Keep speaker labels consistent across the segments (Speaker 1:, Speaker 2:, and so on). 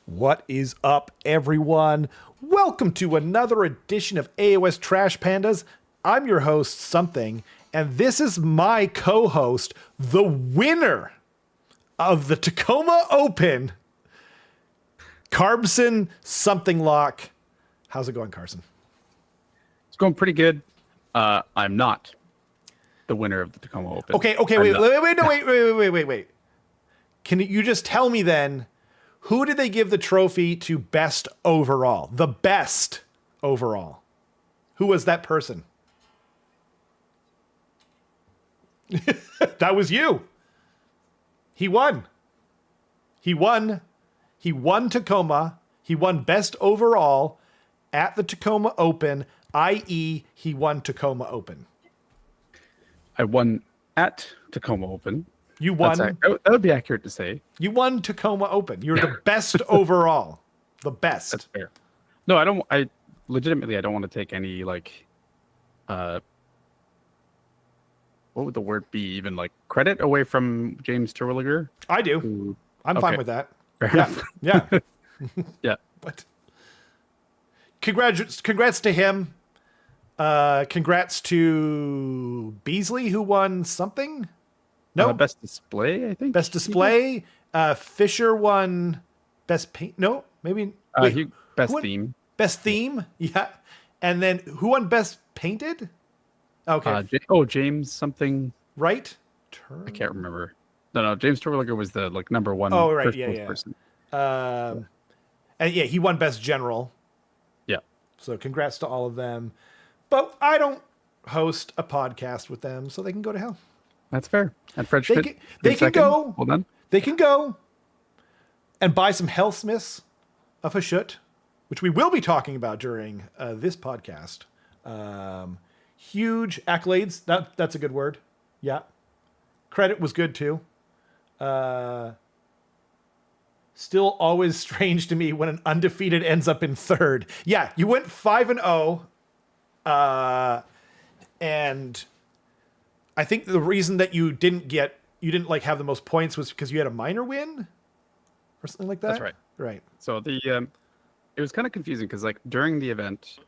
Speaker 1: What is up, everyone? Welcome to another edition of AOS Trash Pandas. I'm your host, Something, and this is my co-host, the winner of the Tacoma Open, Carson Something Lock. How's it going, Carson?
Speaker 2: It's going pretty good. I'm not the winner of the Tacoma Open.
Speaker 1: Okay, wait. Can you just tell me then, who did they give the trophy to best overall? The best overall. Who was that person? That was you. He won. He won Tacoma. He won best overall at the Tacoma Open, i.e. he won Tacoma Open.
Speaker 2: I won at Tacoma Open.
Speaker 1: You won.
Speaker 2: That would be accurate to say.
Speaker 1: You won Tacoma Open. You're the best overall. The best.
Speaker 2: That's fair. No, I don't. I legitimately, I don't want to take any what would the word be? Even like credit away from James Terwilliger.
Speaker 1: I do. I'm fine with that.
Speaker 2: Fair
Speaker 1: Yeah.
Speaker 2: enough.
Speaker 1: Yeah.
Speaker 2: Yeah.
Speaker 1: But congrats to him. Congrats to Beasley, who won something. No,
Speaker 2: best display, I think.
Speaker 1: best display. Fisher won best paint. No, maybe
Speaker 2: best theme.
Speaker 1: Best theme. Yeah, and then who won best painted? Okay.
Speaker 2: James something.
Speaker 1: Right.
Speaker 2: I can't remember. No, James Terwilliger was the number one.
Speaker 1: Oh, right.
Speaker 2: first
Speaker 1: Yeah.
Speaker 2: person.
Speaker 1: And yeah, he won best general.
Speaker 2: Yeah.
Speaker 1: So congrats to all of them. But I don't host a podcast with them, so they can go to hell.
Speaker 2: That's fair. And Fred Schmidt.
Speaker 1: They can go.
Speaker 2: Well done.
Speaker 1: They can go and buy some Helsmiths of Hashut, which we will be talking about during this podcast. Huge accolades. That's a good word. Yeah. Credit was good too. Still always strange to me when an undefeated ends up in third. Yeah, you went 5-0. And I think the reason that you didn't have the most points was because you had a minor win or something like that.
Speaker 2: That's right.
Speaker 1: Right.
Speaker 2: So it was kind of confusing because during the event,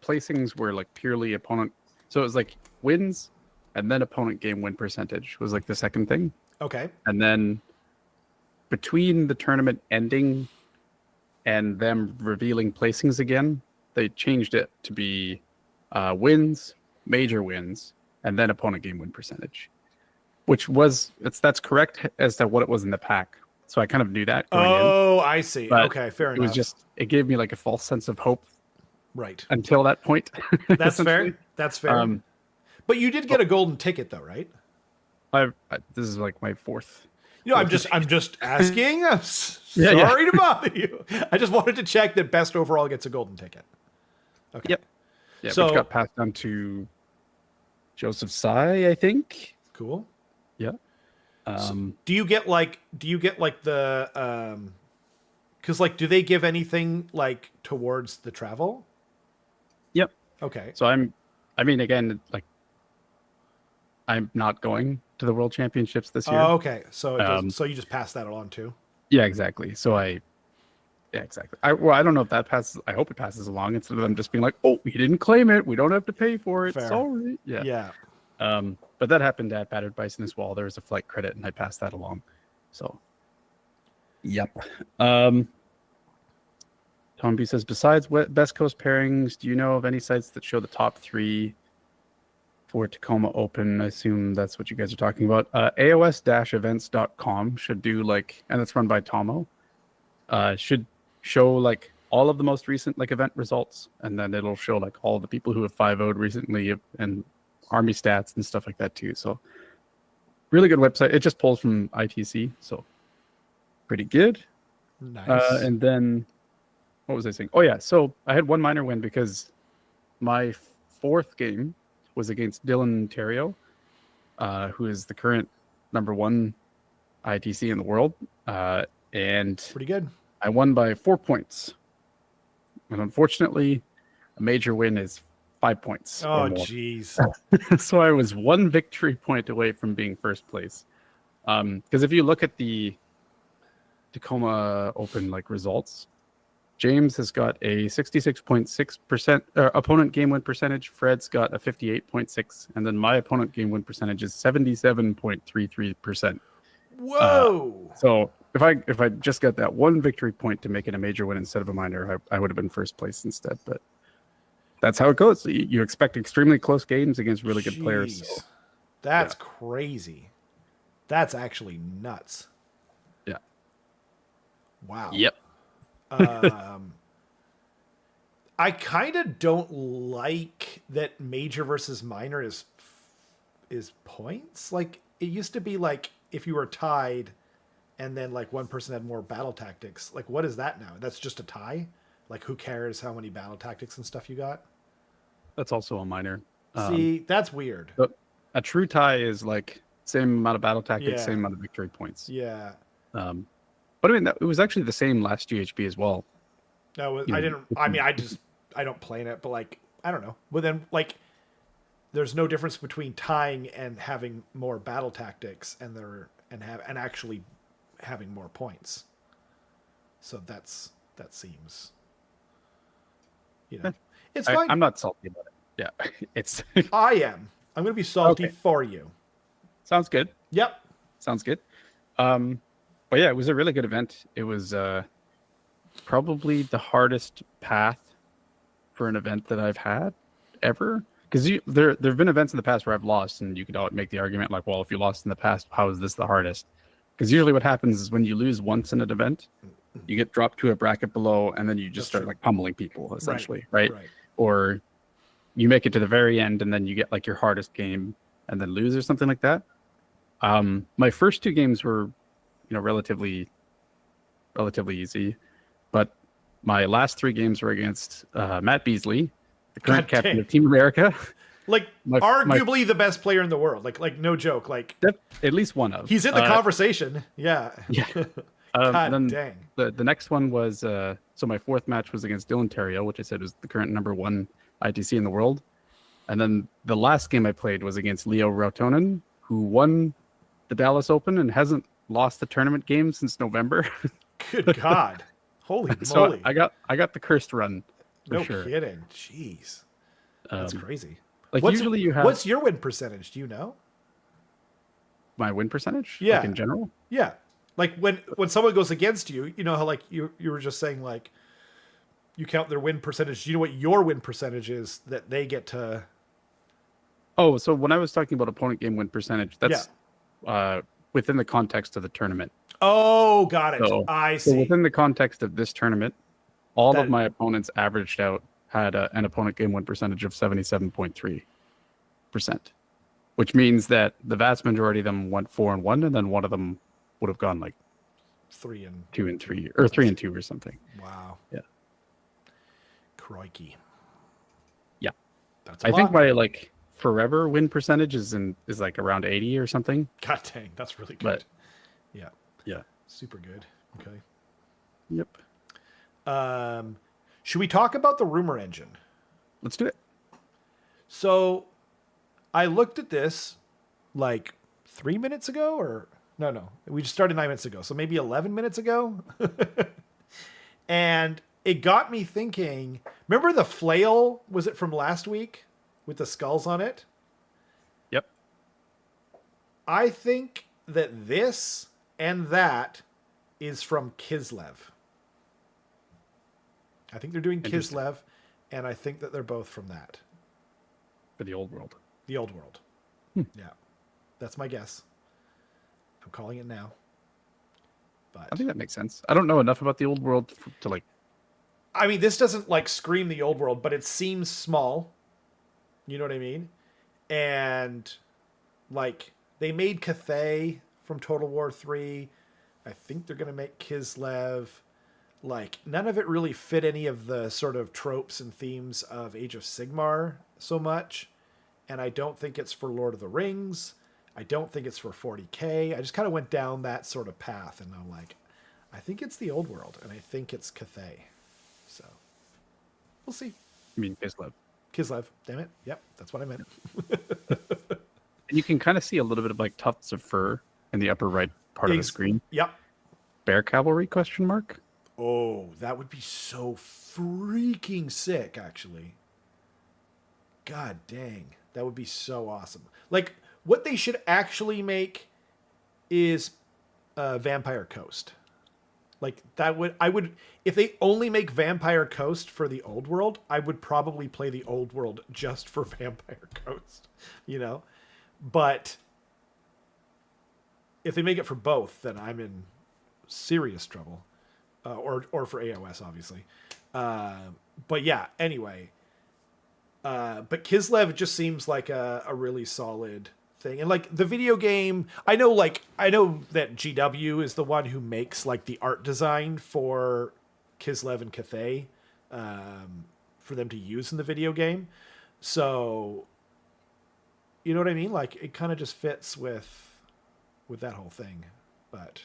Speaker 2: placings were purely opponent. So it was wins and then opponent game win percentage was the second thing.
Speaker 1: Okay.
Speaker 2: And then between the tournament ending and them revealing placings again, they changed it to be wins, major wins, and then opponent game win percentage, which that's correct as to what it was in the pack. So I kind of knew that going in.
Speaker 1: Oh, I see.
Speaker 2: But
Speaker 1: okay, fair enough.
Speaker 2: It gave me a false sense of hope.
Speaker 1: Right.
Speaker 2: Until that point.
Speaker 1: That's fair. That's fair. But you did get a golden ticket though, right?
Speaker 2: This is my fourth.
Speaker 1: I'm just asking.
Speaker 2: Yeah.
Speaker 1: Sorry to bother you. I just wanted to check that best overall gets a golden ticket. Okay.
Speaker 2: Yep. Yeah,
Speaker 1: so
Speaker 2: which got passed on to Joseph Tsai, I think.
Speaker 1: Cool.
Speaker 2: Yeah.
Speaker 1: So do you get the because do they give anything towards the travel?
Speaker 2: Yep.
Speaker 1: Okay.
Speaker 2: So I'm not going to the World Championships this year.
Speaker 1: Oh, okay. So so you just pass that along too.
Speaker 2: Yeah, exactly. So exactly. I don't know if that passes. I hope it passes along instead of them just being oh, you didn't claim it. We don't have to pay for it. Fair. Sorry. Yeah.
Speaker 1: Yeah.
Speaker 2: But that happened at Battered Bison as well. There was a flight credit, and I passed that along. So, yep. Tom B says, besides Best Coast pairings, do you know of any sites that show the top 3 for Tacoma Open? I assume that's what you guys are talking about. AOS-events.com should do and it's run by Tomo. Should show all of the most recent event results, and then it'll show all the people who have 5-0'd recently and army stats and stuff like that too. So really good website. It just pulls from ITC, so pretty good.
Speaker 1: Nice.
Speaker 2: And then what was I saying? Oh yeah, so I had one minor win because my fourth game was against Dylan Terrio, who is the current number 1 ITC in the world, and
Speaker 1: pretty good.
Speaker 2: I won by 4 points, and unfortunately, a major win is 5 points.
Speaker 1: Oh, jeez.
Speaker 2: So I was 1 victory point away from being first place. Because if you look at the Tacoma Open like results. James has got a 66.6% opponent game win percentage. Fred's got a 58.6, and then my opponent game win percentage is 77.33%.
Speaker 1: Whoa!
Speaker 2: So if I just got that one victory point to make it a major win instead of a minor, I would have been first place instead. But that's how it goes. You expect extremely close games against really good players. So,
Speaker 1: that's crazy. That's actually nuts.
Speaker 2: Yeah.
Speaker 1: Wow.
Speaker 2: Yep.
Speaker 1: I kind of don't like that major versus minor is points. Like it used to be like if you were tied and then like one person had more battle tactics. Like what is that now? That's just a tie? Like who cares how many battle tactics and stuff you got?
Speaker 2: That's also a minor.
Speaker 1: See, that's weird.
Speaker 2: But a true tie is like same amount of battle tactics,
Speaker 1: Yeah.
Speaker 2: same amount of victory points.
Speaker 1: Yeah.
Speaker 2: But I mean, it was actually the same last GHB as well.
Speaker 1: No,
Speaker 2: You
Speaker 1: I
Speaker 2: know,
Speaker 1: didn't. I mean, I don't play in it, but like, I don't know. But then, like, there's no difference between tying and having more battle tactics, and actually having more points. So that seems, it's fine.
Speaker 2: I'm not salty about it. Yeah, it's.
Speaker 1: I am. I'm going to be salty for you.
Speaker 2: Sounds good.
Speaker 1: Yep.
Speaker 2: Sounds good. But yeah, it was a really good event. It was probably the hardest path for an event that I've had ever. Because there have been events in the past where I've lost, and you could make the argument like, well, if you lost in the past, how is this the hardest? Because usually what happens is when you lose once in an event, you get dropped to a bracket below, and then you just start like pummeling people, essentially, right? Or you make it to the very end, and then you get like your hardest game, and then lose or something like that. My first two games were, relatively easy, but my last three games were against Matt Beasley, the current captain of Team America,
Speaker 1: like arguably the best player in the world. Like no joke. Like
Speaker 2: at least one of.
Speaker 1: He's in the conversation. Yeah.
Speaker 2: Yeah.
Speaker 1: God dang.
Speaker 2: The next one was so my fourth match was against Dylan Terrio, which I said was the current #1 ITC in the world, and then the last game I played was against Leo Rautonen, who won the Dallas Open and hasn't lost the tournament game since November.
Speaker 1: Good God. Holy moly.
Speaker 2: So I got the cursed run.
Speaker 1: No
Speaker 2: sure.
Speaker 1: kidding. Jeez. That's crazy.
Speaker 2: Like usually you have.
Speaker 1: What's your win percentage? Do you know?
Speaker 2: My win percentage?
Speaker 1: Yeah.
Speaker 2: Like in general?
Speaker 1: Yeah. Like when someone goes against you, you know how like you were just saying like you count their win percentage. Do you know what your win percentage is that they get to?
Speaker 2: Oh, so when I was talking about opponent game win percentage, that's within the context of the tournament.
Speaker 1: Oh, got it. I see.
Speaker 2: So within the context of this tournament, all of my opponents averaged out had an opponent game win percentage of 77.3%, which means that the vast majority of them went 4-1, and then one of them would have gone like
Speaker 1: 3-2
Speaker 2: and 3, or 3-2 or something.
Speaker 1: Wow.
Speaker 2: Yeah.
Speaker 1: Crikey.
Speaker 2: Yeah.
Speaker 1: That's
Speaker 2: I think my like forever win percentage is like around 80 or something.
Speaker 1: God dang, that's really good.
Speaker 2: But,
Speaker 1: yeah. Super good. Okay.
Speaker 2: Yep.
Speaker 1: Should we talk about the rumor engine?
Speaker 2: Let's do it.
Speaker 1: So I looked at this like 3 minutes ago, or no, we just started 9 minutes ago. So maybe 11 minutes ago. And it got me thinking, remember the flail? Was it from last week with the skulls on it?
Speaker 2: Yep.
Speaker 1: I think that this and that is from Kislev. I think they're doing Kislev, and I think that they're both from that.
Speaker 2: For the old world.
Speaker 1: The old world. Yeah. That's my guess. I'm calling it now. But
Speaker 2: I think that makes sense. I don't know enough about the old world to like.
Speaker 1: I mean, this doesn't like scream the old world, but it seems small. You know what I mean? And like they made Cathay from Total War 3. I think they're going to make Kislev. Like none of it really fit any of the sort of tropes and themes of Age of Sigmar so much. And I don't think it's for Lord of the Rings. I don't think it's for 40K. I just kind of went down that sort of path, and I'm like, I think it's the old world, and I think it's Cathay. So we'll see.
Speaker 2: I mean, Kislev.
Speaker 1: Kislev, damn it. Yep, that's what I meant.
Speaker 2: And you can kind of see a little bit of like tufts of fur in the upper right part of the screen.
Speaker 1: Yep.
Speaker 2: Bear Cavalry ?
Speaker 1: Oh, that would be so freaking sick, actually. God dang. That would be so awesome. Like, what they should actually make is Vampire Coast. Like, if they only make Vampire Coast for the old world, I would probably play the old world just for Vampire Coast, you know? But if they make it for both, then I'm in serious trouble. Or for AOS, obviously. But yeah, anyway. But Kislev just seems like a really solid thing. And like the video game, I know that GW is the one who makes like the art design for Kislev and Cathay for them to use in the video game. So, you know what I mean? Like it kind of just fits with that whole thing. But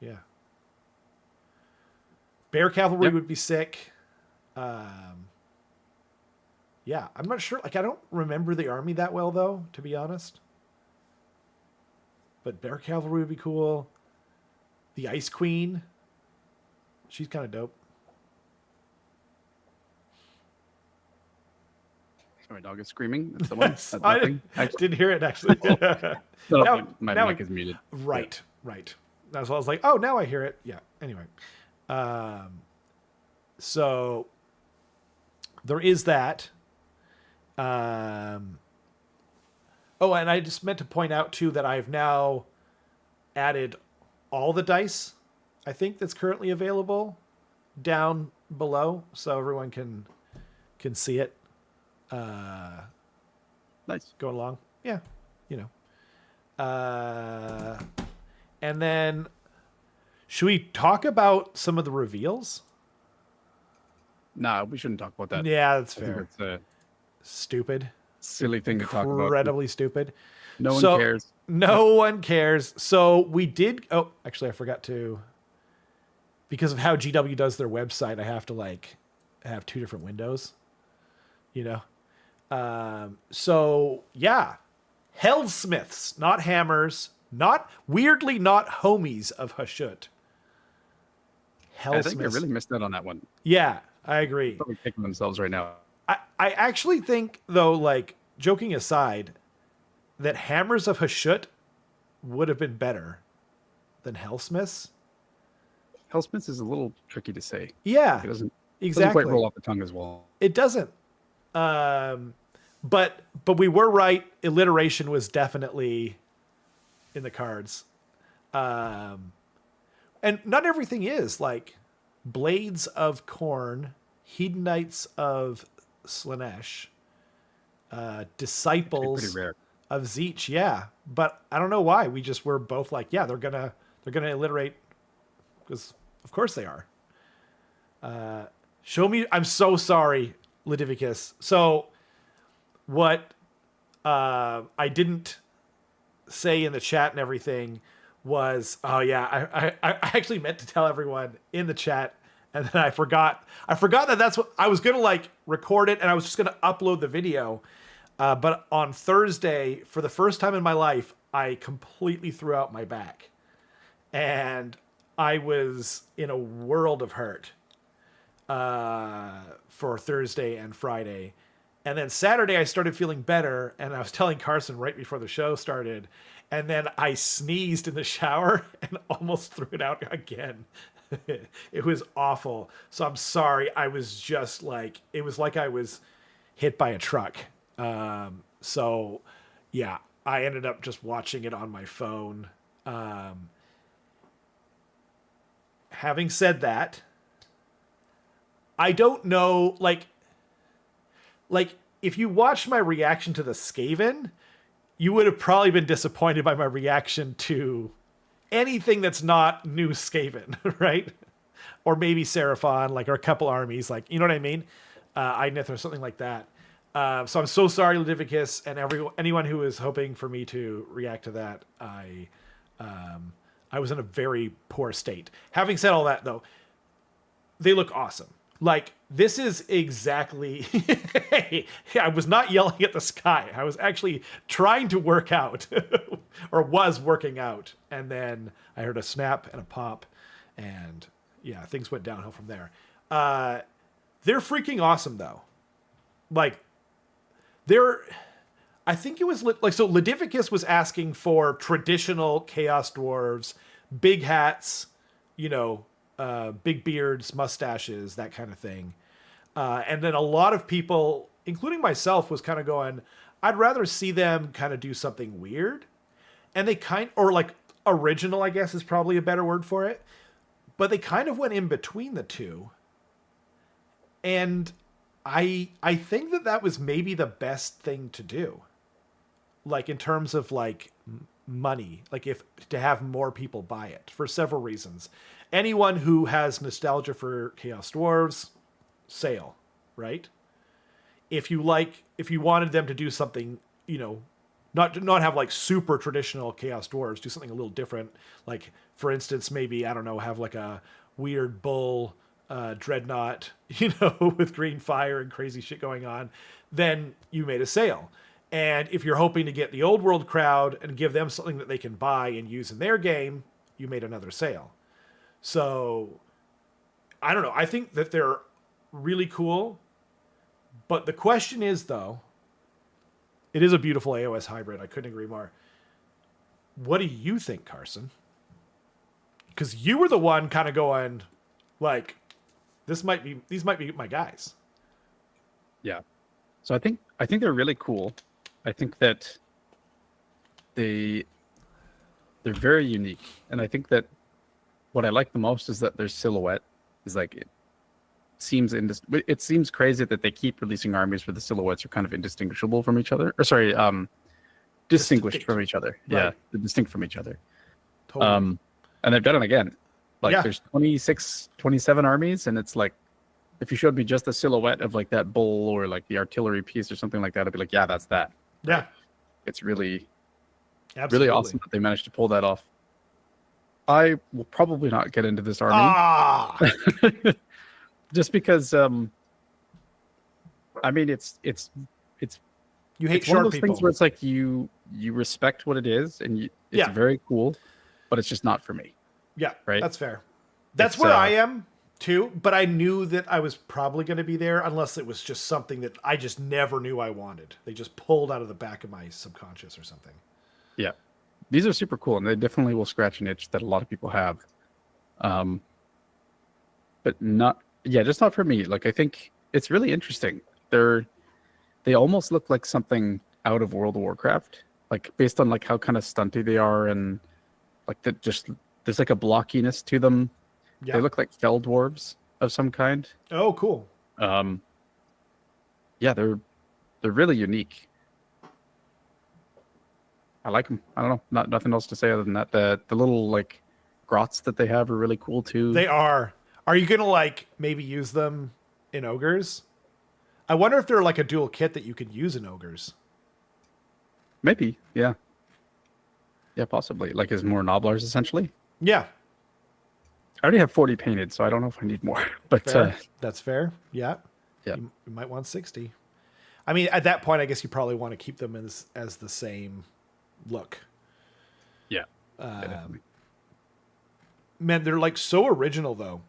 Speaker 1: yeah. Bear Cavalry would be sick. Yeah, I'm not sure. Like, I don't remember the army that well, though, to be honest. But Bear Cavalry would be cool. The Ice Queen. She's kind of dope.
Speaker 2: My dog is screaming. That's the one.
Speaker 1: I didn't hear it, actually.
Speaker 2: My mic is muted.
Speaker 1: Right. That's why I was like, oh, now I hear it. Yeah, anyway. So there is that. Oh, and I just meant to point out too that I've now added all the dice, I think, that's currently available down below, so everyone can see it.
Speaker 2: Nice.
Speaker 1: Going along. Yeah, you know. And then should we talk about some of the reveals?
Speaker 2: Nah, we shouldn't talk about that.
Speaker 1: Yeah, that's fair.
Speaker 2: It's a
Speaker 1: stupid.
Speaker 2: Silly thing to talk about.
Speaker 1: Incredibly stupid.
Speaker 2: No one cares.
Speaker 1: No one cares. So we did. Oh, actually, I forgot to. Because of how GW does their website, I have to like have two different windows. You know. So yeah, Helsmiths, not hammers, not homies of Hashut.
Speaker 2: I think I really missed out on that one.
Speaker 1: Yeah, I agree.
Speaker 2: They're probably kicking themselves right now.
Speaker 1: I actually think, though, like, joking aside, that Hammers of Hashut would have been better than Helsmiths.
Speaker 2: Helsmiths is a little tricky to say.
Speaker 1: Yeah,
Speaker 2: it doesn't
Speaker 1: exactly
Speaker 2: quite roll off the tongue as well.
Speaker 1: It doesn't. But we were right. Alliteration was definitely in the cards. And not everything is. Like, Blades of Khorne, Hedonites of Slanesh, Disciples
Speaker 2: pretty rare.
Speaker 1: of Zeech. Yeah, but I don't know why. We just were both like, yeah, they're gonna alliterate because of course they are. Show me. I'm so sorry, Ludivicus. So what I didn't say in the chat and everything was, oh yeah, I actually meant to tell everyone in the chat. And then I forgot that that's what I was going to like record it. And I was just going to upload the video. But on Thursday, for the first time in my life, I completely threw out my back. And I was in a world of hurt for Thursday and Friday. And then Saturday, I started feeling better. And I was telling Carson right before the show started. And then I sneezed in the shower and almost threw it out again. It was awful. So I'm sorry. I was just like, it was like I was hit by a truck. So yeah, I ended up just watching it on my phone. Having said that, I don't know, like if you watched my reaction to the Skaven, you would have probably been disappointed by my reaction to anything that's not new Skaven, right? Or maybe Seraphon, like, or a couple armies, like, you know what I mean? Idnith or something like that. So I'm so sorry, Ludivicus, and anyone who is hoping for me to react to that. I was in a very poor state. Having said all that, though, they look awesome. Like, this is exactly... Hey, I was not yelling at the sky. I was actually trying to work out, or was working out. And then I heard a snap and a pop. And yeah, things went downhill from there. They're freaking awesome though. Like I think it was so Ledivicus was asking for traditional Chaos Dwarves, big hats, big beards, mustaches, that kind of thing. And then a lot of people, including myself, was kind of going, I'd rather see them kind of do something weird. And they or like original, I guess is probably a better word for it. But they kind of went in between the two. And I think that was maybe the best thing to do. Like in terms of like money, like if to have more people buy it for several reasons. Anyone who has nostalgia for Chaos Dwarves, sale, right? If you wanted them to do something, not have like super traditional Chaos Dwarves, do something a little different. Like for instance, maybe, I don't know, have like a weird bull dreadnought, with green fire and crazy shit going on, then you made a sale. And if you're hoping to get the old world crowd and give them something that they can buy and use in their game, you made another sale. So, I don't know. I think that they're really cool. But the question is, though, it is a beautiful AOS hybrid. I couldn't agree more. What do you think, Carson? Because you were the one kind of going, like, these might be my guys.
Speaker 2: Yeah. So I think they're really cool. I think that they're very unique, and I think that what I like the most is that their silhouette is like it seems crazy that they keep releasing armies where the silhouettes are kind of indistinguishable from each other. Or sorry, distinguished from each other. Right. Yeah, they're distinct from each other. Totally. And they've done it again. Like there's 26, 27 armies, and it's like if you showed me just the silhouette of like that bull or like the artillery piece or something like that, I'd be like, yeah, that's that.
Speaker 1: Yeah.
Speaker 2: It's really,
Speaker 1: Absolutely.
Speaker 2: really awesome that they managed to pull that off. I will probably not get into this army. Just because, I mean, it's
Speaker 1: you hate
Speaker 2: it's one of those things where it's like you respect what it is, and it's very cool, but it's just not for me.
Speaker 1: Yeah,
Speaker 2: right.
Speaker 1: That's fair. That's where I am too. But I knew that I was probably going to be there unless it was just something that I just never knew I wanted. They just pulled out of the back of my subconscious or something.
Speaker 2: Yeah, these are super cool, and they definitely will scratch an itch that a lot of people have. But just not for me. Like I think it's really interesting. They almost look like something out of World of Warcraft, like based on like how kind of stunty they are, and like that just there's like a blockiness to them. Yeah. They look like fell dwarves of some kind.
Speaker 1: Oh, cool.
Speaker 2: Yeah, they're really unique. I like them. I don't know, nothing else to say other than that. The little like grots that they have are really cool too.
Speaker 1: They are. Are you gonna like maybe use them in ogres? I wonder if they're like a dual kit that you could use in ogres.
Speaker 2: Maybe, yeah. Yeah, possibly. Like as more Noblars, essentially.
Speaker 1: Yeah.
Speaker 2: I already have 40 painted, so I don't know if I need more. But
Speaker 1: fair. That's fair. Yeah.
Speaker 2: Yeah.
Speaker 1: You might want 60. I mean, at that point, I guess you probably want to keep them as the same look.
Speaker 2: Yeah. Definitely.
Speaker 1: Man, they're like so original though.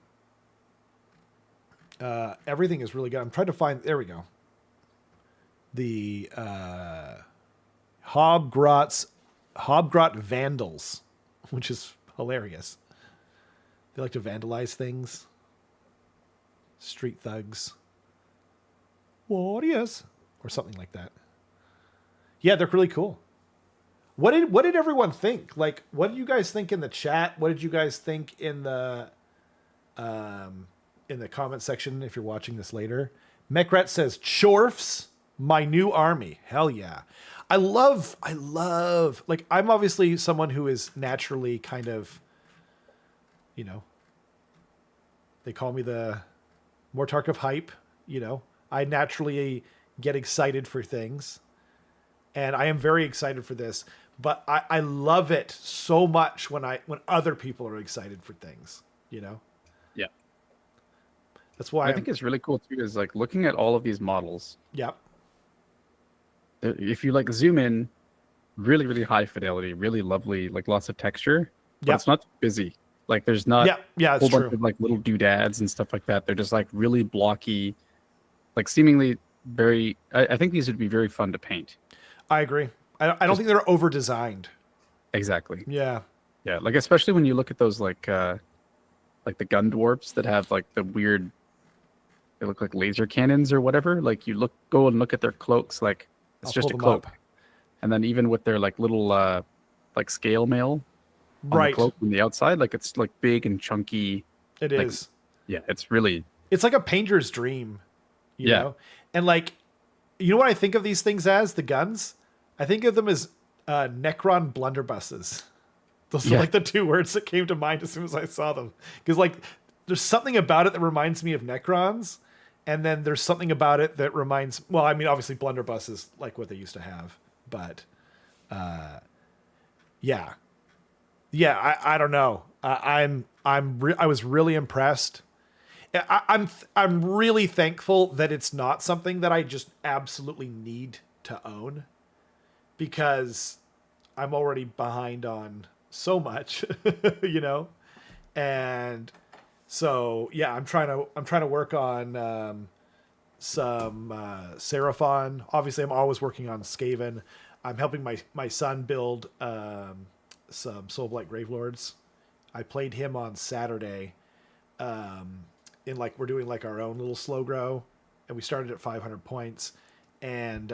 Speaker 1: Everything is really good. I'm trying to find. There we go. The Hobgrot Vandals, which is hilarious. They like to vandalize things. Street thugs. Warriors. Or something like that. Yeah, they're really cool. What did everyone think? Like, what did you guys think in the chat? What did you guys think in the comment section if you're watching this later? Mekrat says, Chorfs, my new army. Hell yeah. I love, like, I'm obviously someone who is naturally kind of, they call me the Mortark of hype, I naturally get excited for things. And I am very excited for this, but I love it so much when other people are excited for things,
Speaker 2: Yeah.
Speaker 1: That's why
Speaker 2: I think it's really cool too, is like looking at all of these models.
Speaker 1: Yep.
Speaker 2: If you like zoom in, really, really high fidelity, really lovely, like lots of texture, but it's not too busy. Like there's not
Speaker 1: Yeah,
Speaker 2: a
Speaker 1: it's
Speaker 2: whole bunch
Speaker 1: true.
Speaker 2: of like little doodads and stuff like that. They're just like really blocky, like seemingly very. I think these would be very fun to paint.
Speaker 1: I agree. I don't
Speaker 2: Just
Speaker 1: think they're over designed.
Speaker 2: exactly.
Speaker 1: Yeah.
Speaker 2: Yeah, like especially when you look at those like the gun dwarfs that have like the weird. They look like laser cannons or whatever. Like you go and look at their cloaks, like it's
Speaker 1: I'll
Speaker 2: just
Speaker 1: pull
Speaker 2: a
Speaker 1: them
Speaker 2: cloak.
Speaker 1: up.
Speaker 2: And then even with their like little like scale mail on the
Speaker 1: Right.
Speaker 2: cloak from the outside, like it's like big and chunky.
Speaker 1: It
Speaker 2: Like,
Speaker 1: is.
Speaker 2: yeah, it's really
Speaker 1: It's like a painter's dream, you
Speaker 2: Yeah.
Speaker 1: know? And like, you know what I think of these things as, the guns? I think of them as Necron blunderbusses. Those are
Speaker 2: Yeah.
Speaker 1: like the two words that came to mind as soon as I saw them. Because like, there's something about it that reminds me of Necrons. And then there's something about it that reminds, well, I mean, obviously blunderbuss is like what they used to have, but yeah. I don't know. I was really impressed. I'm really thankful that it's not something that I just absolutely need to own, because I'm already behind on so much, you know, and so yeah, I'm trying to work on some Seraphon. Obviously, I'm always working on Skaven. I'm helping my son build some Soulblight Gravelords. I played him on Saturday. In like, we're doing like our own little slow grow, and we started at 500 points, and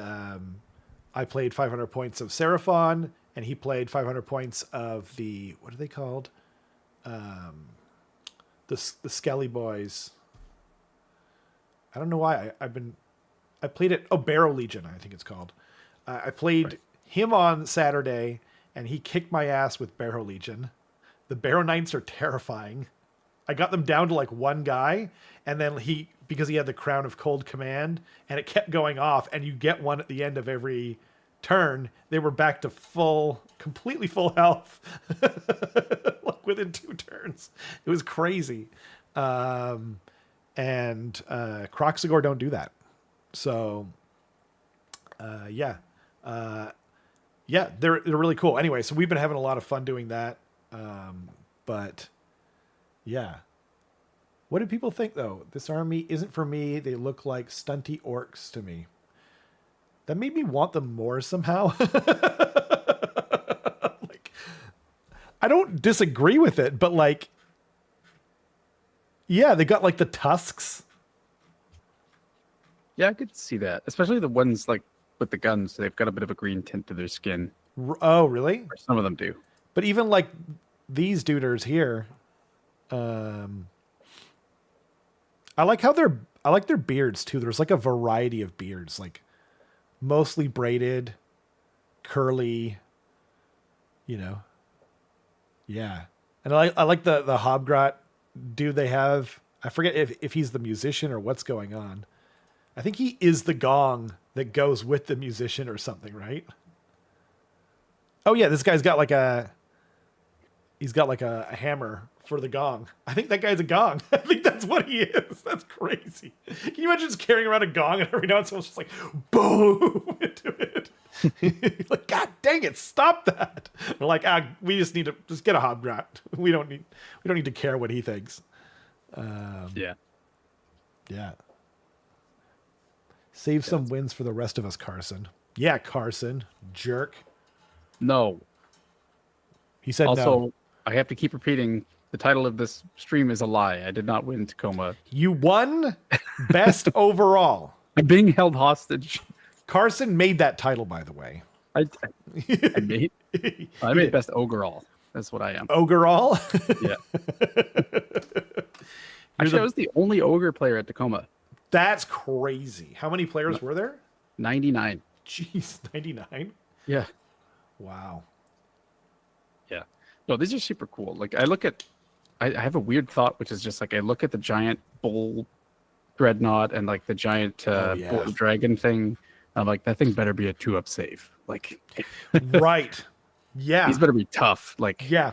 Speaker 1: I played 500 points of Seraphon, and he played 500 points of the, what are they called? The Skelly Boys. I don't know why I played it. Oh, Barrow Legion, I think it's called. I played him on Saturday, and he kicked my ass with Barrow Legion. The Barrow Knights are terrifying. I got them down to like one guy, and then because he had the Crown of Cold Command, and it kept going off, and you get one at the end of every turn, they were back to completely full health, like within 2 turns. It was crazy. And Croxagore don't do that. So, yeah, they're really cool. Anyway, so we've been having a lot of fun doing that. But yeah, what do people think though? This army isn't for me. They look like stunty orcs to me. That made me want them more somehow. Like, I don't disagree with it, but like, yeah, they got like the tusks.
Speaker 2: Yeah, I could see that. Especially the ones like with the guns, they've got a bit of a green tint to their skin.
Speaker 1: Oh, really?
Speaker 2: Or some of them do.
Speaker 1: But even like these duders here, I like their beards too. There's like a variety of beards, like mostly braided, curly, you know. Yeah. And I like the Hobgrot dude they have. I forget if he's the musician or what's going on. I think he is the gong that goes with the musician or something, right? Oh yeah, this guy's got like a hammer for the gong. I think that guy's a gong. I think that's what he is. That's crazy. Can you imagine just carrying around a gong and every now and then it's just like boom into it? Like, God dang it, stop that. We're like, we just need to just get a Hobgrot. We don't need to care what he thinks.
Speaker 2: Yeah.
Speaker 1: Yeah. Save some wins for the rest of us, Carson. Yeah, Carson, jerk.
Speaker 2: No.
Speaker 1: He said
Speaker 2: Also,
Speaker 1: no.
Speaker 2: I have to keep repeating the title of this stream is a lie. I did not win Tacoma.
Speaker 1: You won best overall.
Speaker 2: I'm being held hostage.
Speaker 1: Carson made that title, by the way.
Speaker 2: I made best overall. That's what I am.
Speaker 1: Ogre-all?
Speaker 2: Yeah. Actually, I was the only ogre player at Tacoma.
Speaker 1: That's crazy. How many players were there?
Speaker 2: 99.
Speaker 1: Jeez, 99?
Speaker 2: Yeah.
Speaker 1: Wow.
Speaker 2: Yeah. No, these are super cool. Like I have a weird thought, which is just like I look at the giant bull dreadnought and like the giant bull dragon thing. I'm like, that thing better be a 2-up save. Like,
Speaker 1: right. Yeah.
Speaker 2: These better be tough. Like,
Speaker 1: yeah.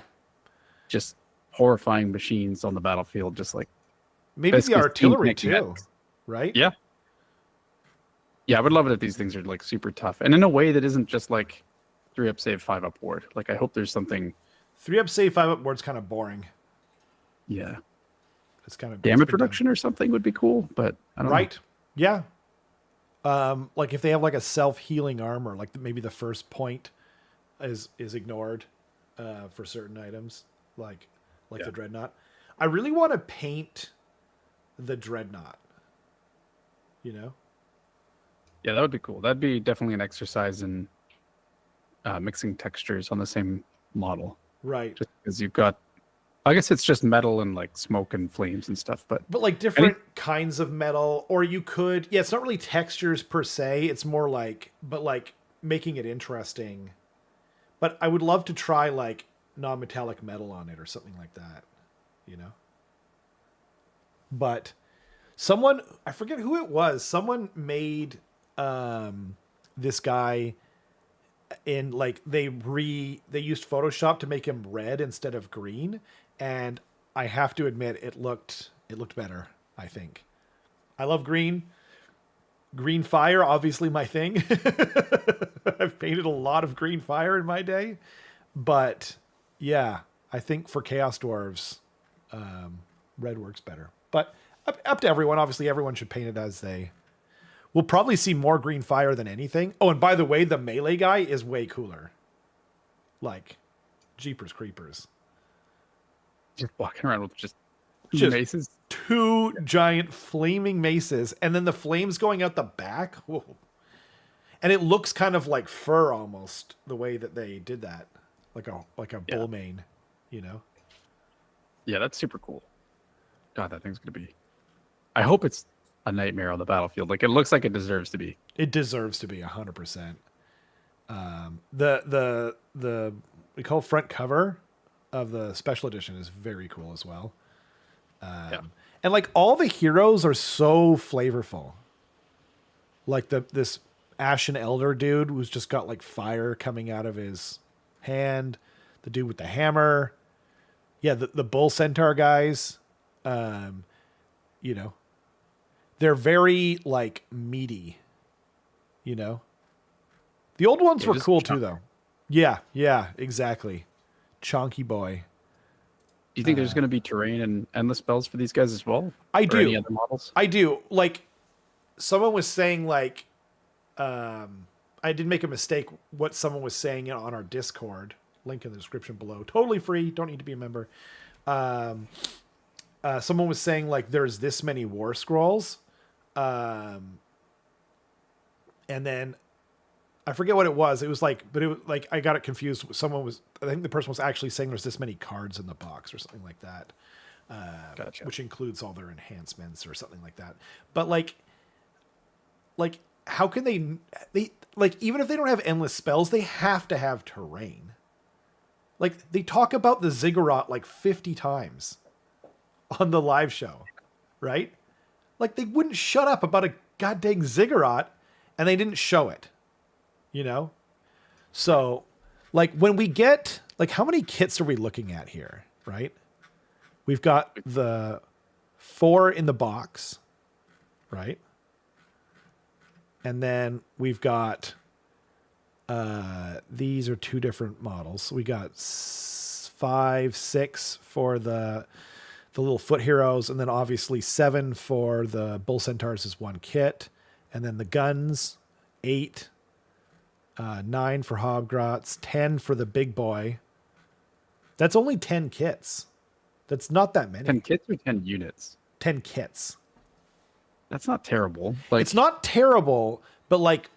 Speaker 2: Just horrifying machines on the battlefield. Just like
Speaker 1: maybe the artillery too,
Speaker 2: nets.
Speaker 1: Right?
Speaker 2: Yeah. Yeah, I would love it if these things are like super tough, and in a way that isn't just like 3-up save 5-up ward. Like, I hope there's something.
Speaker 1: 3-up save 5-up ward's kind of boring.
Speaker 2: Yeah.
Speaker 1: It's kind of
Speaker 2: Damage reduction or something would be cool, but I don't know.
Speaker 1: Right. Yeah. Like if they have like a self-healing armor, like maybe the first point is ignored for certain items, like the dreadnought. I really want to paint the dreadnought. You know?
Speaker 2: Yeah, that would be cool. That'd be definitely an exercise in mixing textures on the same model.
Speaker 1: Right.
Speaker 2: Just because you've got, I guess it's just metal and like smoke and flames and stuff, but
Speaker 1: like different kinds of metal, or you could, it's not really textures per se. It's more like, but like making it interesting. But I would love to try like non-metallic metal on it or something like that, you know? But someone, I forget who it was, someone made this guy in like, they used Photoshop to make him red instead of green. And I have to admit, it looked better, I think. I love green. Green fire, obviously my thing. I've painted a lot of green fire in my day. But yeah, I think for Chaos Dwarves, red works better. But up to everyone. Obviously, everyone should paint it as they... We'll probably see more green fire than anything. Oh, and by the way, the melee guy is way cooler. Like, Jeepers Creepers.
Speaker 2: Just walking around with just maces.
Speaker 1: 2 giant flaming maces, and then the flames going out the back. Whoa. And it looks kind of like fur almost, the way that they did that. Like a bull mane, you know?
Speaker 2: Yeah, that's super cool. God, that thing's going to be... I hope it's a nightmare on the battlefield. Like, it looks like it deserves to be.
Speaker 1: It deserves to be 100%. The we call front cover of the special edition is very cool as well. And like all the heroes are so flavorful. Like this Ashen Elder dude who's just got like fire coming out of his hand. The dude with the hammer. Yeah, the bull centaur guys. You know, they're very like meaty. You know, the old ones were cool too, though. Yeah, exactly. Chonky boy.
Speaker 2: Do you think there's going to be terrain and endless spells for these guys as well?
Speaker 1: I do.
Speaker 2: Any other models?
Speaker 1: I do. Like, someone was saying, like, I did make a mistake. What someone was saying on our Discord, link in the description below. Totally free. Don't need to be a member. Someone was saying, like, there's this many war scrolls. And then I forget what it was. It was like, but it was like, I got it confused. I think the person was actually saying there's this many cards in the box or something like that.
Speaker 2: Gotcha.
Speaker 1: Which includes all their enhancements or something like that. But like how can they like, even if they don't have endless spells, they have to have terrain. Like, they talk about the ziggurat like 50 times on the live show, right? Like, they wouldn't shut up about a goddamn ziggurat, and they didn't show it, you know? So, like, when we get, like, how many kits are we looking at here, right? We've got the 4 in the box, right? And then we've got, these are 2 different models. So we got 5, 6 for the little foot heroes, and then obviously 7 for the bull centaurs is 1 kit, and then the guns 8, 9 for hobgrots, 10 for the big boy. That's only 10 kits. That's not that many.
Speaker 2: 10 kits or 10 units?
Speaker 1: 10 kits.
Speaker 2: That's not terrible. Like,
Speaker 1: it's not terrible, but like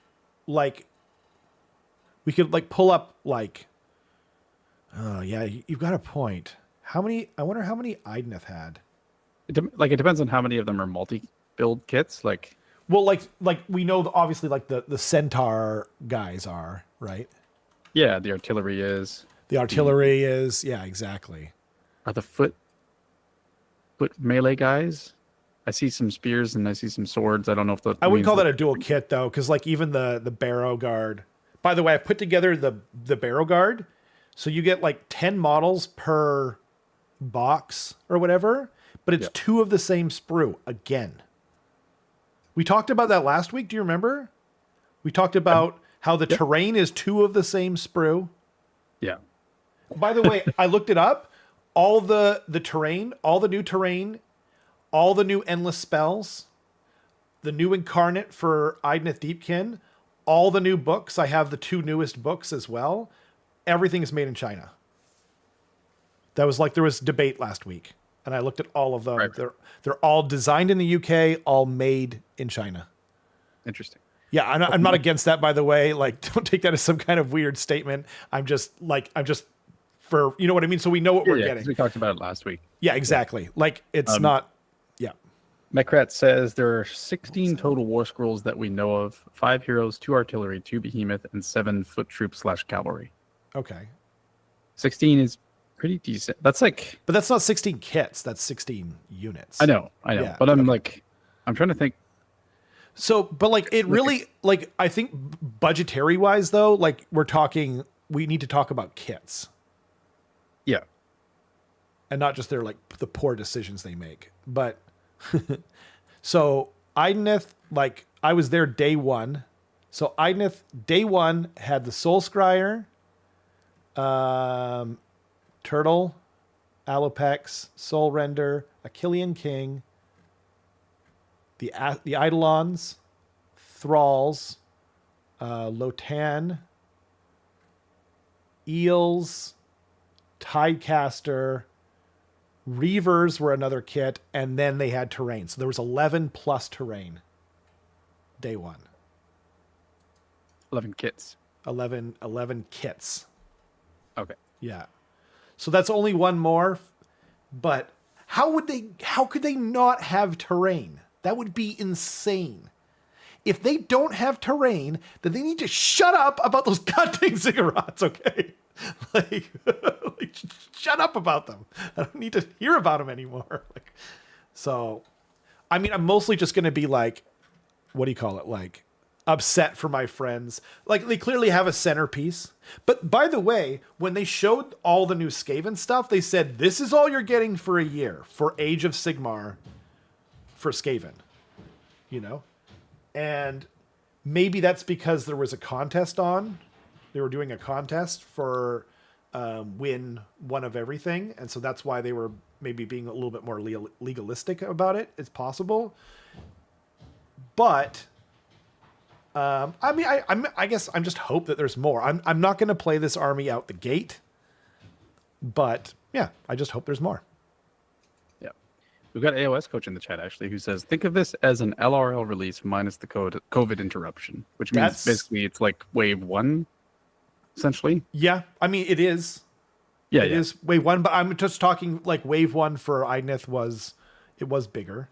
Speaker 1: we could like pull up like, oh yeah, you've got a point. How many? I wonder how many Idneth had.
Speaker 2: It depends on how many of them are multi-build kits. Like,
Speaker 1: well, like we know obviously like the centaur guys are, right?
Speaker 2: Yeah, the artillery is.
Speaker 1: The artillery is, yeah, exactly.
Speaker 2: Are the foot melee guys? I see some spears and I see some swords. I don't know if I
Speaker 1: wouldn't call that a dual kit though, because like even the barrow guard. By the way, I put together the barrow guard, so you get like 10 models per box or whatever, but it's 2 of the same sprue again. We talked about that last week. Do you remember? We talked about how the terrain is 2 of the same sprue.
Speaker 2: Yeah.
Speaker 1: By the way, I looked it up. all the terrain, all the new terrain, all the new endless spells, the new incarnate for Idnith Deepkin, all the new books. I have the 2 newest books as well. Everything is made in China. That was like, there was debate last week, and I looked at all of them.
Speaker 2: Right.
Speaker 1: They're all designed in the UK, all made in China.
Speaker 2: Interesting.
Speaker 1: Yeah, I'm not against that, by the way. Like, don't take that as some kind of weird statement. I'm just for, you know what I mean? So we know what we're getting.
Speaker 2: We talked about it last week.
Speaker 1: Yeah, exactly. Like, it's not, yeah.
Speaker 2: Mekrat says there are 16 total war scrolls that we know of. 5 heroes, 2 artillery, 2 behemoth, and 7 foot troops / cavalry.
Speaker 1: Okay.
Speaker 2: 16 is pretty decent. That's like...
Speaker 1: But that's not 16 kits. That's 16 units.
Speaker 2: I know.
Speaker 1: Yeah,
Speaker 2: but I'm trying to think.
Speaker 1: So, but like, it really, like, I think budgetary wise though, like we need to talk about kits.
Speaker 2: Yeah.
Speaker 1: And not just their, like, the poor decisions they make. But, so Idnith, like, I was there day 1. So Idnith, day 1 had the Soul Scryer, Turtle, Alopex, Soul Render, Achillean King, the Eidolons, Thralls, Lotan, Eels, Tidecaster, Reavers were another kit, and then they had terrain. So there was 11 plus terrain. Day 1.
Speaker 2: 11 kits.
Speaker 1: 11 kits.
Speaker 2: Okay.
Speaker 1: Yeah. So that's only one more, but how could they not have terrain? That would be insane. If they don't have terrain, then they need to shut up about those goddamn ziggurats, okay? Like, shut up about them. I don't need to hear about them anymore. Like, so, I mean, I'm mostly just going to be like, what do you call it? Like, upset for my friends. Like, they clearly have a centerpiece. But by the way, when they showed all the new Skaven stuff, they said, this is all you're getting for a year for Age of Sigmar for Skaven, you know? And maybe that's because there was a contest on. They were doing a contest for win one of everything. And so that's why they were maybe being a little bit more legalistic about it. It's possible. But I mean, I guess I'm just hope that there's more. I'm not going to play this army out the gate, but yeah, I just hope there's more.
Speaker 2: Yeah. We've got AOS Coach in the chat, actually, who says, think of this as an LRL release minus the COVID interruption, which means basically it's like wave 1, essentially.
Speaker 1: Yeah. I mean, it is.
Speaker 2: Yeah,
Speaker 1: it is wave 1, but I'm just talking like wave 1 for Idnith was bigger,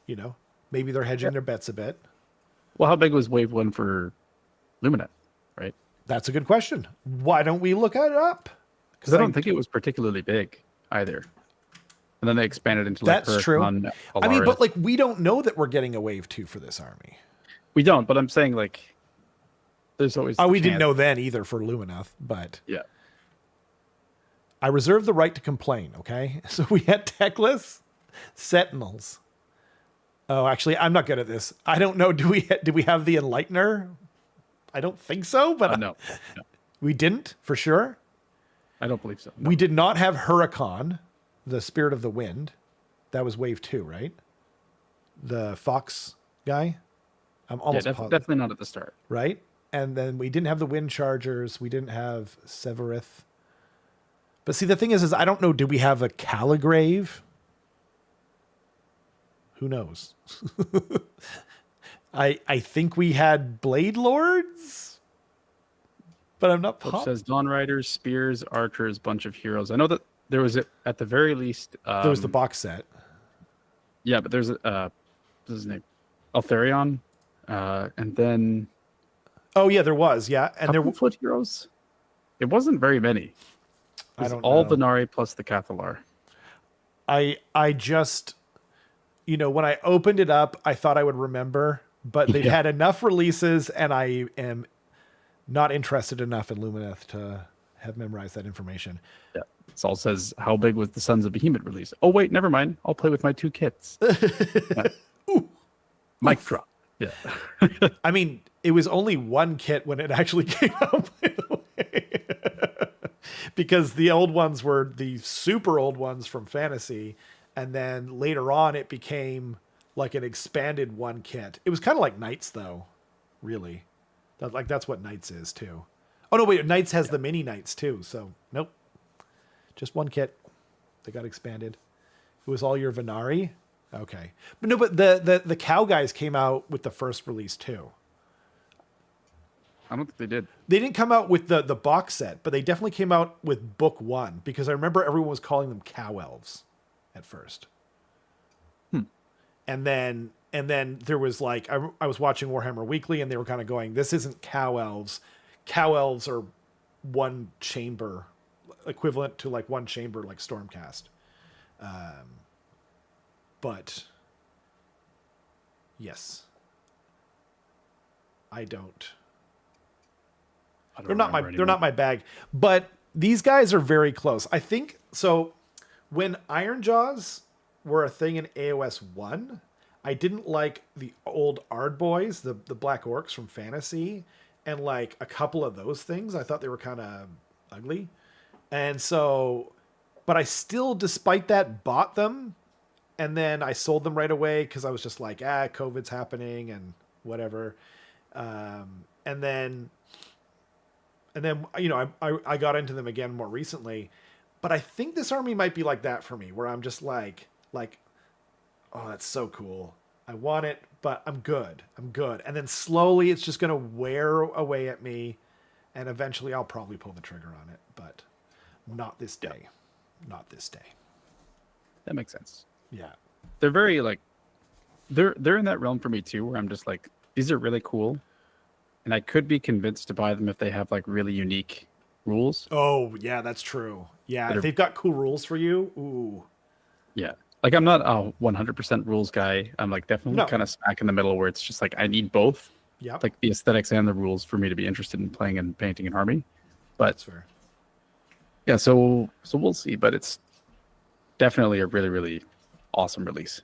Speaker 1: you know, maybe they're hedging their bets a bit.
Speaker 2: Well, how big was wave 1 for Lumineth, right?
Speaker 1: That's a good question. Why don't we look it up?
Speaker 2: Because I don't think it was particularly big either. And then they expanded into like
Speaker 1: that's true.
Speaker 2: I
Speaker 1: mean, but like we don't know that we're getting a wave 2 for this army.
Speaker 2: We don't, but I'm saying like there's always
Speaker 1: we didn't know then either for Lumineth, but
Speaker 2: yeah.
Speaker 1: I reserve the right to complain, okay? So we had Techless, Sentinels. Oh, actually, I'm not good at this. I don't know. Do we have the Enlightener? I don't think so, but
Speaker 2: no.
Speaker 1: We didn't for sure.
Speaker 2: I don't believe so. No.
Speaker 1: We did not have Huracan, the Spirit of the Wind. That was wave 2, right? The Fox guy. I'm almost
Speaker 2: definitely not at the start,
Speaker 1: right? And then we didn't have the Wind Chargers. We didn't have Severith. But see, the thing is I don't know. Did we have a Caligrave? Who knows? I think we had Blade Lords, but I'm not positive.
Speaker 2: It says Dawn Riders, Spears, Archers, bunch of heroes. I know that there was at the very least
Speaker 1: there was the box set.
Speaker 2: Yeah, but there's what's his name? Altharion, and then
Speaker 1: oh yeah, there was and there were
Speaker 2: foot heroes. It wasn't very many.
Speaker 1: I don't
Speaker 2: all
Speaker 1: know.
Speaker 2: Venari plus the Cathalar.
Speaker 1: I just, you know, when I opened it up, I thought I would remember, but they've had enough releases, and I am not interested enough in Lumineth to have memorized that information.
Speaker 2: Yeah. Saul says, how big was the Sons of Behemoth release? Oh, wait, never mind. I'll play with my 2 kits.
Speaker 1: Ooh.
Speaker 2: Mic drop. Yeah.
Speaker 1: I mean, it was only 1 kit when it actually came out, by the way. because the old ones were the super old ones from Fantasy, and then later on it became like an expanded one kit. It was kind of like Knights, though, really. That's what Knights is too. Oh no, wait, Knights has the mini Knights too. So nope, just one kit. They got expanded. It was all your Venari. Okay, but no, but the cow guys came out with the first release too.
Speaker 2: I don't think they did.
Speaker 1: They didn't come out with the box set, but they definitely came out with book 1, because I remember everyone was calling them cow elves at first. And then there was like, I was watching Warhammer Weekly, and they were kind of going, this isn't cow elves. Cow elves are one chamber, equivalent to like one chamber, like Stormcast. But yes, they're not my bag, but these guys are very close. I think so. When Ironjaws were a thing in AOS 1, I didn't like the old Ard boys, the Black Orcs from Fantasy, and like a couple of those things. I thought they were kind of ugly. And so, but I still, despite that, bought them. And then I sold them right away because I was just like, COVID's happening and whatever. And then, you know, I got into them again more recently. But I think this army might be like that for me, where I'm just like, oh, that's so cool. I want it, but I'm good. And then slowly it's just going to wear away at me. And eventually I'll probably pull the trigger on it, but not this day. Not this day.
Speaker 2: That makes sense.
Speaker 1: Yeah.
Speaker 2: They're very like, they're in that realm for me too, where I'm just like, these are really cool. And I could be convinced to buy them if they have like really unique rules.
Speaker 1: Oh yeah, that's true. Yeah. If they've got cool rules for you. Ooh.
Speaker 2: Yeah. Like I'm not a 100% rules guy. I'm like definitely kind of smack in the middle where it's just like, I need both.
Speaker 1: Yeah.
Speaker 2: Like the aesthetics and the rules for me to be interested in playing and painting an army. But
Speaker 1: that's fair.
Speaker 2: Yeah. So we'll see, but it's definitely a really, really awesome release.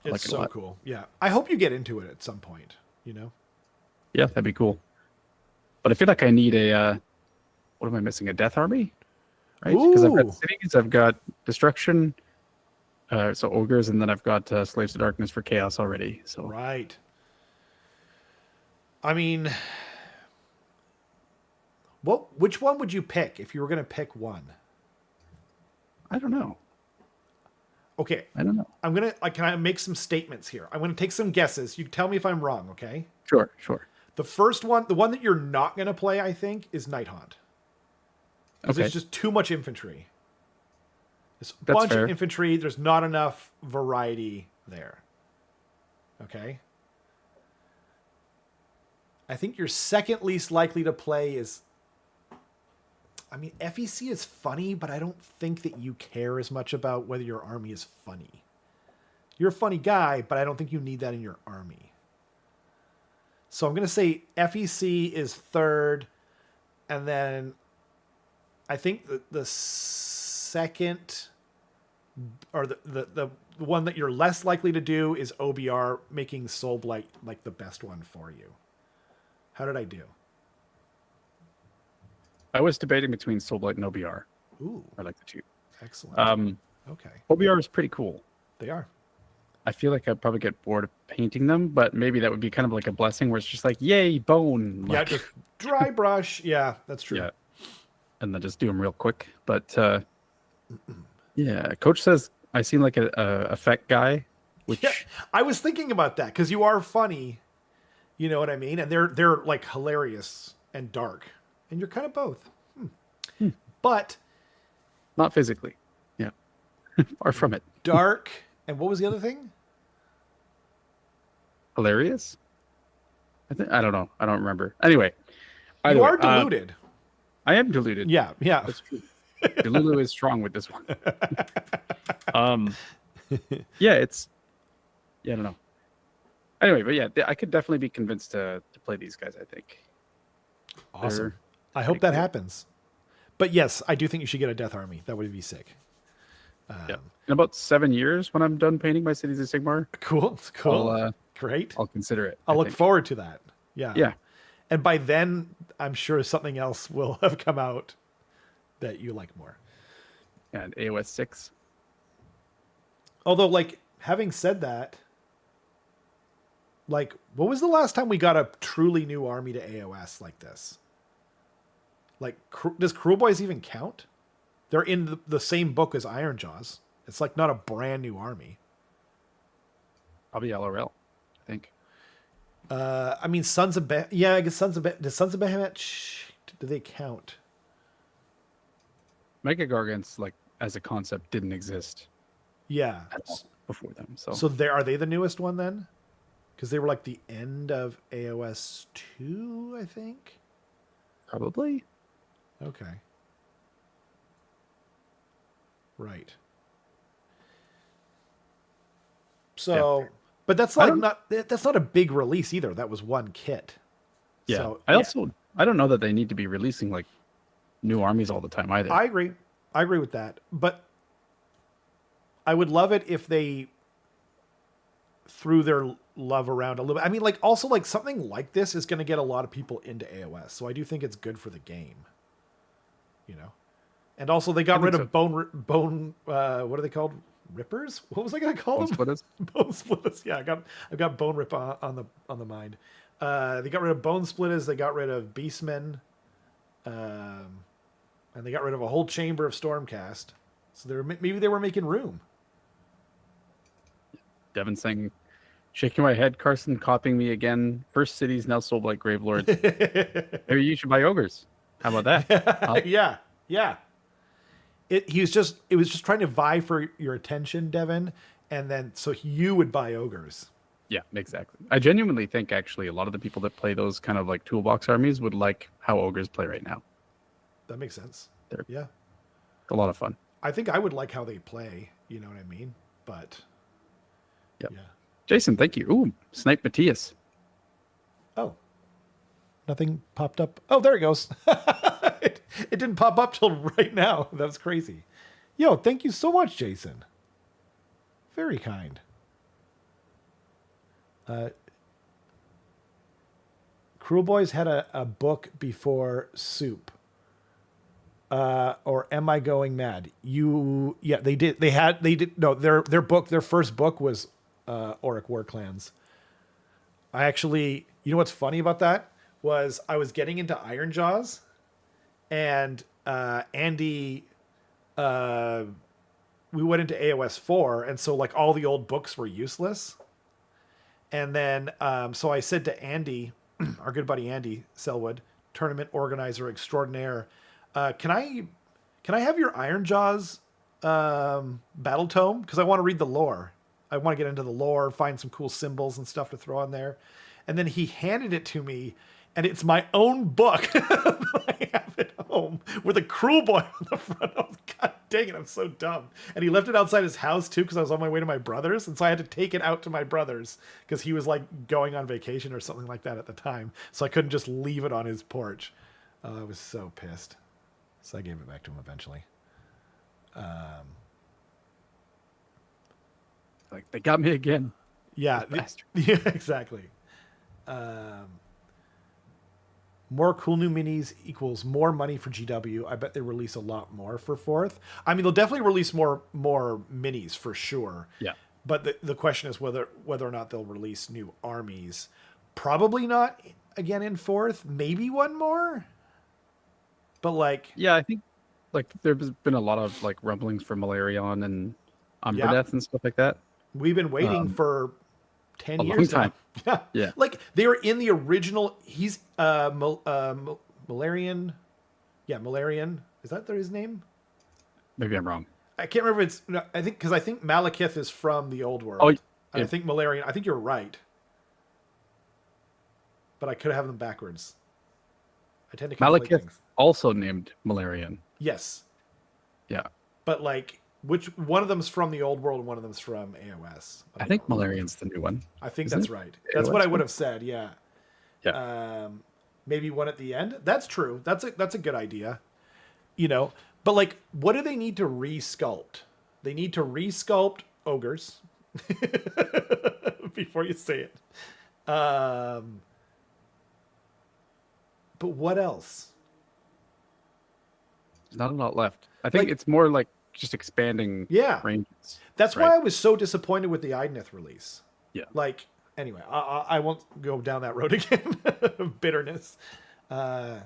Speaker 1: It's so cool. Yeah. I hope you get into it at some point, you know?
Speaker 2: Yeah, that'd be cool. But I feel like I need a, what am I missing? A death army? Right? Because I've got cities, I've got destruction, so ogres, and then I've got slaves to darkness for chaos already. So
Speaker 1: right. I mean, which one would you pick if you were going to pick one?
Speaker 2: I don't know.
Speaker 1: Okay.
Speaker 2: I don't know.
Speaker 1: I'm going to, can I make some statements here? I'm going to take some guesses. You tell me if I'm wrong, okay?
Speaker 2: Sure.
Speaker 1: The first one, the one that you're not going to play, I think, is Nighthaunt. Because it's just too much infantry. There's a bunch of infantry. There's not enough variety there. Okay? I think your second least likely to play is... I mean, FEC is funny, but I don't think that you care as much about whether your army is funny. You're a funny guy, but I don't think you need that in your army. So I'm going to say FEC is third, and then I think the second, or the one that you're less likely to do is OBR, making Soulblight like the best one for you. How did I do?
Speaker 2: I was debating between Soulblight and OBR.
Speaker 1: Ooh.
Speaker 2: I like the two.
Speaker 1: Excellent. Okay.
Speaker 2: OBR is pretty cool.
Speaker 1: They are.
Speaker 2: I feel like I'd probably get bored of painting them, but maybe that would be kind of like a blessing where it's just like, yay, bone.
Speaker 1: Yeah, just dry brush. Yeah, that's true.
Speaker 2: Yeah. And then just do them real quick. But yeah, Coach says I seem like a effect guy, which
Speaker 1: I was thinking about that because you are funny. You know what I mean? And they're like hilarious and dark. And you're kind of both. But
Speaker 2: not physically. Yeah. Far from it.
Speaker 1: Dark. And what was the other thing?
Speaker 2: Hilarious? I don't know. I don't remember. Anyway.
Speaker 1: You are deluded.
Speaker 2: I am deluded.
Speaker 1: Yeah.
Speaker 2: That's true. Delulu is strong with this one. Yeah, I don't know. Anyway, but yeah, I could definitely be convinced to play these guys, I think.
Speaker 1: Awesome. I hope that happens. But yes, I do think you should get a death army. That would be sick.
Speaker 2: Yeah. In about 7 years, when I'm done painting my cities of Sigmar.
Speaker 1: Cool. Great.
Speaker 2: I'll consider it.
Speaker 1: I'll look forward to that. Yeah.
Speaker 2: Yeah.
Speaker 1: And by then, I'm sure something else will have come out that you like more.
Speaker 2: And AOS 6.
Speaker 1: Although, like, having said that, like, what was the last time we got a truly new army to AOS like this? Like, does Cruel Boys even count? They're in the same book as Ironjaws. It's like not a brand new army.
Speaker 2: Probably LRL, I think.
Speaker 1: I mean, Sons of yeah, I guess Sons of does Sons of Behemoth, do they count?
Speaker 2: Mega Gargants, like, as a concept, didn't exist
Speaker 1: Yeah.
Speaker 2: at all before them.
Speaker 1: So are they the newest one then? Because they were like the end of AOS 2, I think.
Speaker 2: Probably.
Speaker 1: Okay. Right. So, yeah. But that's like that's not a big release either. That was one kit.
Speaker 2: Yeah.
Speaker 1: So,
Speaker 2: I don't know that they need to be releasing like new armies all the time either.
Speaker 1: I agree with that. But I would love it if they threw their love around a little bit. I mean, like, also, like, something like this is going to get a lot of people into AOS. So I do think it's good for the game. You know? And also they got rid of bone what are they called? Rippers? What was I going to call them?
Speaker 2: Splitters?
Speaker 1: Bone splitters. Yeah, I've got bone rip on the mind. They got rid of bone splitters, they got rid of beastmen. And they got rid of a whole chamber of Stormcast. So maybe they were making room.
Speaker 2: Devin saying, shaking my head, Carson copying me again. First cities now sold like Gravelords. Maybe you should buy ogres. How about that?
Speaker 1: Yeah. It was just trying to vie for your attention, Devin, and then so you would buy ogres.
Speaker 2: Yeah, exactly. I genuinely think actually a lot of the people that play those kind of like toolbox armies would like how ogres play right now.
Speaker 1: That makes sense.
Speaker 2: They're a lot of fun.
Speaker 1: I think I would like how they play. You know what I mean? But
Speaker 2: yeah. Jason, thank you. Ooh, Snipe Matthias.
Speaker 1: Oh, nothing popped up. Oh, there it goes. It didn't pop up till right now. That was crazy. Yo, thank you so much, Jason. Very kind. Cruel Boys had a book before Soup. Or am I going mad? They did. No, their first book was Auric War Clans. I actually, you know what's funny about that? Was I was getting into Ironjaws, and Andy, we went into AOS 4, and so like all the old books were useless. And then, so I said to Andy, our good buddy Andy Selwood, tournament organizer extraordinaire, can I have your Ironjaws battle tome? Because I want to read the lore. I want to get into the lore, find some cool symbols and stuff to throw on there. And then he handed it to me, and it's my own book. I have it home with a Cruel Boy on the front. I was, God dang it, I'm so dumb. And he left it outside his house too, because I was on my way to my brother's, and so I had to take it out to my brother's because he was like going on vacation or something like that at the time. So I couldn't just leave it on his porch. I was so pissed. So I gave it back to him eventually.
Speaker 2: Like, they got me again.
Speaker 1: Yeah, yeah, exactly. More cool new minis equals more money for GW. I bet they release a lot more for 4th. I mean, they'll definitely release more minis for sure.
Speaker 2: Yeah.
Speaker 1: But the question is whether or not they'll release new armies. Probably not again in 4th. Maybe one more. But like,
Speaker 2: yeah, I think like there's been a lot of like rumblings for Malarion and Umbredeath and stuff like that.
Speaker 1: We've been waiting for 10
Speaker 2: a
Speaker 1: years
Speaker 2: long time.
Speaker 1: now.
Speaker 2: Yeah.
Speaker 1: Like they were in the original. He's Malarian. Yeah, Malarian. Is that his name?
Speaker 2: Maybe I'm wrong.
Speaker 1: I can't remember. I think Malekith is from the old world.
Speaker 2: Oh, yeah.
Speaker 1: I think Malarian. I think you're right. But I could have them backwards. I tend to conflate
Speaker 2: Malekith
Speaker 1: things.
Speaker 2: Also named Malarian.
Speaker 1: Yes.
Speaker 2: Yeah.
Speaker 1: But like, which one of them's from the old world and one of them's from AOS?
Speaker 2: I think Malarian's the new one.
Speaker 1: I think that's right. That's what I would have said. Yeah.
Speaker 2: Yeah.
Speaker 1: Maybe one at the end. That's true. That's a good idea. You know, but like, what do they need to resculpt? They need to resculpt ogres before you say it. But what else?
Speaker 2: There's not a lot left. I think it's more like just expanding ranges.
Speaker 1: That's why I was so disappointed with the Idnith release.
Speaker 2: Yeah.
Speaker 1: Like, anyway, I won't go down that road again of bitterness. I'm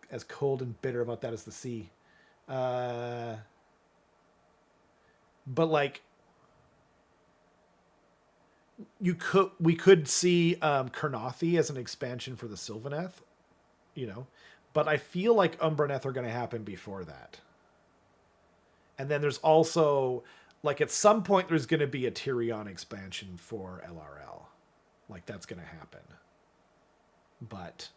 Speaker 1: as cold and bitter about that as the sea. But like, we could see Kurnothi as an expansion for the Sylvaneth, you know, but I feel like Umbraneth are going to happen before that. And then there's also, like, at some point there's going to be a Tyrion expansion for LRL. Like, that's going to happen. But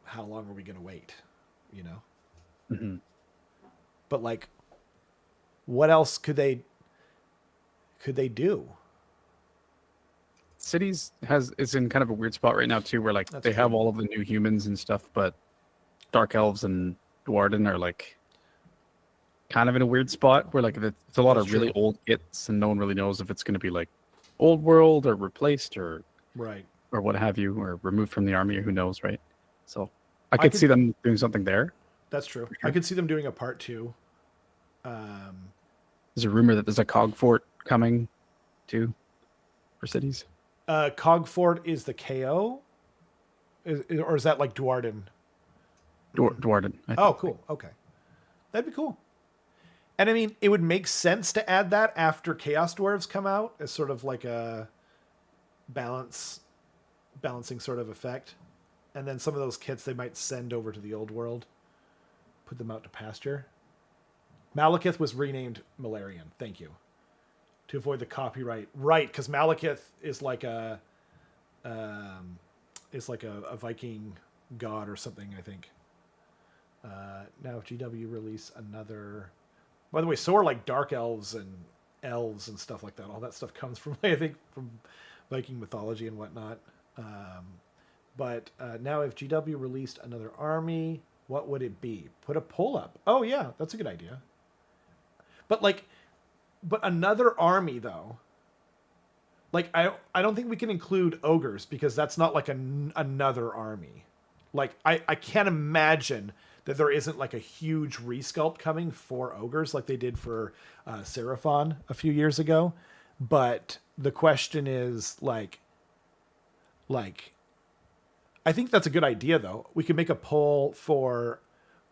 Speaker 1: how long are we going to wait, you know?
Speaker 2: Mm-hmm.
Speaker 1: But, like, what else could they do?
Speaker 2: Cities is in kind of a weird spot right now too, where like they have all of the new humans and stuff, but Dark Elves and Dwarden are like kind of in a weird spot where like it's a lot of really old kits and no one really knows if it's going to be like old world or replaced or or what have you, or removed from the army, or who knows, right? So I could see them doing something there.
Speaker 1: That's true. Sure. I could see them doing a part 2.
Speaker 2: There's a rumor that there's a cog fort coming too for cities.
Speaker 1: Cog fort is the KO, or is that like Dwarden?
Speaker 2: Dwarden.
Speaker 1: Oh, cool. Okay, that'd be cool. And I mean, it would make sense to add that after Chaos Dwarves come out as sort of like a balancing sort of effect. And then some of those kits they might send over to the old world, put them out to pasture. Malekith was renamed Malarian. Thank you. To avoid the copyright. Right, because Malekith is like a Viking god or something, I think. Now if GW release another... By the way, so are like dark elves and elves and stuff like that. All that stuff comes from, I think, from Viking mythology and whatnot. But now if GW released another army, what would it be? Put a poll up. Oh yeah, that's a good idea. But another army though. Like I don't think we can include ogres because that's not like another army. Like I can't imagine that there isn't like a huge resculpt coming for ogres like they did for Seraphon a few years ago. But the question is like I think that's a good idea though. We could make a poll for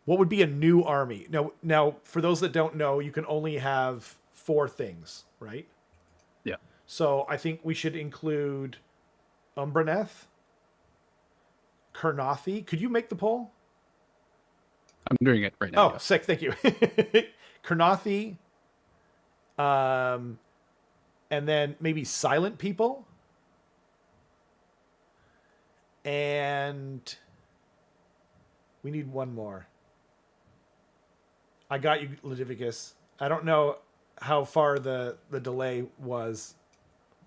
Speaker 1: what would be a new army. Now for those that don't know, you can only have 4 things, right?
Speaker 2: Yeah.
Speaker 1: So I think we should include Umbraneth, Kurnothi. Could you make the poll?
Speaker 2: I'm doing it right now.
Speaker 1: Oh, sick. Thank you. Kurnothi. And then maybe Silent People. And we need one more. I got you, Ledivicus. I don't know how far the delay was,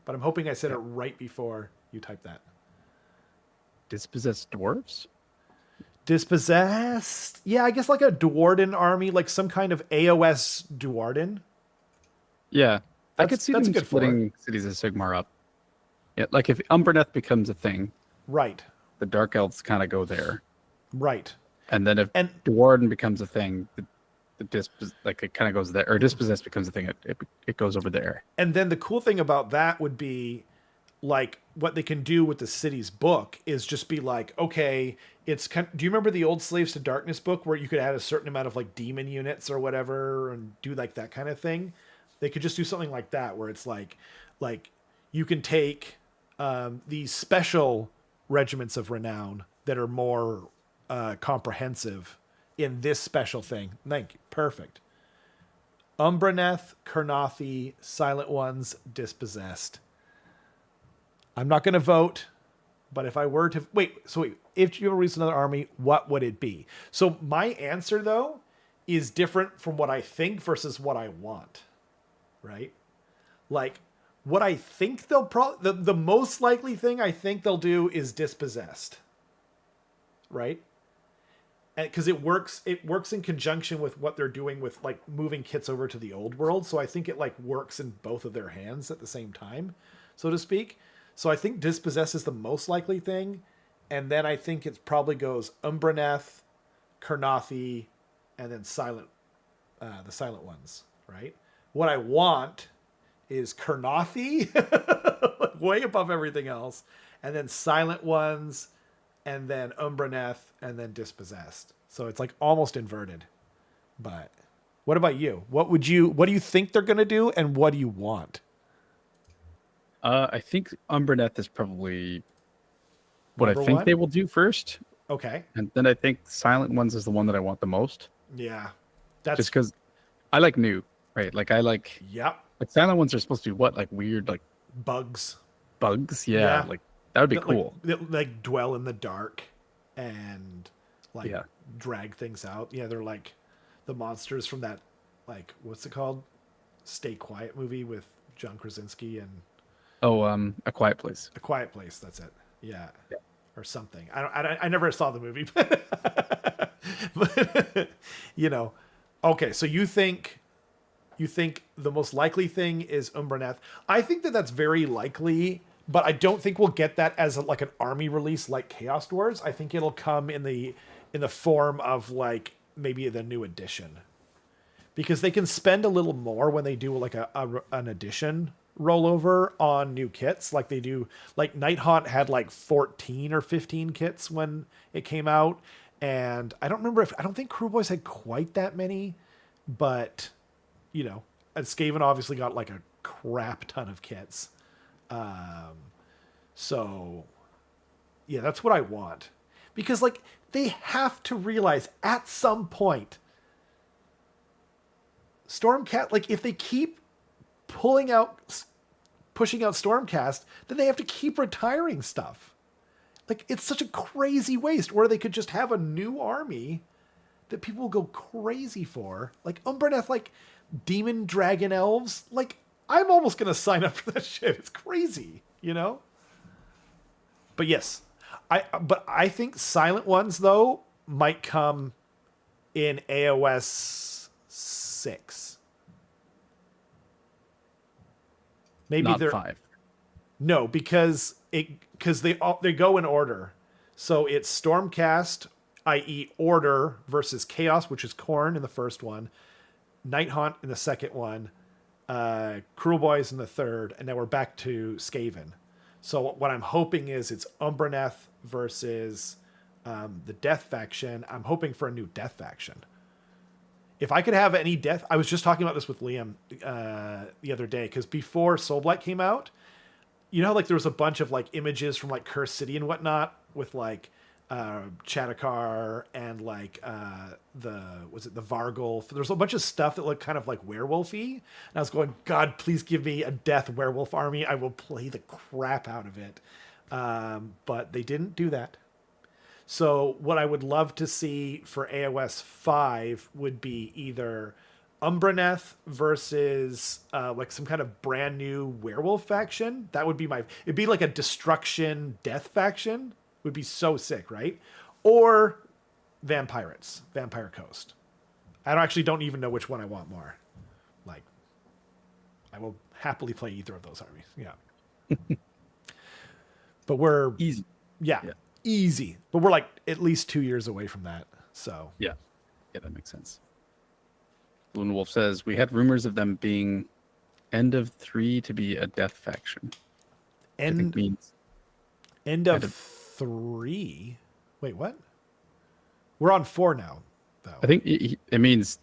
Speaker 1: but I'm hoping I said it right before you typed that.
Speaker 2: Dispossessed dwarves?
Speaker 1: Dispossessed? Yeah, I guess like a Dwarden army, like some kind of AOS Dwarden.
Speaker 2: Yeah, I could see them splitting Cities of Sigmar up. Yeah, like if Umbraneth becomes a thing,
Speaker 1: right?
Speaker 2: The Dark Elves kind of go there,
Speaker 1: right?
Speaker 2: And then if Dwarden becomes a thing, it kind of goes there, or Dispossessed becomes a thing, it goes over there.
Speaker 1: And then the cool thing about that would be, like, what they can do with the city's book is just be like, okay, do you remember the old Slaves to Darkness book where you could add a certain amount of like demon units or whatever and do like that kind of thing? They could just do something like that where it's like you can take these special regiments of renown that are more comprehensive in this special thing. Thank you. Perfect. Umbraneth, Kurnothi, Silent Ones, Dispossessed. I'm not going to vote, but if I were to... if you release another army, what would it be? So my answer, though, is different from what I think versus what I want, right? Like, what I think they'll probably... The most likely thing I think they'll do is Dispossessed, right? Because it works in conjunction with what they're doing with, like, moving kits over to the old world. So I think it, like, works in both of their hands at the same time, so to speak. So I think Dispossess is the most likely thing. And then I think it probably goes Umbraneth, Kurnothi, and then the silent ones, right? What I want is Kurnothi, way above everything else, and then silent ones, and then Umbraneth, and then dispossessed. So it's like almost inverted. But what about you? What do you think they're gonna do, and what do you want?
Speaker 2: I think Umbraneth is probably what
Speaker 1: Number
Speaker 2: I think
Speaker 1: one?
Speaker 2: they will do first,
Speaker 1: Okay.
Speaker 2: and then I think Silent Ones is the one that I want the most,
Speaker 1: Yeah.
Speaker 2: just because I like new, right? Like I like
Speaker 1: Yep.
Speaker 2: Silent Ones are supposed to be what, like weird, like
Speaker 1: Bugs.
Speaker 2: bugs.
Speaker 1: Yeah.
Speaker 2: Yeah, like that would be
Speaker 1: That,
Speaker 2: cool.
Speaker 1: like dwell in the dark and like
Speaker 2: Yeah.
Speaker 1: drag things out. Yeah, they're like the monsters from that, like, what's it called? Stay Quiet movie with John Krasinski and
Speaker 2: Oh, A Quiet Place.
Speaker 1: A Quiet Place. That's it. Yeah.
Speaker 2: Yeah.
Speaker 1: Or something. I never saw the movie, but you know, okay. So you think the most likely thing is Umbraneth. I think that that's very likely, but I don't think we'll get that as like an army release like Chaos Dwarves. I think it'll come in the form of like maybe the new edition, because they can spend a little more when they do like an edition rollover on new kits, like they do. Like Nighthaunt had like 14 or 15 kits when it came out, and I don't think Crew Boys had quite that many, but you know, and Skaven obviously got like a crap ton of kits. So yeah, that's what I want, because like they have to realize at some point Stormcast, like if they keep pushing out Stormcast, then they have to keep retiring stuff. Like it's such a crazy waste, where they could just have a new army that people will go crazy for, like Umbraneth, like demon dragon elves. Like I'm almost gonna sign up for that shit. It's crazy, you know. But yes, I think Silent Ones though might come in AOS 6. Maybe
Speaker 2: Not
Speaker 1: they're
Speaker 2: 5.
Speaker 1: no, because they go in order. So it's Stormcast, i.e. Order versus Chaos, which is Khorne in the first one, Nighthaunt in the second one, Cruel Boys in the third, and then we're back to Skaven. So what I'm hoping is it's Umbraneth versus the Death faction. I'm hoping for a new Death faction. If I could have any Death, I was just talking about this with Liam the other day, because before Soulblight came out, you know how like there was a bunch of like images from like Cursed City and whatnot with like Chattakar and like the Vargul. There's a bunch of stuff that looked kind of like werewolfy, and I was going, God, please give me a Death werewolf army. I will play the crap out of it. But they didn't do that. So what I would love to see for AOS 5 would be either Umbraneth versus like some kind of brand new werewolf faction. That would be it'd be like a destruction death faction. Would be so sick, right? Or Vampire Coast. I don't even know which one I want more. Like, I will happily play either of those armies. Yeah. But we're
Speaker 2: Easy.
Speaker 1: Yeah. Easy. But we're like at least 2 years away from that. So
Speaker 2: Yeah, that makes sense. Lone Wolf says we had rumors of them being end of 3 to be a death faction. I think means
Speaker 1: end of 3. Wait, what? We're on 4 now, though.
Speaker 2: I think it means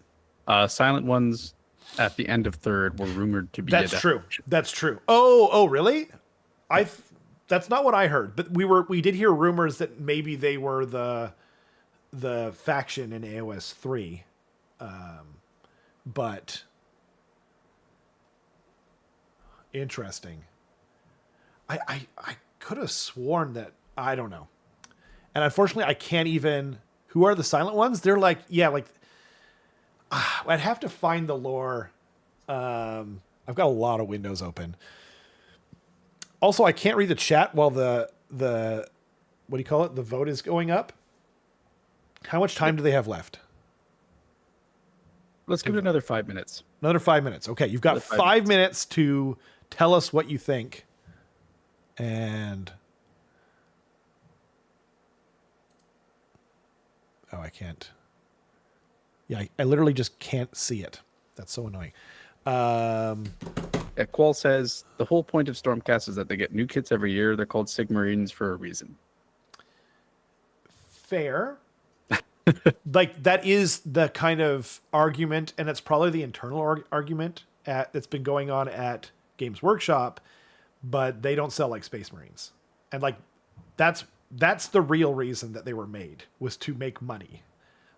Speaker 2: Silent Ones at the end of 3rd were rumored to be.
Speaker 1: That's true. That's true. Oh, really? That's not what I heard, but we did hear rumors that maybe they were the faction in AOS 3. But interesting. I could have sworn that, I don't know. And unfortunately I can't even, who are the Silent Ones? They're like, yeah, like I'd have to find the lore. I've got a lot of windows open. Also, I can't read the chat while the what do you call it? The vote is going up. How much time do they have left?
Speaker 2: Let's give it another 5 minutes.
Speaker 1: Another 5 minutes. Okay, you've got 5 minutes to tell us what you think. And I can't. Yeah, I literally just can't see it. That's so annoying.
Speaker 2: Qual says the whole point of Stormcast is that they get new kits every year. They're called Sigmarines for a reason.
Speaker 1: Fair. Like, that is the kind of argument, and it's probably the internal argument that's been going on at Games Workshop, but they don't sell like Space Marines. And like, that's the real reason that they were made, was to make money.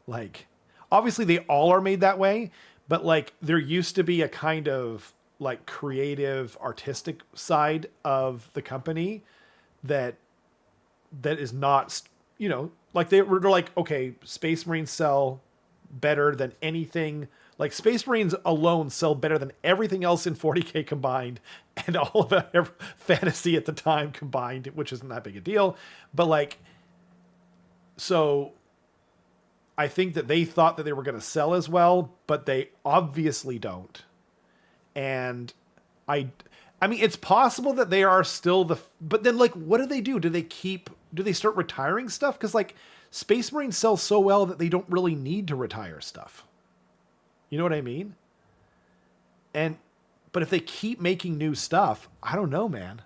Speaker 1: Like, obviously they all are made that way, but like, there used to be a kind of like creative, artistic side of the company that is not, you know, like they're like, okay, Space Marines sell better than anything. Like, Space Marines alone sell better than everything else in 40K combined, and all of fantasy at the time combined, which isn't that big a deal. But like, so I think that they thought that they were going to sell as well, but they obviously don't. And I mean, it's possible that they are still but then like, what do? Do they start retiring stuff? Because like, Space Marines sell so well that they don't really need to retire stuff. You know what I mean? But if they keep making new stuff, I don't know, man.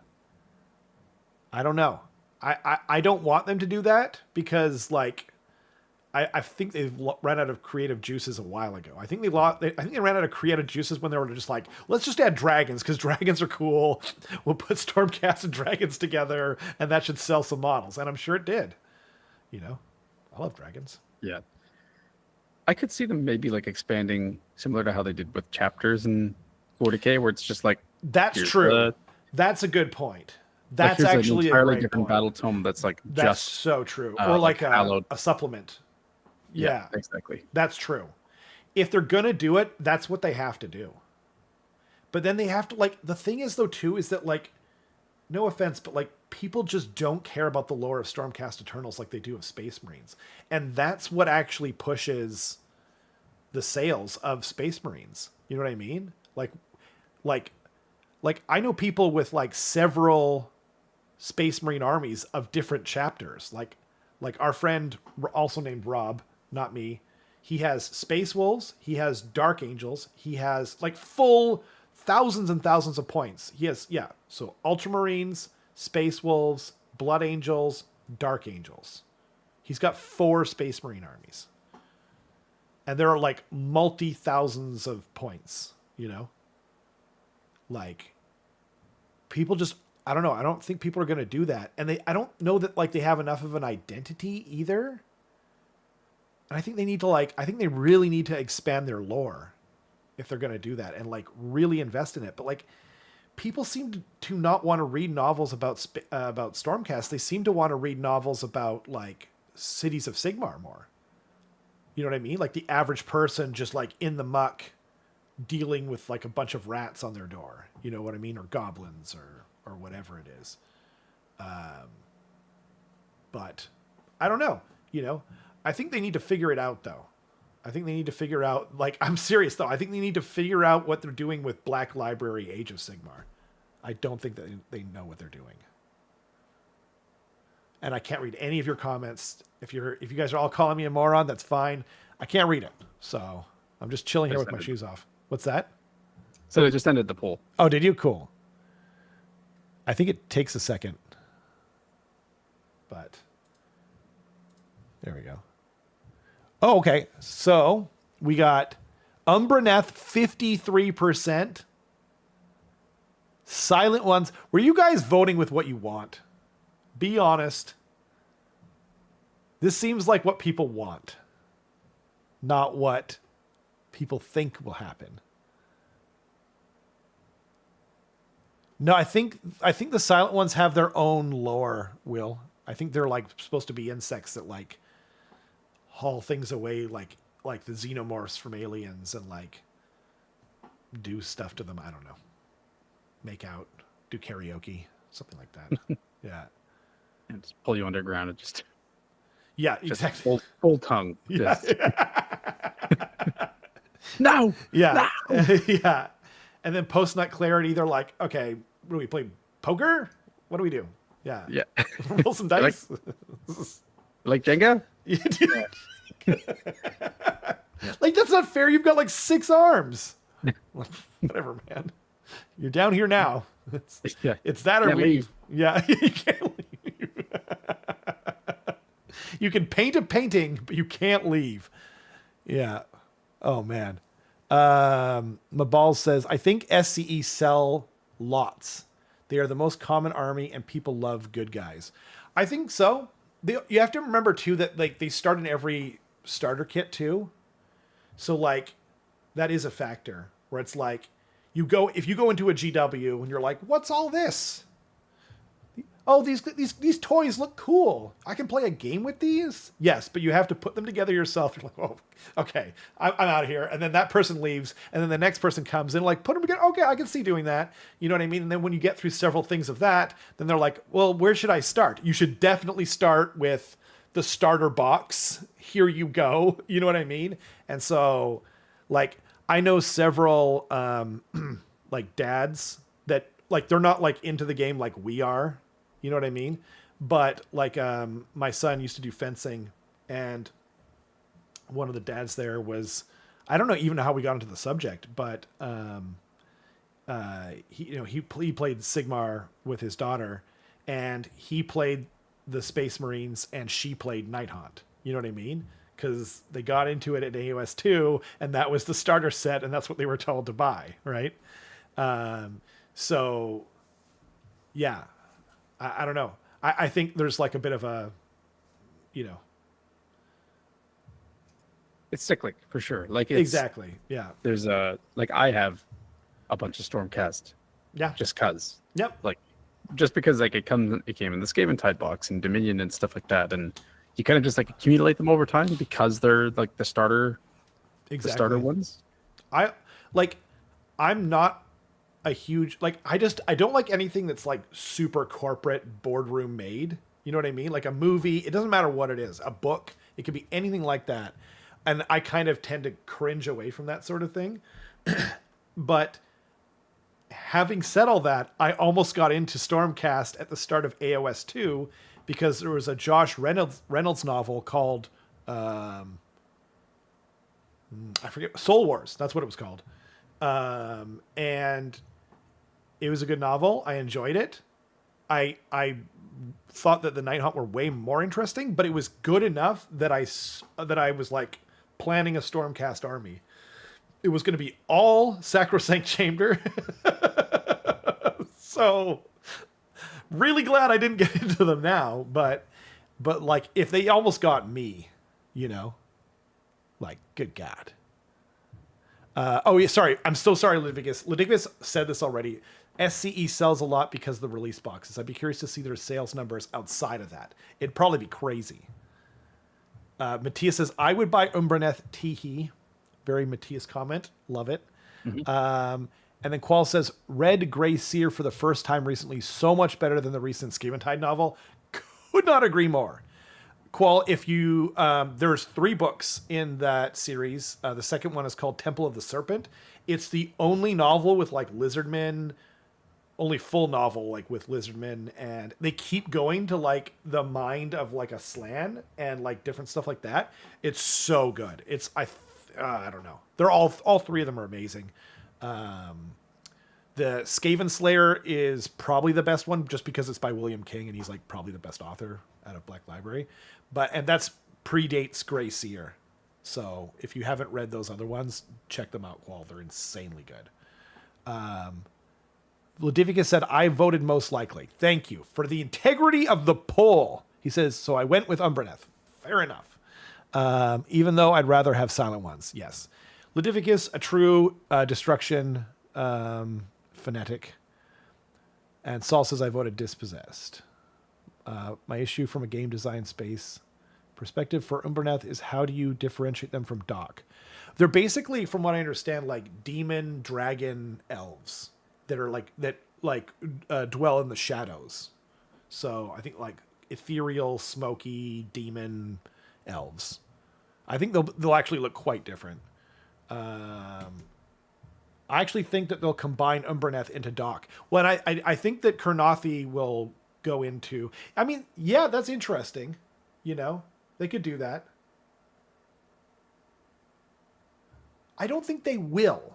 Speaker 1: I don't know. I don't want them to do that, because like, I think they've run out of creative juices a while ago. I think they ran out of creative juices when they were just like, let's just add dragons because dragons are cool. We'll put Stormcast and dragons together, and that should sell some models. And I'm sure it did. You know, I love dragons.
Speaker 2: Yeah. I could see them maybe like expanding similar to how they did with chapters in 40K, where it's just like,
Speaker 1: that's true. That's a good point. That's
Speaker 2: like,
Speaker 1: actually
Speaker 2: an entirely
Speaker 1: a great
Speaker 2: different
Speaker 1: point.
Speaker 2: battle tome that's like
Speaker 1: that's
Speaker 2: just
Speaker 1: so true. Or like a supplement.
Speaker 2: Yeah, exactly.
Speaker 1: That's true. If they're going to do it, that's what they have to do. But then they have to, like, the thing is though too, is that like, no offense, but like, people just don't care about the lore of Stormcast Eternals like they do of Space Marines. And that's what actually pushes the sales of Space Marines. You know what I mean? Like I know people with like several Space Marine armies of different chapters. Like our friend, also named Rob, not me. He has Space Wolves. He has Dark Angels. He has like full thousands and thousands of points. He has, yeah. So Ultramarines, Space Wolves, Blood Angels, Dark Angels. He's got 4 Space Marine armies. And there are like multi-thousands of points, you know? Like, people just, I don't know. I don't think people are going to do that. And I don't know that like they have enough of an identity either. And I think they really need to expand their lore if they're going to do that and like really invest in it. But like, people seem to not want to read novels about Stormcast. They seem to want to read novels about like Cities of Sigmar more. You know what I mean? Like the average person just like in the muck dealing with like a bunch of rats on their door. You know what I mean? Or goblins or whatever it is. But I don't know, you know, I think they need to figure it out though. I think they need to figure out, like, I'm serious though. I think they need to figure out what they're doing with Black Library Age of Sigmar. I don't think that they know what they're doing. And I can't read any of your comments. If you guys are all calling me a moron, that's fine. I can't read it. So I'm just chilling here with my shoes off. What's that?
Speaker 2: So they just ended the poll.
Speaker 1: Oh, did you? Cool. I think it takes a second. But there we go. Oh, okay. So we got Umbraneth 53%. Silent Ones. Were you guys voting with what you want? Be honest. This seems like what people want, not what people think will happen. No, I think the Silent Ones have their own lore, Will. I think they're like supposed to be insects that like haul things away like the xenomorphs from Aliens and like do stuff to them. I don't know. Make out, do karaoke, something like that. Yeah.
Speaker 2: And just pull you underground and just
Speaker 1: exactly.
Speaker 2: Full tongue.
Speaker 1: Yeah.
Speaker 2: No.
Speaker 1: Yeah.
Speaker 2: No.
Speaker 1: Yeah. And then post nut clarity, they're like, okay, what do we play? Poker? What do we do? Yeah.
Speaker 2: Yeah.
Speaker 1: Roll some dice.
Speaker 2: Like Jenga?
Speaker 1: Yeah. Like, that's not fair. You've got like 6 arms. Whatever, man. You're down here now.
Speaker 2: Yeah.
Speaker 1: It's that or
Speaker 2: Can't
Speaker 1: leave.
Speaker 2: leave.
Speaker 1: Yeah, you can't leave. You can paint a painting, but you can't leave. Yeah. Oh, man. Mabal says, I think SCE sell lots. They are the most common army, and people love good guys. I think so. You have to remember, too, that like they start in every starter kit, too. So, like, that is a factor where it's like, if you go into a GW and you're like, what's all this? Oh, these toys look cool. I can play a game with these? Yes, but you have to put them together yourself. You're like, oh, okay, I'm out of here. And then that person leaves, and then the next person comes in, like, put them together. Okay, I can see doing that. You know what I mean? And then when you get through several things of that, then they're like, well, where should I start? You should definitely start with the starter box. Here you go. You know what I mean? And so, like, I know several, like, dads that, like, they're not, like, into the game like we are. You know what I mean? But like my son used to do fencing, and one of the dads there was, I don't know even how we got into the subject, but he played Sigmar with his daughter, and he played the Space Marines and she played Nighthaunt. You know what I mean? Because they got into it at AOS 2, and that was the starter set, and that's what they were told to buy, right? So yeah. I don't know. I think there's like a bit of a, you know.
Speaker 2: It's cyclic for sure. Like
Speaker 1: Exactly. Yeah.
Speaker 2: There's like I have a bunch of Stormcast.
Speaker 1: Yeah.
Speaker 2: Just cause.
Speaker 1: Yep.
Speaker 2: Like just because like it came in the Skaven Tide box and Dominion and stuff like that, and you kind of just like accumulate them over time because they're like the starter.
Speaker 1: Exactly.
Speaker 2: The starter ones.
Speaker 1: I'm not a huge, like, I don't like anything that's like super corporate boardroom made. You know what I mean? Like a movie, it doesn't matter what it is, a book, it could be anything like that. And I kind of tend to cringe away from that sort of thing. But having said all that, I almost got into Stormcast at the start of AOS 2 because there was a Josh Reynolds novel called, I forget, Soul Wars. That's what it was called. And it was a good novel. I enjoyed it. I thought that the Nighthaunt were way more interesting, but it was good enough that I was like planning a Stormcast army. It was going to be all Sacrosanct Chamber. So really glad I didn't get into them now, but like if they almost got me, you know, like good God. Oh yeah, sorry. I'm so sorry, Ludicus. Ludicus said this already. SCE sells a lot because of the release boxes. I'd be curious to see their sales numbers outside of that. It'd probably be crazy. Matthias says, I would buy Umbraneth Teehee. Very Matthias comment. Love it. Mm-hmm. And then Qual says, read Grey Seer for the first time recently. So much better than the recent Skaven Tide novel. Could not agree more. Qual, if you, there's 3 books in that series. The second one is called Temple of the Serpent. It's the only novel with like lizardmen, only full novel like with lizardmen, and they keep going to like the mind of like a Slan and like different stuff like that. It's so good. I don't know. They're all 3 of them are amazing. The Skaven Slayer is probably the best one just because it's by William King and he's like probably the best author out of Black Library. And that's predates Grey Seer. So if you haven't read those other ones, check them out, Qual. They're insanely good. Ludivicus said, I voted most likely. Thank you for the integrity of the poll. He says, so I went with Umbraneth. Fair enough. Even though I'd rather have Silent Ones. Yes. Ludivicus, a true destruction fanatic. And Saul says, I voted Dispossessed. My issue from a game design space perspective for Umbraneth is how do you differentiate them from Doc? They're basically, from what I understand, like demon, dragon, elves that are dwell in the shadows. So I think like ethereal, smoky, demon elves. I think they'll actually look quite different. I actually think that they'll combine Umbraneth into Doc. Well, I think that Kurnothi will go into. I mean, yeah, that's interesting. You know, they could do that. I don't think they will.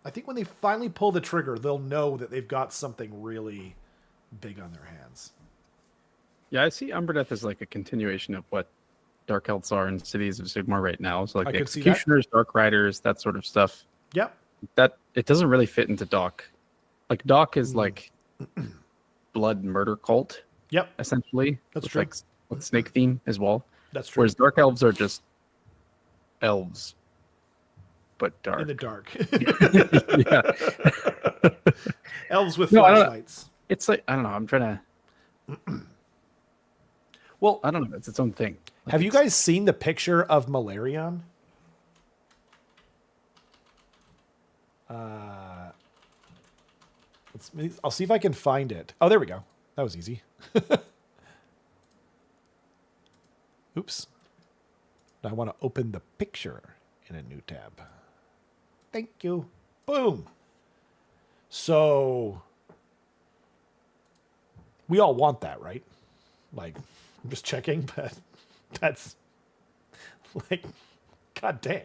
Speaker 1: I think when they finally pull the trigger, they'll know that they've got something really big on their hands.
Speaker 2: Yeah, I see Umberdeath as like a continuation of what Dark Elves are in Cities of Sigmar right now. So like
Speaker 1: I
Speaker 2: the
Speaker 1: could see that.
Speaker 2: Executioners, Dark Riders, that sort of stuff.
Speaker 1: Yep.
Speaker 2: That it doesn't really fit into Doc. Like Doc is like blood murder cult.
Speaker 1: Yep.
Speaker 2: Essentially.
Speaker 1: That's
Speaker 2: with
Speaker 1: true.
Speaker 2: Like with snake theme as well.
Speaker 1: That's true.
Speaker 2: Whereas Dark Elves are just elves, but dark.
Speaker 1: In the dark.
Speaker 2: Yeah.
Speaker 1: Elves with
Speaker 2: No,
Speaker 1: flashlights.
Speaker 2: It's like, I don't know. I'm trying to.
Speaker 1: Well,
Speaker 2: I don't know. It's its own thing. Like
Speaker 1: have you guys seen the picture of Malarion? I'll see if I can find it. Oh, there we go. That was easy. Oops. Now I want to open the picture in a new tab. Thank you. Boom. So we all want that, right? Like, I'm just checking, but that's like, god dang.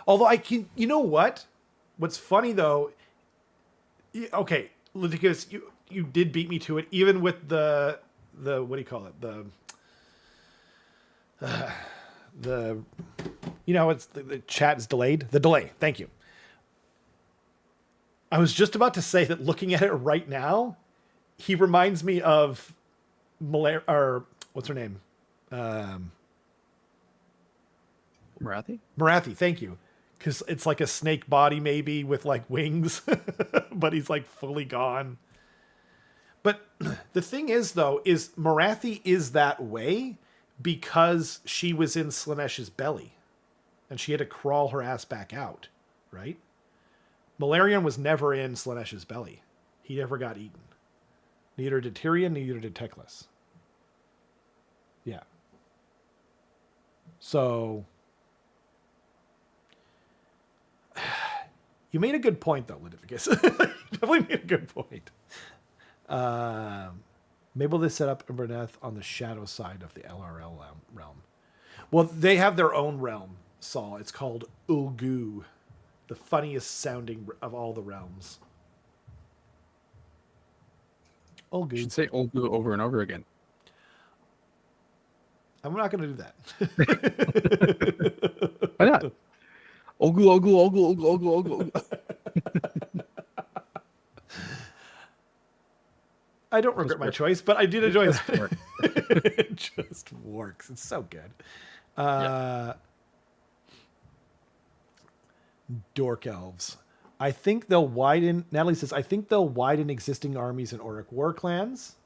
Speaker 1: Although I can, you know what? What's funny though, okay, because you did beat me to it, even with the what do you call it? The you know, it's the chat is delayed. The delay. Thank you. I was just about to say that looking at it right now, he reminds me of or what's her name?
Speaker 2: Marathi?
Speaker 1: Marathi, thank you. Because it's like a snake body maybe with like wings, but he's like fully gone. But the thing is though, is Marathi is that way because she was in Slanesh's belly and she had to crawl her ass back out, right? Malarion was never in Slanesh's belly. He never got eaten. Neither did Tyrion, neither did Teclis. Yeah. So you made a good point, though, Litivicus. Definitely made a good point. Maybe they set up Umberdeath on the shadow side of the LRL realm. Well, they have their own realm, Saul. It's called Ulgu, the funniest sounding of all the realms. Ulgu.
Speaker 2: You should say Olgu over and over again.
Speaker 1: I'm not going to do that.
Speaker 2: Why not? Olgu, Olgu, Olgu, Olgu, Olgu, Olgu.
Speaker 1: I don't regret my choice, but I did enjoy that.
Speaker 2: Work.
Speaker 1: It just works. It's so good. Dork elves. I think they'll widen. Natalie says, I think they'll widen existing armies in Auric war clans.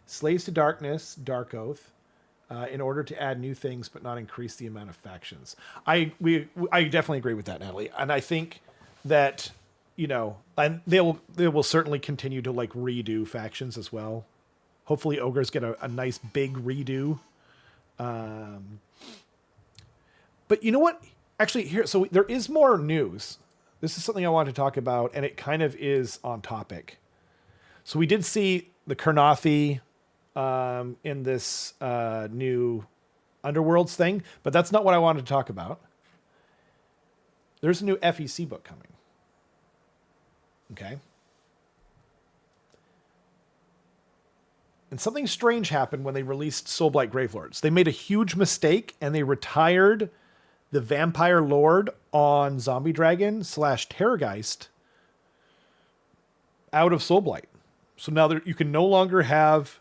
Speaker 1: Slaves to Darkness, Dark Oath, in order to add new things, but not increase the amount of factions. I definitely agree with that, Natalie. And I think that, you know, and they will certainly continue to like redo factions as well. Hopefully ogres get a nice big redo. But you know what? Actually, here, so there is more news. This is something I want to talk about, and it kind of is on topic. So we did see the Kurnothi in this new Underworlds thing, but that's not what I wanted to talk about. There's a new FEC book coming. Okay. And something strange happened when they released Soulblight Gravelords. They made a huge mistake and they retired the Vampire Lord on Zombie Dragon / Terrorgeist out of Soulblight. So now you can no longer have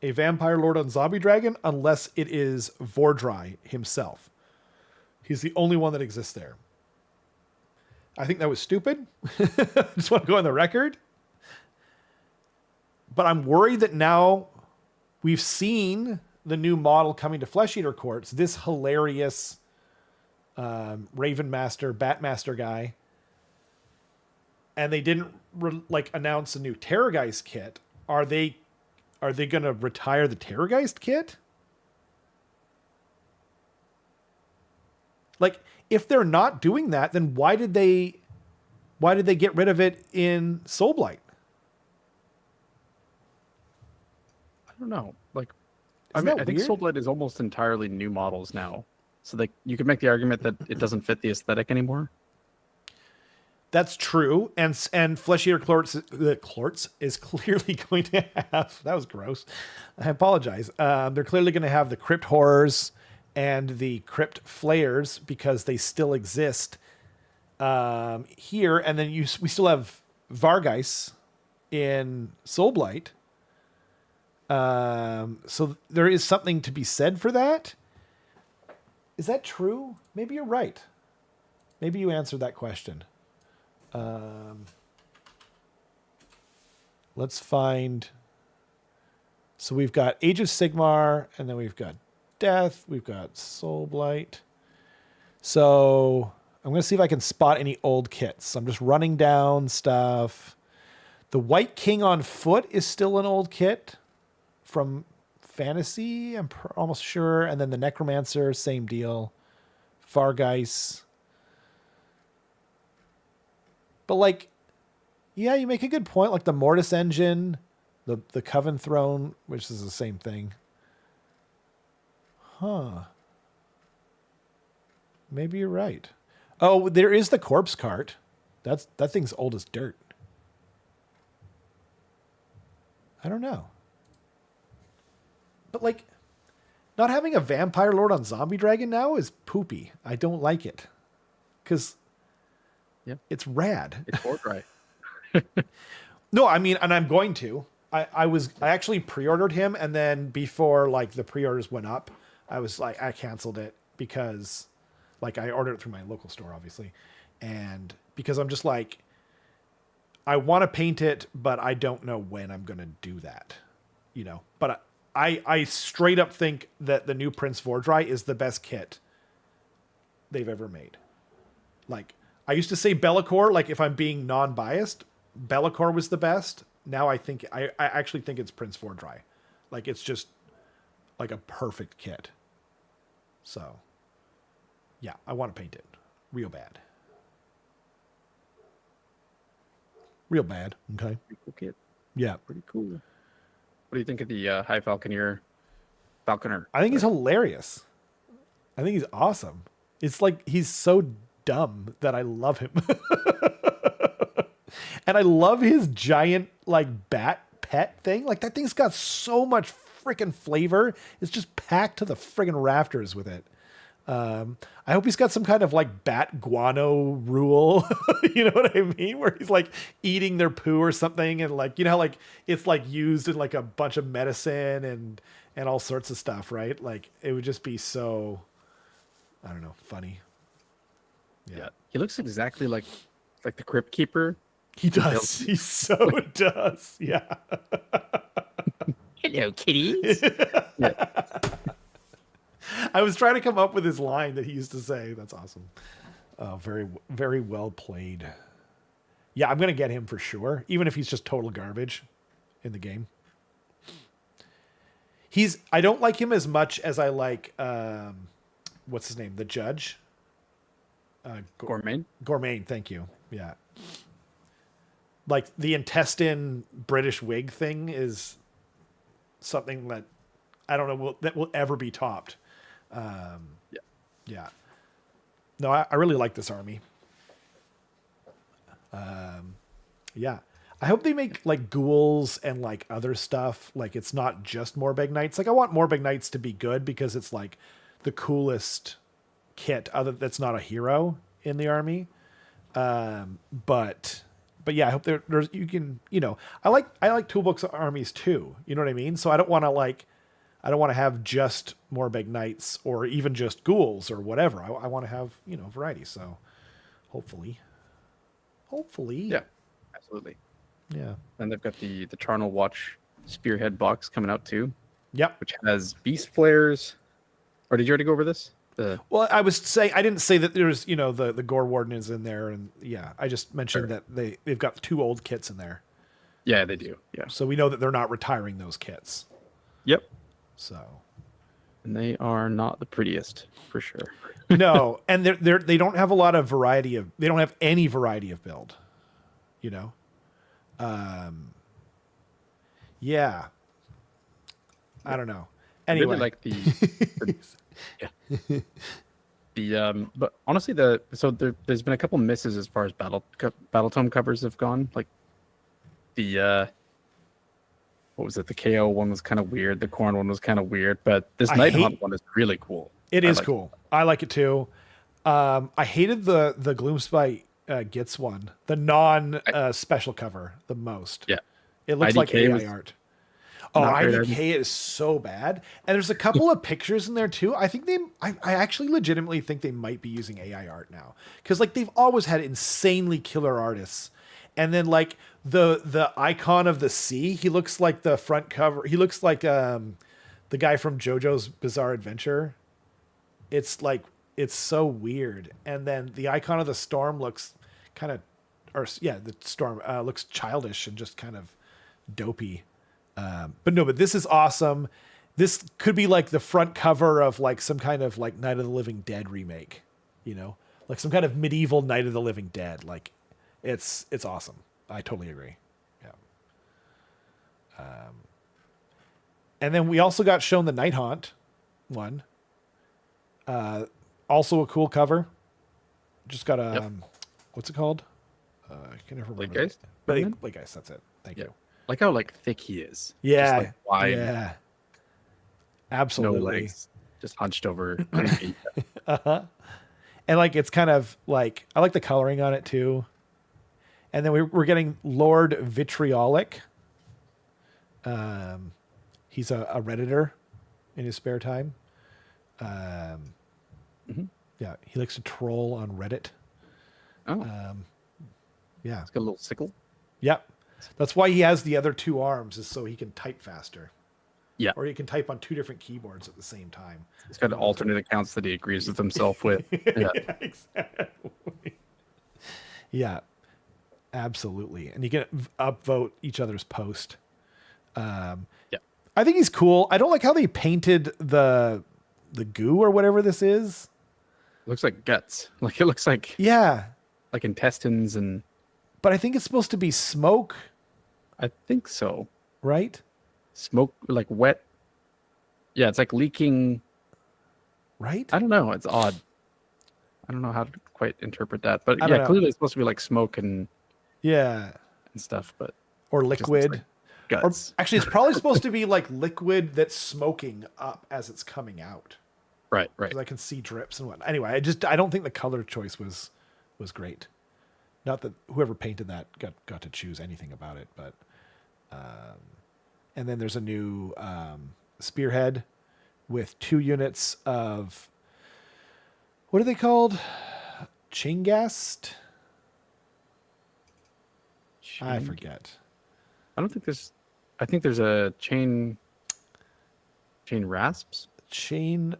Speaker 1: a Vampire Lord on Zombie Dragon unless it is Vordry himself. He's the only one that exists there. I think that was stupid. I just want to go on the record. But I'm worried that now we've seen the new model coming to Flesh Eater Courts, this hilarious Raven Master, Batmaster guy. And they didn't announce a new Terrorgeist kit. Are they going to retire the Terrorgeist kit? Like, if they're not doing that, then why did they get rid of it in Soulblight?
Speaker 2: I don't know. Like,
Speaker 1: Isn't that
Speaker 2: I think
Speaker 1: weird?
Speaker 2: Soulblight is almost entirely new models now. So like you could make the argument that it doesn't fit the aesthetic anymore.
Speaker 1: That's true, and Flesh Eater Clorts is clearly going to have. That was gross. I apologize. They're clearly going to have the Crypt Horrors and the Crypt Flayers because they still exist here, and then we still have Vargeis in Soulblight. So there is something to be said for that. Is that true? Maybe you're right. Maybe you answered that question. Let's find. So we've got Age of Sigmar, and then we've got Death. We've got Soulblight. So I'm going to see if I can spot any old kits. I'm just running down stuff. The White King on foot is still an old kit from Fantasy, I'm almost sure. And then the Necromancer, same deal. Vargeis. But like, yeah, you make a good point. Like the Mortis engine, the Coven Throne, which is the same thing. Huh. Maybe you're right. Oh, there is the Corpse Cart. That thing's old as dirt. I don't know. But like, not having a Vampire Lord on Zombie Dragon now is poopy. I don't like it. Because it's rad.
Speaker 2: It's board right.
Speaker 1: No, I mean, and I'm going to. I actually pre-ordered him, and then before like the pre-orders went up, I was like, I canceled it because like I ordered it through my local store, obviously. And because I'm just like, I want to paint it, but I don't know when I'm going to do that, you know, but I straight up think that the new Prince Vordry is the best kit they've ever made. Like, I used to say Be'lakor, like if I'm being non-biased, Be'lakor was the best. Now I actually think it's Prince Vordry. Like, it's just like a perfect kit. So, yeah, I want to paint it real bad. Real bad. Okay.
Speaker 2: Pretty cool kit.
Speaker 1: Yeah.
Speaker 2: Pretty cool. What do you think of the High Falconer?
Speaker 1: I think he's hilarious. I think he's awesome. It's like he's so dumb that I love him. And I love his giant like bat pet thing. Like that thing's got so much freaking flavor. It's just packed to the friggin' rafters with it. I hope he's got some kind of like bat guano rule. You know what I mean? Where he's like eating their poo or something. And like, you know, how, like it's like used in like a bunch of medicine and all sorts of stuff, right? Like it would just be so, I don't know, funny.
Speaker 2: Yeah. He looks exactly like the Crypt Keeper.
Speaker 1: He does. He so does. Yeah.
Speaker 2: Hello, kitties. Yeah.
Speaker 1: I was trying to come up with his line that he used to say. That's awesome. Oh, very, very well played. Yeah, I'm going to get him for sure, even if he's just total garbage in the game. I don't like him as much as I like, what's his name? The judge?
Speaker 2: Gourmet.
Speaker 1: Gourmet, thank you. Yeah. Like the intestine British wig thing is something that I don't know that will ever be topped. Yeah. No, I really like this army. Yeah. I hope they make like ghouls and like other stuff. Like it's not just Morbeg Knights. Like I want Morbeg Knights to be good because it's like the coolest kit that's not a hero in the army. But yeah, I hope there's you can, you know, I like toolbox armies too. You know what I mean? So I don't want to have just Morbeg Knights or even just ghouls or whatever. I want to have, you know, variety. So hopefully.
Speaker 2: Yeah, absolutely.
Speaker 1: Yeah.
Speaker 2: And they've got the Charnel Watch Spearhead box coming out too.
Speaker 1: Yep.
Speaker 2: Which has beast flares. Or did you already go over this?
Speaker 1: Well, I didn't say that there's, you know, the Gore Warden is in there, and yeah, I just mentioned that they've got 2 old kits in there.
Speaker 2: Yeah, they do. Yeah.
Speaker 1: So we know that they're not retiring those kits.
Speaker 2: Yep.
Speaker 1: So.
Speaker 2: And they are not the prettiest, for sure.
Speaker 1: No, and they don't have a lot of variety of. They don't have any variety of build. You know. Yeah. I don't know. Anyway,
Speaker 2: Really like the yeah. But honestly, there's been a couple misses as far as battle tome covers have gone. Like the what was it? The KO one was kind of weird. The Khorne one was kind of weird, but this Nighthaunt one is really cool.
Speaker 1: It is cool. I like it too. I hated the Gloomspite Gits one, the non special cover, the most.
Speaker 2: Yeah,
Speaker 1: it looks like AI art. Oh,
Speaker 2: Not great
Speaker 1: IDK is so bad. And there's a couple of pictures in there too. I think I actually legitimately think they might be using AI art now. Because like they've always had insanely killer artists. And then like the icon of the sea, he looks like the front cover. He looks like the guy from JoJo's Bizarre Adventure. It's like, it's so weird. And then the icon of the storm looks kind of, the storm looks childish and just kind of dopey. But this is awesome. This could be like the front cover of like some kind of like Night of the Living Dead remake, you know, like some kind of medieval Night of the Living Dead. Like it's awesome. I totally agree. Yeah. And then we also got shown the Nighthaunt one. Also a cool cover. Just got a, what's it called? I can never remember. Bladegeist. That's it. Thank you.
Speaker 2: Like how like thick he is.
Speaker 1: Yeah.
Speaker 2: Just, like, wide.
Speaker 1: Yeah. Absolutely.
Speaker 2: No legs. Just hunched over.
Speaker 1: Uh-huh. And like it's kind of like I like the coloring on it too. And then we're getting Lord Vitriolic. He's a Redditor in his spare time. Yeah, he likes to troll on Reddit.
Speaker 2: Oh.
Speaker 1: Yeah.
Speaker 2: He's got a little sickle.
Speaker 1: Yep. That's why he has the other two arms, is so he can type faster.
Speaker 2: Yeah.
Speaker 1: Or he can type on two different keyboards at the same time.
Speaker 2: He's got alternate accounts that he agrees with himself with. Yeah.
Speaker 1: Exactly. Yeah. Absolutely. And you can upvote each other's post.
Speaker 2: Yeah.
Speaker 1: I think he's cool. I don't like how they painted the goo or whatever this is.
Speaker 2: It looks like guts. Like it looks like like intestines and.
Speaker 1: But I think it's supposed to be smoke.
Speaker 2: I think so.
Speaker 1: Right?
Speaker 2: Smoke, like wet. Yeah, it's like leaking.
Speaker 1: Right?
Speaker 2: I don't know. It's odd. I don't know how to quite interpret that, but yeah, clearly it's supposed to be like smoke and
Speaker 1: and
Speaker 2: stuff, but
Speaker 1: or liquid.
Speaker 2: Like guts.
Speaker 1: Or actually, it's probably supposed to be like liquid that's smoking up as it's coming out.
Speaker 2: Right.
Speaker 1: Because I can see drips and whatnot. Anyway, I don't think the color choice was great. Not that whoever painted that got to choose anything about it, but and then there's a new spearhead with 2 units of what are they called? Chaingast? I forget.
Speaker 2: I think there's a chain rasps.
Speaker 1: Chain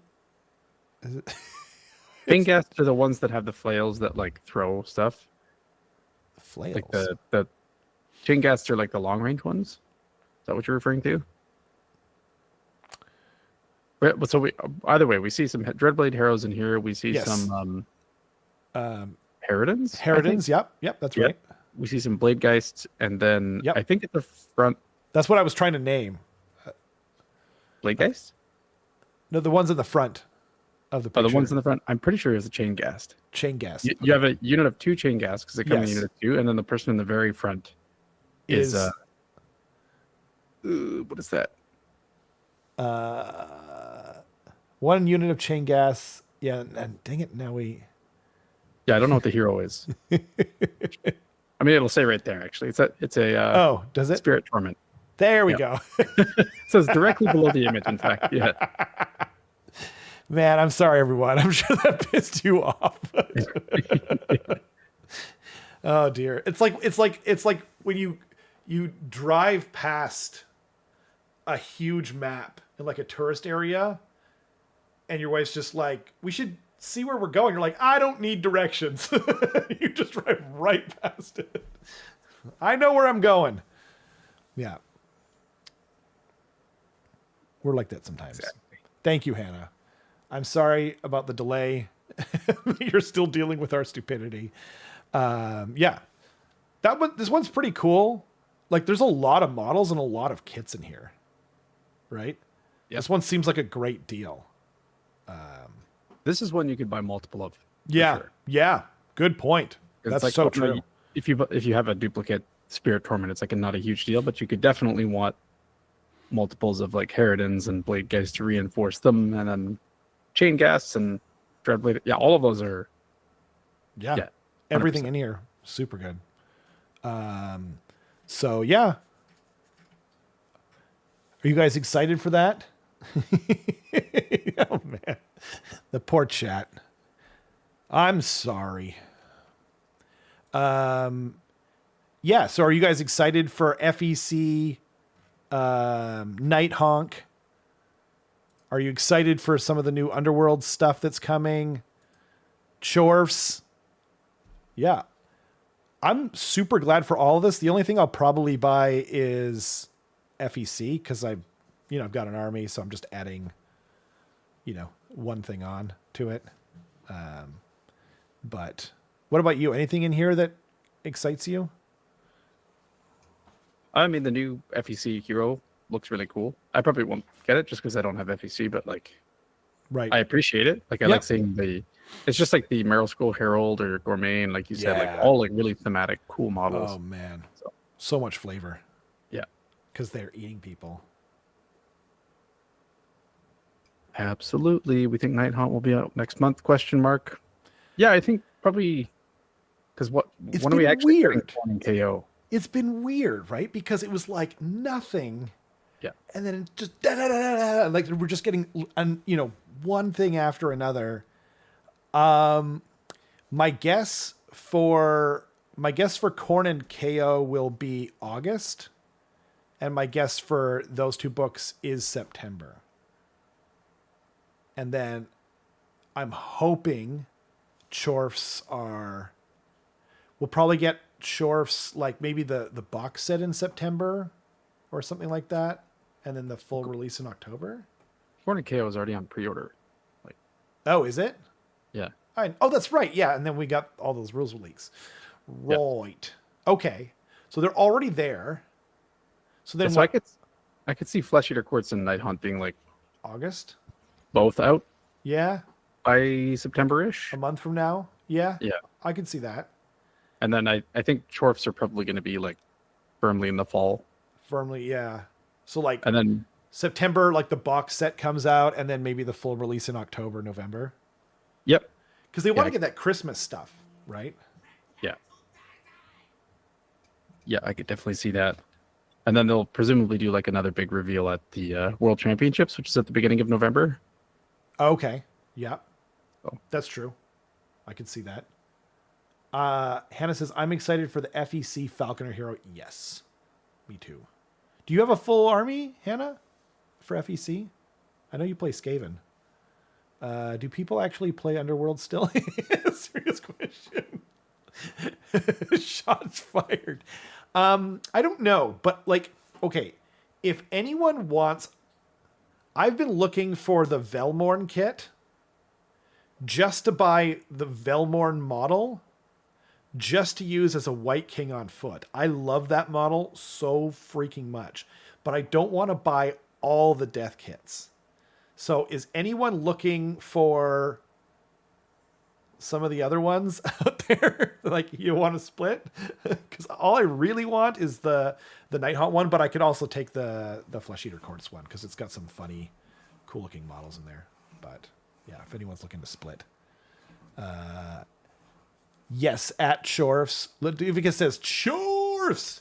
Speaker 2: Chaingasts are the ones that have the flails that like throw stuff.
Speaker 1: Flails.
Speaker 2: Like the chaingasts are like the long range ones. Is that what you're referring to? So either way, we see some Dreadblade Harrows in here. We see some Harridans.
Speaker 1: Harridans, yep, that's right.
Speaker 2: We see some Bladegeists, and then I think at the front.
Speaker 1: That's what I was trying to name.
Speaker 2: Bladegeists?
Speaker 1: No, the ones in the front of the picture.
Speaker 2: Oh, the ones in the front. I'm pretty sure it's a Chaingast.
Speaker 1: Chaingast.
Speaker 2: You have a unit of 2 Chaingasts because they come in a unit of 2, and then the person in the very front is what is that?
Speaker 1: 1 unit of Chaingasts. Yeah, and dang it, now we.
Speaker 2: Yeah, I don't know what the hero is. I mean, it'll say right there. Actually, it's a.
Speaker 1: Oh, does it?
Speaker 2: Spirit Torment.
Speaker 1: There we go.
Speaker 2: It says directly below the image. In fact, yeah.
Speaker 1: Man, I'm sorry, everyone. I'm sure that pissed you off. Oh dear, it's like when you drive past a huge map in like a tourist area, and your wife's just like, "We should see where we're going." You're like, "I don't need directions." You just drive right past it. I know where I'm going. Yeah. We're like that sometimes. Exactly. Thank you, Hannah. I'm sorry about the delay. You're still dealing with our stupidity. Yeah. This one's pretty cool. Like there's a lot of models and a lot of kits in here. Right? Yep. This one seems like a great deal.
Speaker 2: This is one you could buy multiple of.
Speaker 1: Yeah.
Speaker 2: Sure.
Speaker 1: Yeah. Good point.
Speaker 2: It's
Speaker 1: That's
Speaker 2: like,
Speaker 1: so
Speaker 2: no,
Speaker 1: true.
Speaker 2: if you have a duplicate Spirit Torment, it's like not a huge deal, but you could definitely want multiples of like Harridans and Blade Geist to reinforce them, and then Chain Gas and Dreadblade. Yeah, all of those are.
Speaker 1: Yeah. Everything
Speaker 2: 100%.
Speaker 1: in here, super good. So yeah. Are you guys excited for that? Oh man. The poor chat. I'm sorry. Yeah, so are you guys excited for FEC Nighthawk? Are you excited for some of the new Underworld stuff that's coming? Chorfs? Yeah. I'm super glad for all of this. The only thing I'll probably buy is FEC because I've got an army, so I'm just adding, one thing on to it. But what about you? Anything in here that excites you?
Speaker 2: I mean, the new FEC hero looks really cool. I probably won't get it just because I don't have FEC, but like,
Speaker 1: Right.
Speaker 2: I appreciate it. Like, I like seeing it's just like the Meryl School Herald or Gourmet, and like you said, like all like really thematic, cool models.
Speaker 1: Oh man, so much flavor.
Speaker 2: Yeah,
Speaker 1: because they're eating people.
Speaker 2: Absolutely. We think Nighthaunt will be out next month? Question mark. Yeah, I think probably because when are we actually getting Khorne and KO?
Speaker 1: It's been weird, right? Because it was like nothing.
Speaker 2: Yeah.
Speaker 1: And then it just like we're just getting one thing after another. My guess for Khorne and KO will be August, and my guess for those two books is September. And then I'm hoping Chorfs we'll probably get Chorfs like maybe the box set in September or something like that, and then the full release in October.
Speaker 2: Khorne and KO is already on pre-order. Like,
Speaker 1: oh, is it?
Speaker 2: Yeah.
Speaker 1: Oh, that's right. Yeah, and then we got all those rules leaks. Right. Yep. Okay. So they're already there. So then
Speaker 2: I could see Flesh Eater Quartz and Nighthaunt being like
Speaker 1: August.
Speaker 2: Both out.
Speaker 1: Yeah.
Speaker 2: By September-ish.
Speaker 1: A month from now. Yeah.
Speaker 2: Yeah.
Speaker 1: I can see that.
Speaker 2: And then I think Chorfs are probably going to be like firmly in the fall.
Speaker 1: Firmly, yeah. So like,
Speaker 2: and then
Speaker 1: September, like the box set comes out, and then maybe the full release in October, November.
Speaker 2: Yep.
Speaker 1: Because they want to get that Christmas stuff, right?
Speaker 2: Yeah. Yeah, I could definitely see that. And then they'll presumably do like another big reveal at the World Championships, which is at the beginning of November.
Speaker 1: Okay. Yeah.
Speaker 2: Oh.
Speaker 1: That's true. I can see that. Hannah says, I'm excited for the FEC Falconer Hero. Yes. Me too. Do you have a full army, Hannah, for FEC? I know you play Skaven. Do people actually play Underworld still? Serious question. Shots fired. I don't know, but like, okay, if anyone wants, I've been looking for the Velmorn kit just to buy the Velmorn model, just to use as a White King on foot. I love that model so freaking much, but I don't want to buy all the death kits. So is anyone looking for some of the other ones out there? Like, you want to split? Because all I really want is the Nighthaunt one, but I could also take the Flesh Eater Quartz one because it's got some funny, cool looking models in there. But yeah, if anyone's looking to split. Yes, at Chorfs. Ludvika says Chorfs.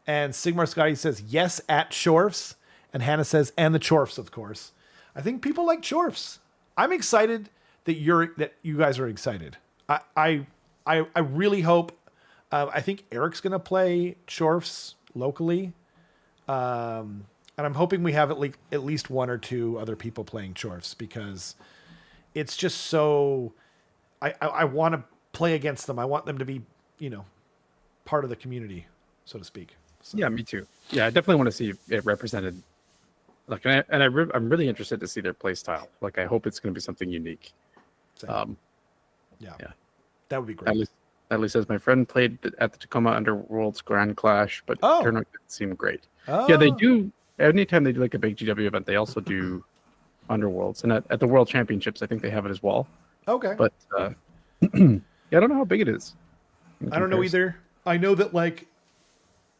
Speaker 1: And Sigmar Scotty says yes, at Chorfs. And Hannah says, and the Chorfs, of course. I think people like Chorfs. I'm excited that you guys are excited. I really hope. I think Eric's gonna play Chorfs locally, and I'm hoping we have at least one or two other people playing Chorfs because it's just so. I want to play against them. I want them to be, part of the community, so to speak. So.
Speaker 2: Yeah, me too. Yeah, I definitely want to see it represented. Like, I'm really interested to see their play style. Like, I hope it's going to be something unique.
Speaker 1: Yeah, that would be great.
Speaker 2: At least as my friend played at the Tacoma Underworld's Grand Clash, but turnout didn't seem great. Yeah, they do. Anytime they do like a big GW event, they also do Underworlds, and at the World Championships, I think they have it as well.
Speaker 1: Okay.
Speaker 2: But yeah, I don't know how big it is.
Speaker 1: I don't know either. I know that like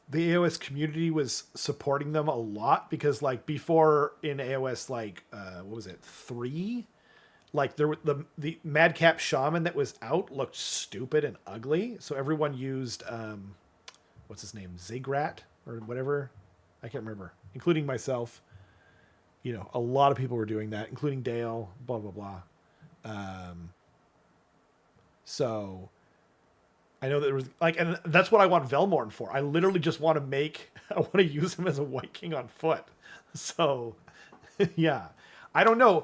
Speaker 1: the AOS community was supporting them a lot because like before in AOS, like what was it, 3? Like there were the Madcap Shaman that was out looked stupid and ugly, so everyone used what's his name, Zigrat or whatever, I can't remember, including myself. You know, a lot of people were doing that, including Dale. Blah blah blah. So I know that there was like, and that's what I want Velmorn for. I literally just want to I want to use him as a White King on foot. So, yeah, I don't know.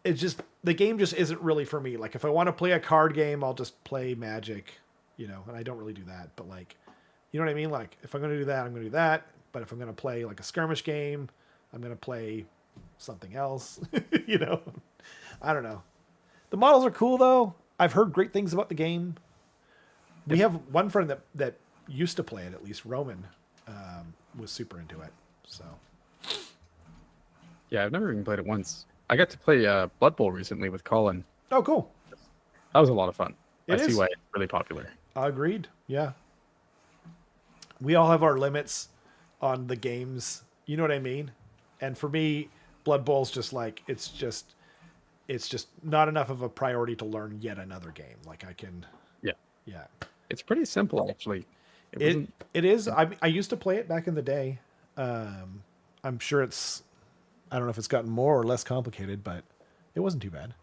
Speaker 1: It's just, the game just isn't really for me. Like if I want to play a card game, I'll just play Magic, you know, and I don't really do that. But like, you know what I mean? Like if I'm going to do that, I'm going to do that. But if I'm going to play like a skirmish game, I'm going to play something else, you know, I don't know. The models are cool though. I've heard great things about the game. We have one friend that used to play it, at least Roman, was super into it. So,
Speaker 2: yeah, I've never even played it once. I got to play Blood Bowl recently with Colin.
Speaker 1: oh, cool.
Speaker 2: That was a lot of fun. I
Speaker 1: It
Speaker 2: see
Speaker 1: is.
Speaker 2: why it's really popular.
Speaker 1: Agreed. Yeah. We all have our limits on the games. You know what I mean? And for me, Blood Bowl's just like, it's just not enough of a priority to learn yet another game. Like I can, yeah.
Speaker 2: It's pretty simple, actually. It
Speaker 1: is. I used to play it back in the day. I'm sure it's, I don't know if it's gotten more or less complicated, but it wasn't too bad.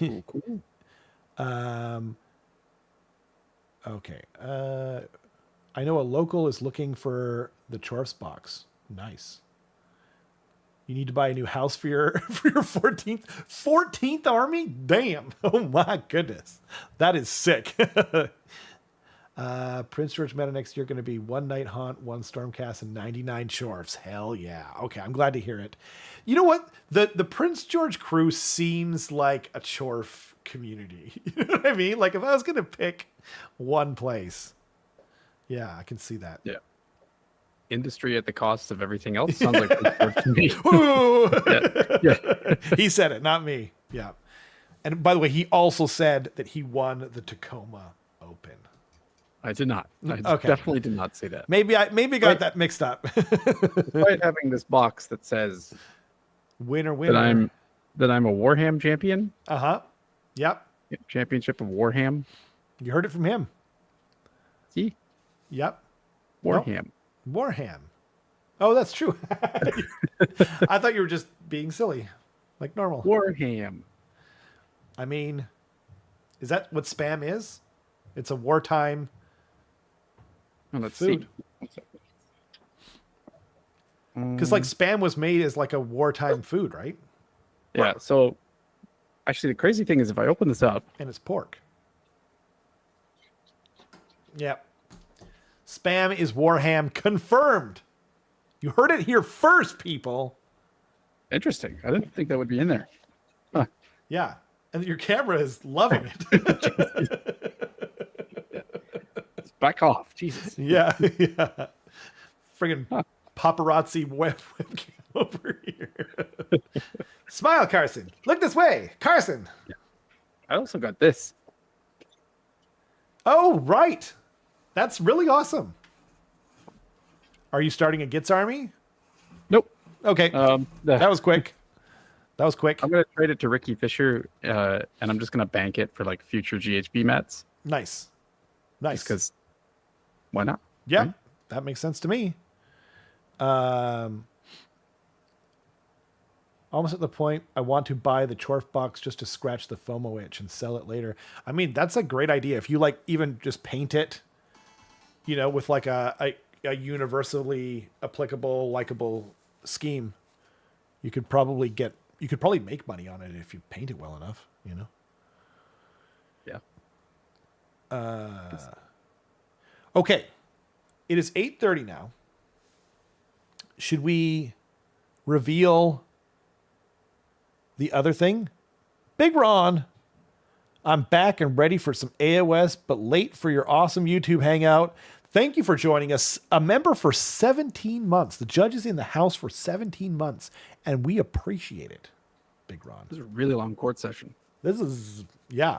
Speaker 2: Yeah. Cool.
Speaker 1: Okay. I know a local is looking for the Chorfs box. Nice. You need to buy a new house for your 14th army? Damn. Oh my goodness. That is sick. Prince George meta next year going to be 1 Night Haunt, 1 Stormcast, and 99 Chorfs. Hell yeah. Okay, I'm glad to hear it. You know what? The Prince George crew seems like a Chorf community. You know what I mean? Like if I was going to pick one place. Yeah, I can see that.
Speaker 2: Yeah. Industry at the cost of everything else sounds like Prince George to me.
Speaker 1: Yeah. He said it, not me. Yeah. And by the way, he also said that he won the Tacoma Open.
Speaker 2: I did not. I
Speaker 1: Okay.
Speaker 2: definitely did not say that.
Speaker 1: Maybe got that mixed up.
Speaker 2: Despite having this box that says
Speaker 1: Winner.
Speaker 2: that I'm a Warham champion.
Speaker 1: Uh-huh. Yep.
Speaker 2: Championship of Warham.
Speaker 1: You heard it from him.
Speaker 2: See?
Speaker 1: Yep.
Speaker 2: Warham.
Speaker 1: Warham. Oh, that's true. I thought you were just being silly, like normal.
Speaker 2: Warham.
Speaker 1: I mean, is that what spam is? It's a wartime
Speaker 2: Let's
Speaker 1: food.
Speaker 2: see.
Speaker 1: Because like spam was made as like a wartime food, right?
Speaker 2: Yeah. So actually, the crazy thing is, if I open this up,
Speaker 1: And it's pork. Yep. Spam is Warham confirmed. You heard it here first, people.
Speaker 2: interesting. I didn't think that would be in there. Huh.
Speaker 1: Yeah. And your camera is loving it.
Speaker 2: Back off, Jesus.
Speaker 1: Yeah. Yeah. Friggin' paparazzi webcam over here. Smile, Carson. Look this way. Carson.
Speaker 2: I also got this.
Speaker 1: Oh, right. That's really awesome. Are you starting a Gitz army?
Speaker 2: Nope.
Speaker 1: Okay. That was quick. That was quick.
Speaker 2: I'm gonna trade it to Ricky Fisher, and I'm just gonna bank it for like future GHB mats.
Speaker 1: Nice. Nice.
Speaker 2: Because why not?
Speaker 1: Yeah,
Speaker 2: Right?
Speaker 1: that makes sense to me. Almost at the point I want to buy the Chorf box just to scratch the FOMO itch and sell it later. I mean, that's a great idea. If you like even just paint it, you know, with like a universally applicable, likable scheme, you could probably make money on it if you paint it well enough, you know?
Speaker 2: Yeah.
Speaker 1: Okay. It is 8:30 now. Should we reveal the other thing? Big Ron, I'm back and ready for some AOS, but late for your awesome YouTube hangout. Thank you for joining us. A member for 17 months. The judge is in the house for 17 months, and we appreciate it. Big Ron.
Speaker 2: This is a really long court session.
Speaker 1: This is, yeah.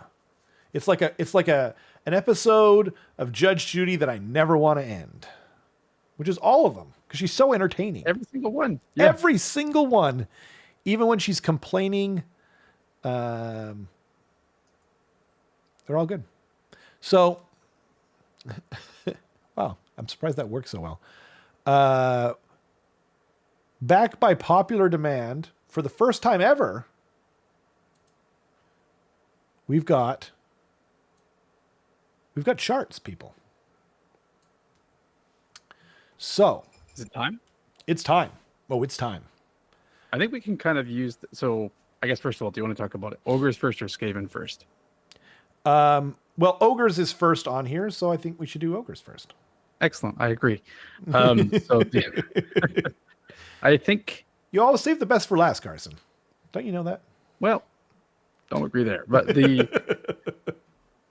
Speaker 1: It's like an episode of Judge Judy that I never want to end, which is all of them because she's so entertaining.
Speaker 2: Every single one. Yeah.
Speaker 1: Every single one, even when she's complaining. They're all good. So, wow, I'm surprised that works so well. Back by popular demand, for the first time ever, we've got charts, people. So,
Speaker 2: Is it time?
Speaker 1: it's time. Oh, it's time.
Speaker 2: I think we can kind of use. So, I guess first of all, do you want to talk about it? Ogres first or Skaven first?
Speaker 1: Well, Ogres is first on here, so I think we should do Ogres first.
Speaker 2: Excellent. I agree. So, I think.
Speaker 1: You always save the best for last, Carson. Don't you know that?
Speaker 2: Well, don't agree there. But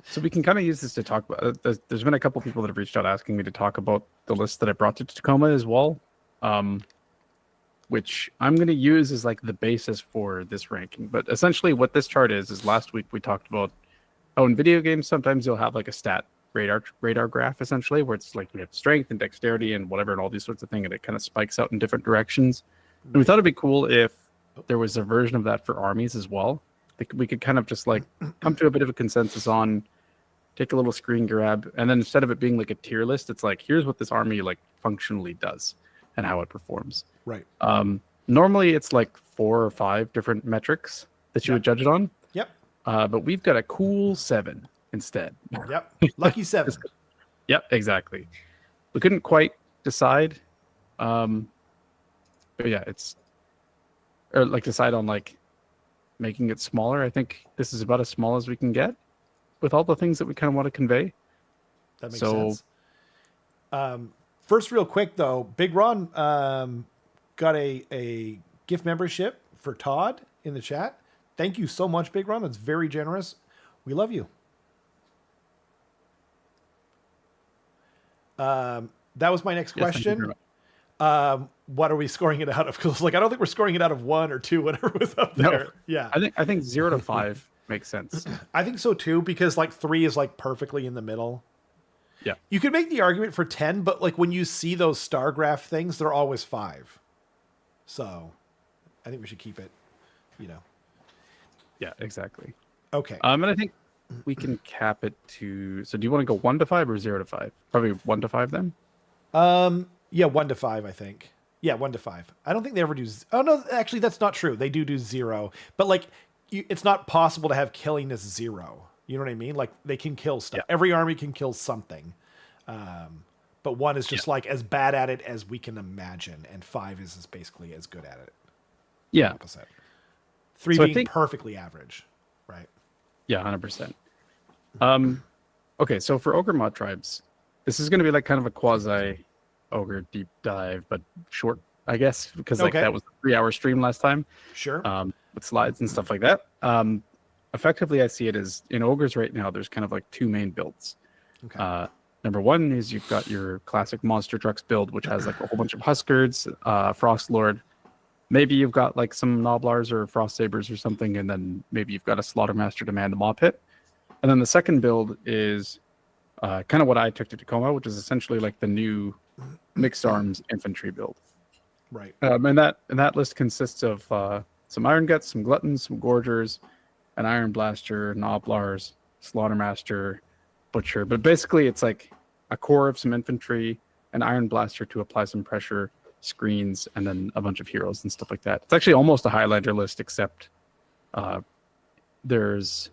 Speaker 2: so we can kind of use this to talk about. There's been a couple people that have reached out asking me to talk about the list that I brought to Tacoma as well, which I'm going to use as like the basis for this ranking. But essentially, what this chart is last week we talked about. Oh, in video games, sometimes you'll have like a stat radar graph, essentially, where it's like we have strength and dexterity and whatever and all these sorts of things, and it kind of spikes out in different directions. And we thought it'd be cool if there was a version of that for armies as well. We could kind of just like come to a bit of a consensus on, take a little screen grab, and then instead of it being like a tier list, it's like, here's what this army like functionally does and how it performs.
Speaker 1: Right.
Speaker 2: Normally it's like 4 or 5 different metrics that you would judge it on.
Speaker 1: Yep.
Speaker 2: But we've got a cool 7 instead.
Speaker 1: Yep. Lucky 7.
Speaker 2: Yep, exactly. We couldn't quite decide. But yeah, decide on like making it smaller. I think this is about as small as we can get with all the things that we kind of want to convey.
Speaker 1: That makes sense. First, real quick though, Big Ron got a gift membership for Todd in the chat. Thank you so much, Big Ron. That's very generous. We love you. That was my next question. What are we scoring it out of? Because like I don't think we're scoring it out of 1 or 2, whatever was up there. No, yeah,
Speaker 2: I think 0 to 5 makes sense.
Speaker 1: I think so too, because like 3 is like perfectly in the middle.
Speaker 2: Yeah,
Speaker 1: you could make the argument for 10, but like when you see those star graph things, they're always 5. So, I think we should keep it.
Speaker 2: Yeah, exactly.
Speaker 1: Okay.
Speaker 2: And I think we can cap it to. So, do you want to go 1 to 5 or 0 to 5? Probably 1 to 5 then.
Speaker 1: Yeah, 1 to 5, I think. Yeah, 1 to 5. I don't think they ever do. Oh no, actually, that's not true. They do 0, but like, it's not possible to have killingness 0. You know what I mean? Like they can kill stuff. Yeah. Every army can kill something, but 1 is just like as bad at it as we can imagine, and 5 is basically as good at it.
Speaker 2: Yeah.
Speaker 1: Opposite. 3 being perfectly average, right?
Speaker 2: Yeah, 100%. Okay, so for Ogre Mod Tribes, this is going to be like kind of a quasi Ogre deep dive, but short, I guess, because like that was a 3-hour stream last time.
Speaker 1: Sure.
Speaker 2: With slides and stuff like that. Effectively, I see it as in Ogres right now, there's kind of like 2 main builds.
Speaker 1: Okay.
Speaker 2: Number 1 is you've got your classic Monster Trucks build, which has like a whole bunch of Huskards, Frost Lord. Maybe you've got like some Noblars or Frost Sabers or something, and then maybe you've got a Slaughtermaster to man the Maw Pit. And then the second build is kind of what I took to Tacoma, which is essentially like the new mixed arms infantry build.
Speaker 1: Right.
Speaker 2: And that list consists of some Iron Guts, some Gluttons, some Gorgers, an Iron Blaster, Noblars, Slaughtermaster, Butcher. But basically it's like a core of some infantry, an Iron Blaster to apply some pressure, screens, and then a bunch of heroes and stuff like that. It's actually almost a Highlander list, except there's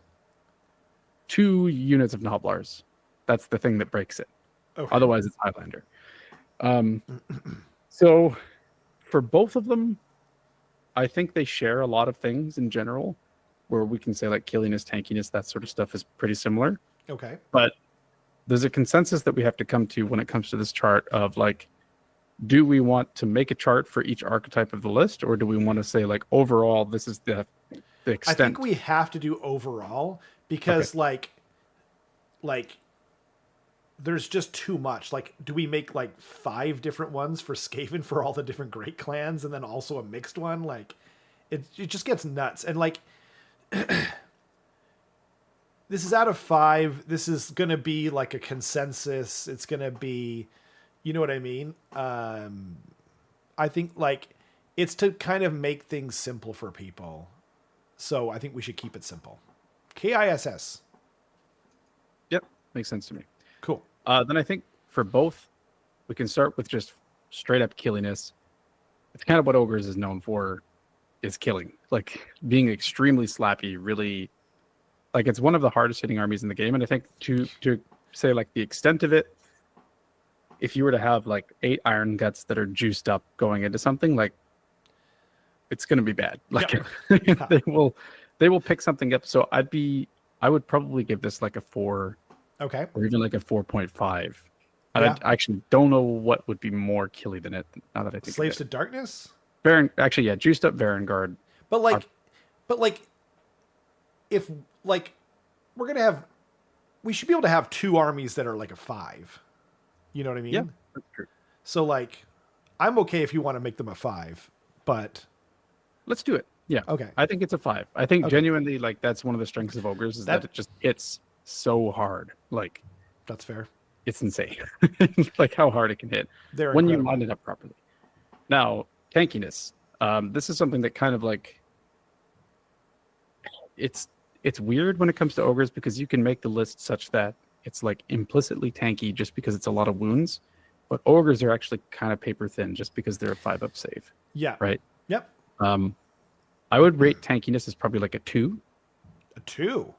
Speaker 2: 2 units of Noblars. That's the thing that breaks it. Okay. Otherwise, it's Highlander. So for both of them, I think they share a lot of things in general, where we can say like killiness, tankiness, that sort of stuff is pretty similar.
Speaker 1: Okay.
Speaker 2: But there's a consensus that we have to come to when it comes to this chart of like, do we want to make a chart for each archetype of the list, or do we want to say like overall this is the extent?
Speaker 1: I think we have to do overall because like there's just too much. Like, do we make like 5 different ones for Skaven for all the different great clans and then also a mixed one? Like, it just gets nuts. And like, this is out of 5. This is going to be like a consensus. It's going to be, you know what I mean? I think like it's to kind of make things simple for people. So I think we should keep it simple. KISS.
Speaker 2: Yep. Makes sense to me.
Speaker 1: Cool.
Speaker 2: Then I think for both, we can start with just straight up killiness. It's kind of what Ogres is known for, is killing. Like being extremely slappy, really, like it's one of the hardest hitting armies in the game. And I think to say like the extent of it, if you were to have like 8 Iron Guts that are juiced up going into something, like it's going to be bad. Like
Speaker 1: Yeah.
Speaker 2: they will pick something up. So I would probably give this like a 4.
Speaker 1: Okay.
Speaker 2: Or even like a 4.5. And
Speaker 1: Yeah.
Speaker 2: I actually don't know what would be more killy than it. Now that I think
Speaker 1: Slaves
Speaker 2: of it.
Speaker 1: to Darkness.
Speaker 2: Actually, yeah, juiced up Varangard.
Speaker 1: But like, if like we're gonna have, we should be able to have 2 armies that are like a 5. You know what I mean?
Speaker 2: Yeah, that's true.
Speaker 1: So like, I'm okay if you want to make them a 5, but
Speaker 2: Let's do it. Yeah.
Speaker 1: okay.
Speaker 2: I think it's a 5. I think
Speaker 1: Okay.
Speaker 2: genuinely, like that's one of the strengths of Ogres is that it just hits so hard. Like
Speaker 1: That's fair.
Speaker 2: it's insane. Like how hard it can hit
Speaker 1: They're
Speaker 2: when you
Speaker 1: incredible.
Speaker 2: line it up properly. Now, tankiness. This is something that kind of like it's weird when it comes to Ogres because you can make the list such that it's like implicitly tanky just because it's a lot of wounds, but Ogres are actually kind of paper thin just because they're a 5-up save,
Speaker 1: Yeah.
Speaker 2: right?
Speaker 1: Yep.
Speaker 2: I would rate tankiness as probably like a 2,
Speaker 1: A 2.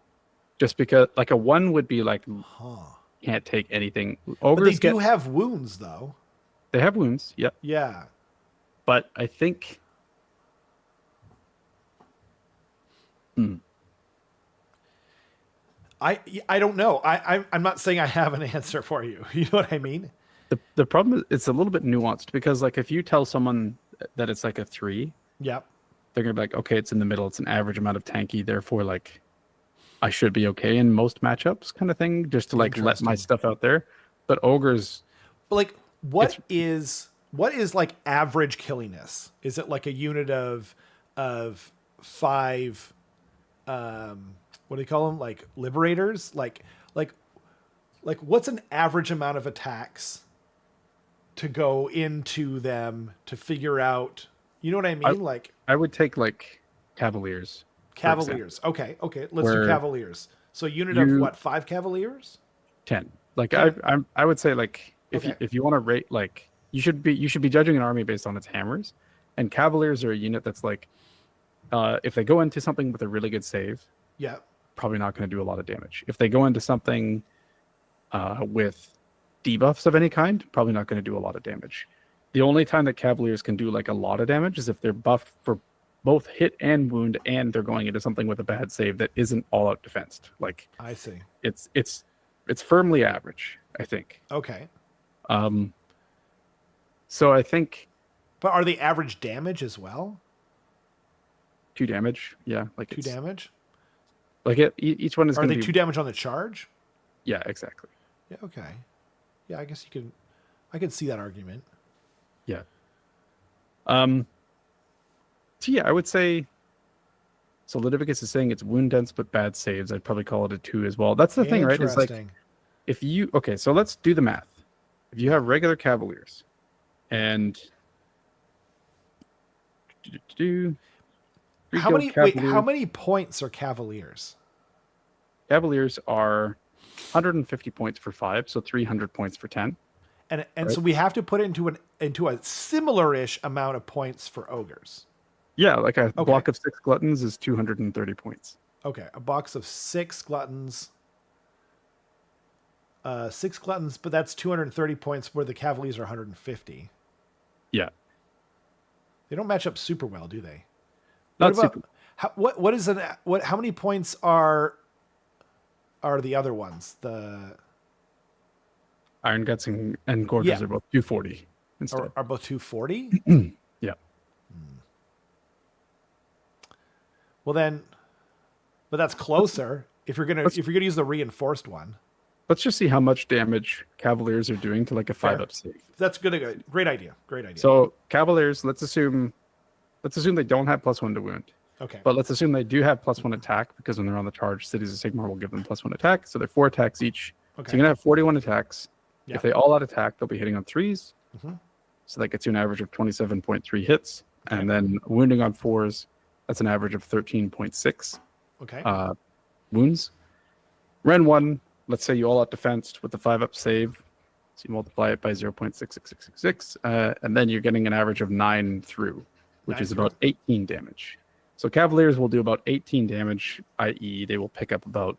Speaker 2: just because like a 1 would be like
Speaker 1: Huh.
Speaker 2: can't take anything.
Speaker 1: But
Speaker 2: Ogres
Speaker 1: they do have wounds though.
Speaker 2: they have wounds, yep,
Speaker 1: Yeah.
Speaker 2: but I think
Speaker 1: I don't know. I'm not saying I have an answer for you. You know what I mean?
Speaker 2: the problem is it's a little bit nuanced because like if you tell someone that it's like a 3,
Speaker 1: Yep.
Speaker 2: they're gonna be like, okay, it's in the middle, it's an average amount of tanky, therefore like I should be okay in most matchups kind of thing, just to like let my
Speaker 1: Interesting.
Speaker 2: stuff out there. But Ogres,
Speaker 1: But like, what is like average killiness? Is it like a unit of 5? What do you call them? Like liberators? Like what's an average amount of attacks to go into them to figure out? You know what I mean? Like
Speaker 2: I would take like Cavaliers. for example.
Speaker 1: Cavaliers. Okay. Let's do
Speaker 2: Where
Speaker 1: Cavaliers. So unit of
Speaker 2: you-
Speaker 1: what? 5 Cavaliers?
Speaker 2: 10. Like
Speaker 1: 10.
Speaker 2: I would say like
Speaker 1: Okay.
Speaker 2: if you want to rate, like you should be judging an army based on its hammers, and Cavaliers are a unit that's like if they go into something with a really good save,
Speaker 1: Yeah.
Speaker 2: probably not going to do a lot of damage. If they go into something with debuffs of any kind, probably not going to do a lot of damage. The only time that Cavaliers can do like a lot of damage is if they're buffed for both hit and wound, and they're going into something with a bad save that isn't all out defensed. Like
Speaker 1: I see.
Speaker 2: it's firmly average, I think.
Speaker 1: Okay.
Speaker 2: So I think
Speaker 1: But are they average damage as well?
Speaker 2: 2 damage, yeah, like
Speaker 1: 2
Speaker 2: it's
Speaker 1: damage?
Speaker 2: like each one is
Speaker 1: Are
Speaker 2: going
Speaker 1: they
Speaker 2: to be
Speaker 1: 2 damage on the charge?
Speaker 2: yeah, exactly.
Speaker 1: Yeah, okay. Yeah, I guess I could see that argument.
Speaker 2: Yeah. So yeah, I would say. So Ludovicus is saying it's wound dense but bad saves. I'd probably call it a 2 as well. That's the thing, right? It's like if you so let's do the math. If you have regular Cavaliers, and
Speaker 1: how many points are Cavaliers?
Speaker 2: Cavaliers are 150 points for 5, so 300 points for 10.
Speaker 1: And
Speaker 2: Right.
Speaker 1: so we have to put it into a similar-ish amount of points for ogres.
Speaker 2: Yeah, like a block of 6 gluttons is 230 points.
Speaker 1: Okay, a box of 6 gluttons. 6 gluttons, but that's 230 points where the Cavaliers are 150.
Speaker 2: Yeah.
Speaker 1: They don't match up super well, do they?
Speaker 2: Not
Speaker 1: What about
Speaker 2: super.
Speaker 1: how many points are the other ones? The
Speaker 2: Iron Guts and Gorges
Speaker 1: Yeah.
Speaker 2: are both 240 instead.
Speaker 1: are both 240?
Speaker 2: Yeah.
Speaker 1: Well then, but that's closer. If you're gonna use the reinforced one.
Speaker 2: Let's just see how much damage Cavaliers are doing to like a
Speaker 1: Fair.
Speaker 2: 5-up save.
Speaker 1: That's good. Great idea. Great idea.
Speaker 2: So Cavaliers, let's assume they don't have +1 to wound.
Speaker 1: Okay.
Speaker 2: But let's assume they do have +1 attack, because when they're on the charge, Cities of Sigmar will give them +1 attack. So they're 4 attacks each.
Speaker 1: Okay.
Speaker 2: So you're gonna have 41 attacks.
Speaker 1: Yep.
Speaker 2: If they all out attack, they'll be hitting on 3s.
Speaker 1: Mhm.
Speaker 2: So that gets you an average of 27.3 hits.
Speaker 1: Okay.
Speaker 2: And then wounding on 4s, that's an average of 13.6
Speaker 1: Okay.
Speaker 2: wounds. Ren 1, let's say you all out defensed with the 5-up save. So you multiply it by 0.66666, and then you're getting an average of 9 through, which
Speaker 1: 9
Speaker 2: is
Speaker 1: through.
Speaker 2: about 18 damage. So Cavaliers will do about 18 damage, i.e., they will pick up about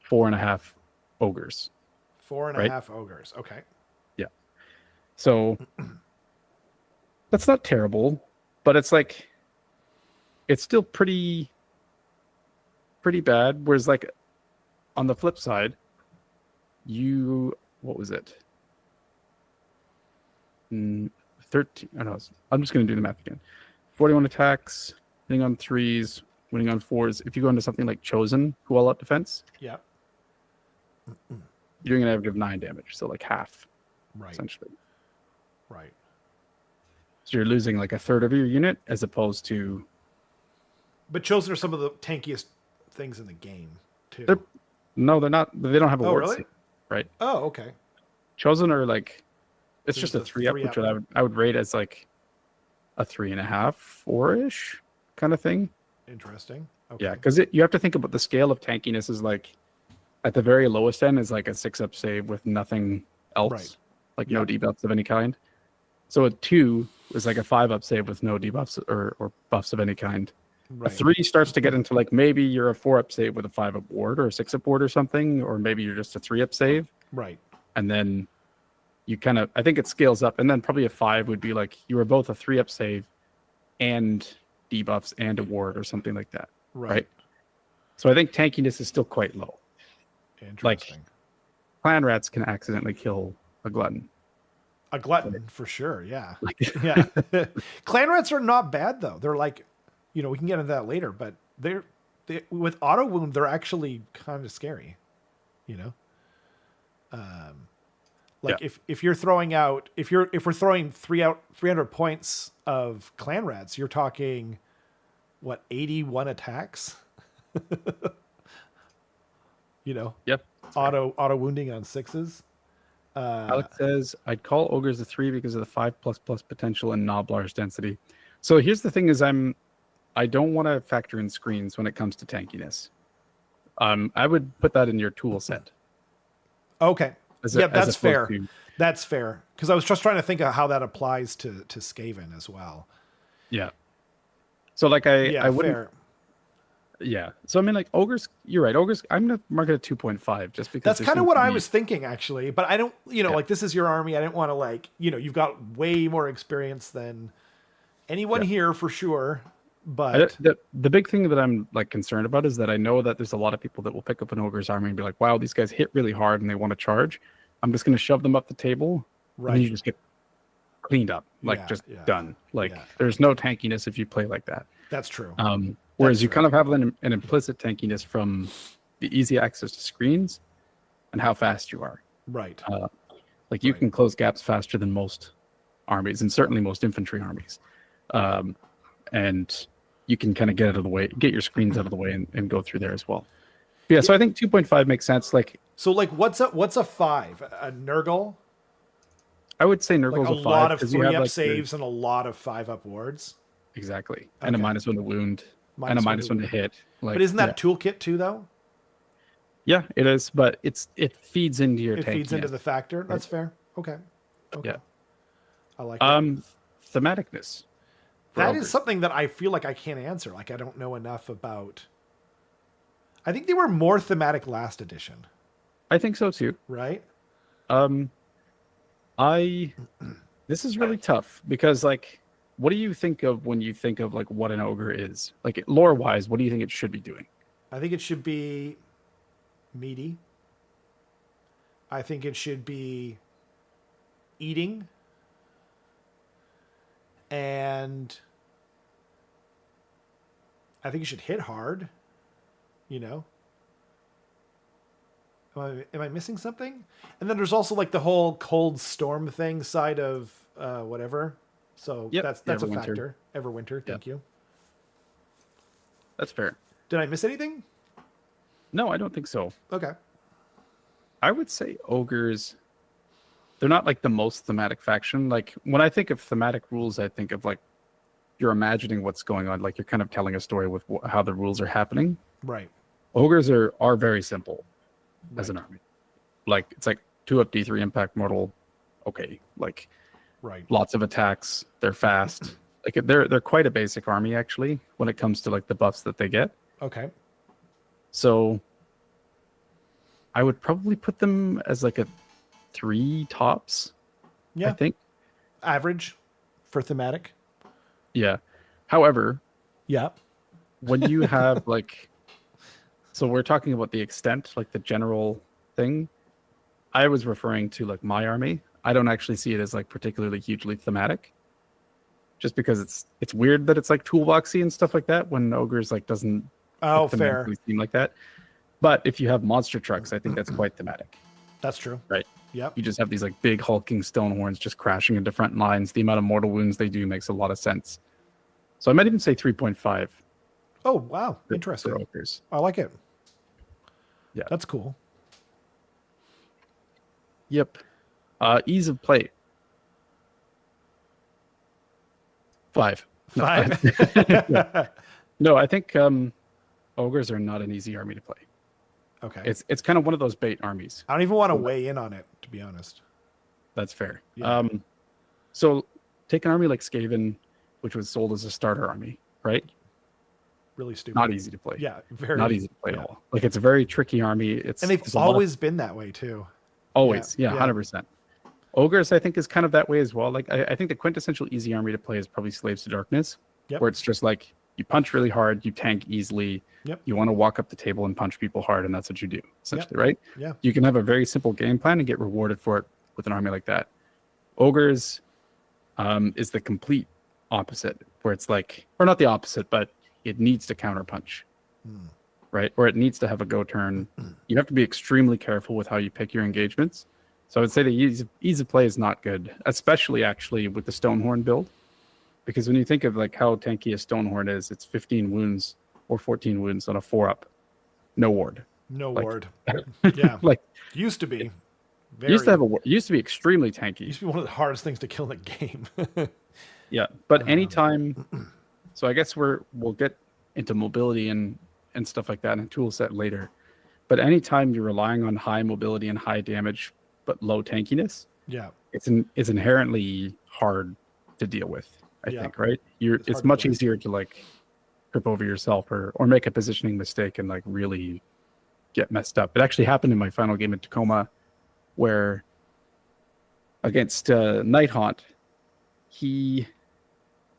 Speaker 2: 4.5 ogres.
Speaker 1: 4.5 ogres. Okay.
Speaker 2: Yeah. So that's not terrible, but it's like it's still pretty bad. Whereas like on the flip side, what was it? 13. Oh no, I'm just going to do the math again. 41 attacks, hitting on 3s, winning on 4s. If you go into something like Chosen, who all out defense,
Speaker 1: Yeah.
Speaker 2: you're doing an average of 9 damage, so like half,
Speaker 1: Right.
Speaker 2: essentially.
Speaker 1: Right.
Speaker 2: So you're losing like a third of your unit, as opposed to
Speaker 1: But chosen are some of the tankiest things in the game too.
Speaker 2: they're not. They don't have a
Speaker 1: Oh,
Speaker 2: ward
Speaker 1: really?
Speaker 2: save, right?
Speaker 1: Oh, okay.
Speaker 2: Chosen are like it's
Speaker 1: So
Speaker 2: just a
Speaker 1: it's a
Speaker 2: 3-up,
Speaker 1: 3-up.
Speaker 2: which I would rate as like a 3.5, 4-ish kind of thing.
Speaker 1: Interesting. Okay.
Speaker 2: Yeah, because you have to think about the scale of tankiness is like at the very lowest end is like a 6-up save with nothing else,
Speaker 1: Right.
Speaker 2: like no debuffs of any kind. So a 2 is like a 5-up save with no debuffs or buffs of any kind.
Speaker 1: Right.
Speaker 2: A 3 starts to get into like maybe you're a 4-up save with a 5-up ward or a 6-up ward or something, or maybe you're just a 3-up save.
Speaker 1: Right.
Speaker 2: And then you kind of, I think it scales up, and then probably a 5 would be like you were both a 3-up save and debuffs and a ward or something like that. Right. So I think tankiness is still quite low.
Speaker 1: Interesting.
Speaker 2: Clan rats can accidentally kill a glutton.
Speaker 1: A glutton for sure. Yeah.
Speaker 2: Like,
Speaker 1: Yeah. Clan rats are not bad though. They're like, we can get into that later, but they with auto wound, they're actually kind of scary. If you're throwing out, if we're throwing 300 points of clan rats, you're talking what, 81 attacks?
Speaker 2: Yep.
Speaker 1: Auto wounding on 6s.
Speaker 2: Alex says, I'd call ogres a 3 because of the 5++ potential and Noblar's density. So here's the thing: is I don't want to factor in screens when it comes to tankiness. I would put that in your tool set.
Speaker 1: Okay. That's fair. That's fair. Because I was just trying to think of how that applies to Skaven as well.
Speaker 2: Yeah. So like I wouldn't.
Speaker 1: Fair.
Speaker 2: Yeah. So I mean, like ogres, you're right. Ogres, I'm gonna mark it at 2.5 just because
Speaker 1: that's kind of what I was thinking actually. But I don't, like this is your army. I didn't want to you've got way more experience than anyone here for sure. But
Speaker 2: the big thing that I'm like concerned about is that I know that there's a lot of people that will pick up an ogre's army and be like, wow, these guys hit really hard and they want to charge. I'm just gonna shove them up the table, and then you just get cleaned up, done. There's no tankiness if you play like that.
Speaker 1: That's true.
Speaker 2: Whereas you kind of have an implicit tankiness from the easy access to screens and how fast you are.
Speaker 1: Right.
Speaker 2: You can close gaps faster than most armies, and certainly most infantry armies. And you can kind of get your screens out of the way and go through there as well. But so I think 2.5 makes sense.
Speaker 1: What's a 5? A Nurgle?
Speaker 2: I would say Nurgle's
Speaker 1: a
Speaker 2: 5.
Speaker 1: lot of 3-up saves and a lot of 5-up wards.
Speaker 2: Exactly. And a -1 to wound. And a -1 to hit.
Speaker 1: But isn't that toolkit too, though?
Speaker 2: Yeah, it is. But it feeds into your tankiness.
Speaker 1: It feeds into the factor. That's fair. Okay.
Speaker 2: Yeah.
Speaker 1: I like it.
Speaker 2: Thematicness.
Speaker 1: That is something that I feel like I can't answer. Like I don't know enough about. I think they were more thematic last edition.
Speaker 2: I think so too.
Speaker 1: Right?
Speaker 2: This is really tough because what do you think of when you think of what an ogre is? Lore wise, what do you think it should be doing?
Speaker 1: I think it should be meaty. I think it should be eating. And I think it should hit hard. Am I missing something? And then there's also like the whole cold storm thing side of whatever. So
Speaker 2: Yep.
Speaker 1: that's a
Speaker 2: Everwinter.
Speaker 1: factor. Everwinter. Thank you.
Speaker 2: That's fair.
Speaker 1: Did I miss anything?
Speaker 2: No, I don't think so.
Speaker 1: Okay.
Speaker 2: I would say ogres, they're not like the most thematic faction. Like when I think of thematic rules, I think of like you're imagining what's going on. Like you're kind of telling a story with how the rules are happening.
Speaker 1: Right.
Speaker 2: Ogres are very simple as
Speaker 1: Right.
Speaker 2: an army. Like it's like 2-up D3 impact mortal. Okay. Like
Speaker 1: Right.
Speaker 2: lots of attacks. They're fast. Like they're quite a basic army actually when it comes to like the buffs that they get.
Speaker 1: Okay.
Speaker 2: So I would probably put them as like a 3 tops.
Speaker 1: Yeah.
Speaker 2: I think.
Speaker 1: Average for thematic.
Speaker 2: Yeah. However,
Speaker 1: Yeah.
Speaker 2: when you have like, so we're talking about the extent, like the general thing. I was referring to like my army. I don't actually see it as like particularly hugely thematic. Just because it's weird that it's like toolboxy and stuff like that when ogres like doesn't
Speaker 1: Oh, fair.
Speaker 2: seem like that. But if you have monster trucks, I think that's quite thematic.
Speaker 1: That's true.
Speaker 2: Right.
Speaker 1: Yep.
Speaker 2: You just have these like big hulking stone horns just crashing into front lines. The amount of mortal wounds they do makes a lot of sense. So I might even say 3.5.
Speaker 1: Oh, wow. Interesting.
Speaker 2: For ogres.
Speaker 1: I like it.
Speaker 2: Yeah.
Speaker 1: That's cool.
Speaker 2: Yep. Ease of play. 5. No,
Speaker 1: 5?
Speaker 2: Yeah. No, I think ogres are not an easy army to play.
Speaker 1: Okay.
Speaker 2: It's kind of one of those bait armies.
Speaker 1: I don't even want to weigh in on it, to be honest.
Speaker 2: That's fair.
Speaker 1: Yeah.
Speaker 2: So take an army like Skaven, which was sold as a starter army, right?
Speaker 1: Really stupid.
Speaker 2: Not easy to play.
Speaker 1: Yeah, very
Speaker 2: Not easy to play at all. Like it's a very tricky army.
Speaker 1: And they've always been that way too.
Speaker 2: Always,
Speaker 1: Yeah,
Speaker 2: yeah, 100%. Ogres, I think, is kind of that way as well. Like I think the quintessential easy army to play is probably Slaves to Darkness, where it's just like you punch really hard, you tank easily, you want to walk up the table and punch people hard, and that's what you do, essentially, right?
Speaker 1: Yeah.
Speaker 2: You can have a very simple game plan and get rewarded for it with an army like that. Ogres is the complete opposite, where it's like, or not the opposite, but it needs to counter punch, right? Or it needs to have a go turn. You have to be extremely careful with how you pick your engagements. So I would say the ease of play is not good, especially actually with the Stonehorn build, because when you think of like how tanky a Stonehorn is, it's 15 wounds or 14 wounds on a 4-up, no ward.
Speaker 1: No
Speaker 2: like,
Speaker 1: ward. Yeah.
Speaker 2: Like
Speaker 1: used to be.
Speaker 2: used to be extremely tanky.
Speaker 1: Used to be one of the hardest things to kill in the game.
Speaker 2: Yeah, but anytime, so I guess we'll get into mobility and stuff like that in a tool set later. But anytime you're relying on high mobility and high damage but low tankiness, it's inherently hard to deal with. I think, right? It's much easier to like trip over yourself or make a positioning mistake and like really get messed up. It actually happened in my final game at Tacoma, where against Nighthaunt,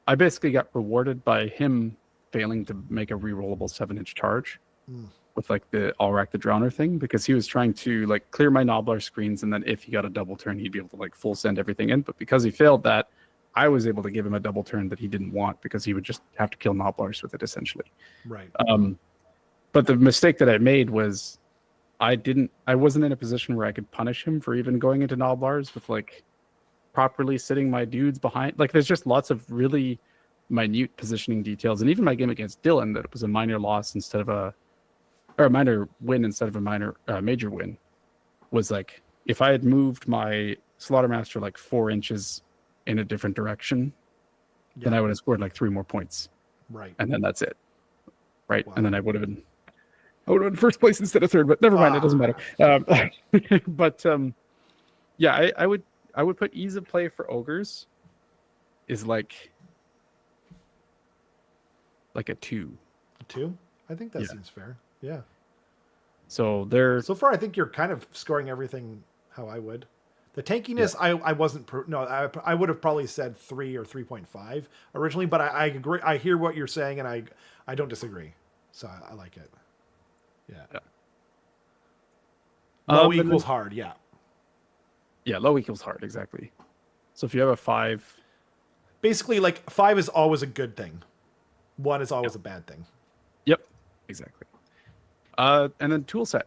Speaker 2: I basically got rewarded by him failing to make a rerollable 7-inch charge with like the I'll rack the Drowner thing, because he was trying to like clear my Nobblar screens, and then if he got a double turn, he'd be able to like full send everything in. But because he failed that, I was able to give him a double turn that he didn't want, because he would just have to kill Nobblars with it essentially.
Speaker 1: Right.
Speaker 2: But the mistake that I made was I wasn't in a position where I could punish him for even going into Nobblars with like properly sitting my dudes behind. Like there's just lots of really minute positioning details. And even my game against Dylan, that it was a minor loss instead of a minor win instead of a major win, was like if I had moved my Slaughtermaster like 4 inches in a different direction, then I would have scored like 3 more points.
Speaker 1: Right.
Speaker 2: And then that's it. Right. Wow. And then I would have been first place instead of third, but never mind. It doesn't matter. But yeah, I would put ease of play for ogres is like a 2.
Speaker 1: A 2? I think that seems fair. Yeah.
Speaker 2: So
Speaker 1: far, I think you're kind of scoring everything how I would. The tankiness, I wasn't. I would have probably said 3 or 3.5 originally, but I agree. I hear what you're saying, and I don't disagree. So I like it. Yeah. Low equals hard. Yeah.
Speaker 2: Yeah, low equals hard. Exactly. So if you have a 5,
Speaker 1: basically, like 5 is always a good thing. 1 is always a bad thing.
Speaker 2: Yep. Exactly. And then tool set.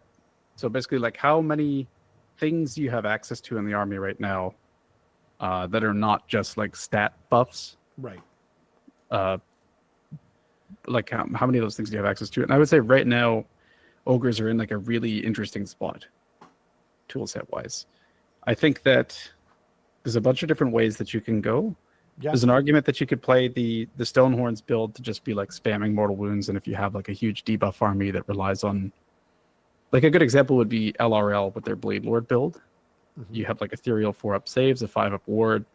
Speaker 2: So basically, like how many things you have access to in the army right now that are not just like stat buffs.
Speaker 1: Right.
Speaker 2: Like how many of those things do you have access to? And I would say right now, ogres are in like a really interesting spot, tool set wise. I think that there's a bunch of different ways that you can go.
Speaker 1: Yeah.
Speaker 2: There's an argument that you could play the Stonehorns build to just be like spamming mortal wounds, and if you have like a huge debuff army that relies on, like a good example would be LRL with their Blade Lord build.
Speaker 1: Mm-hmm.
Speaker 2: You have like ethereal 4-up saves, a 5-up ward,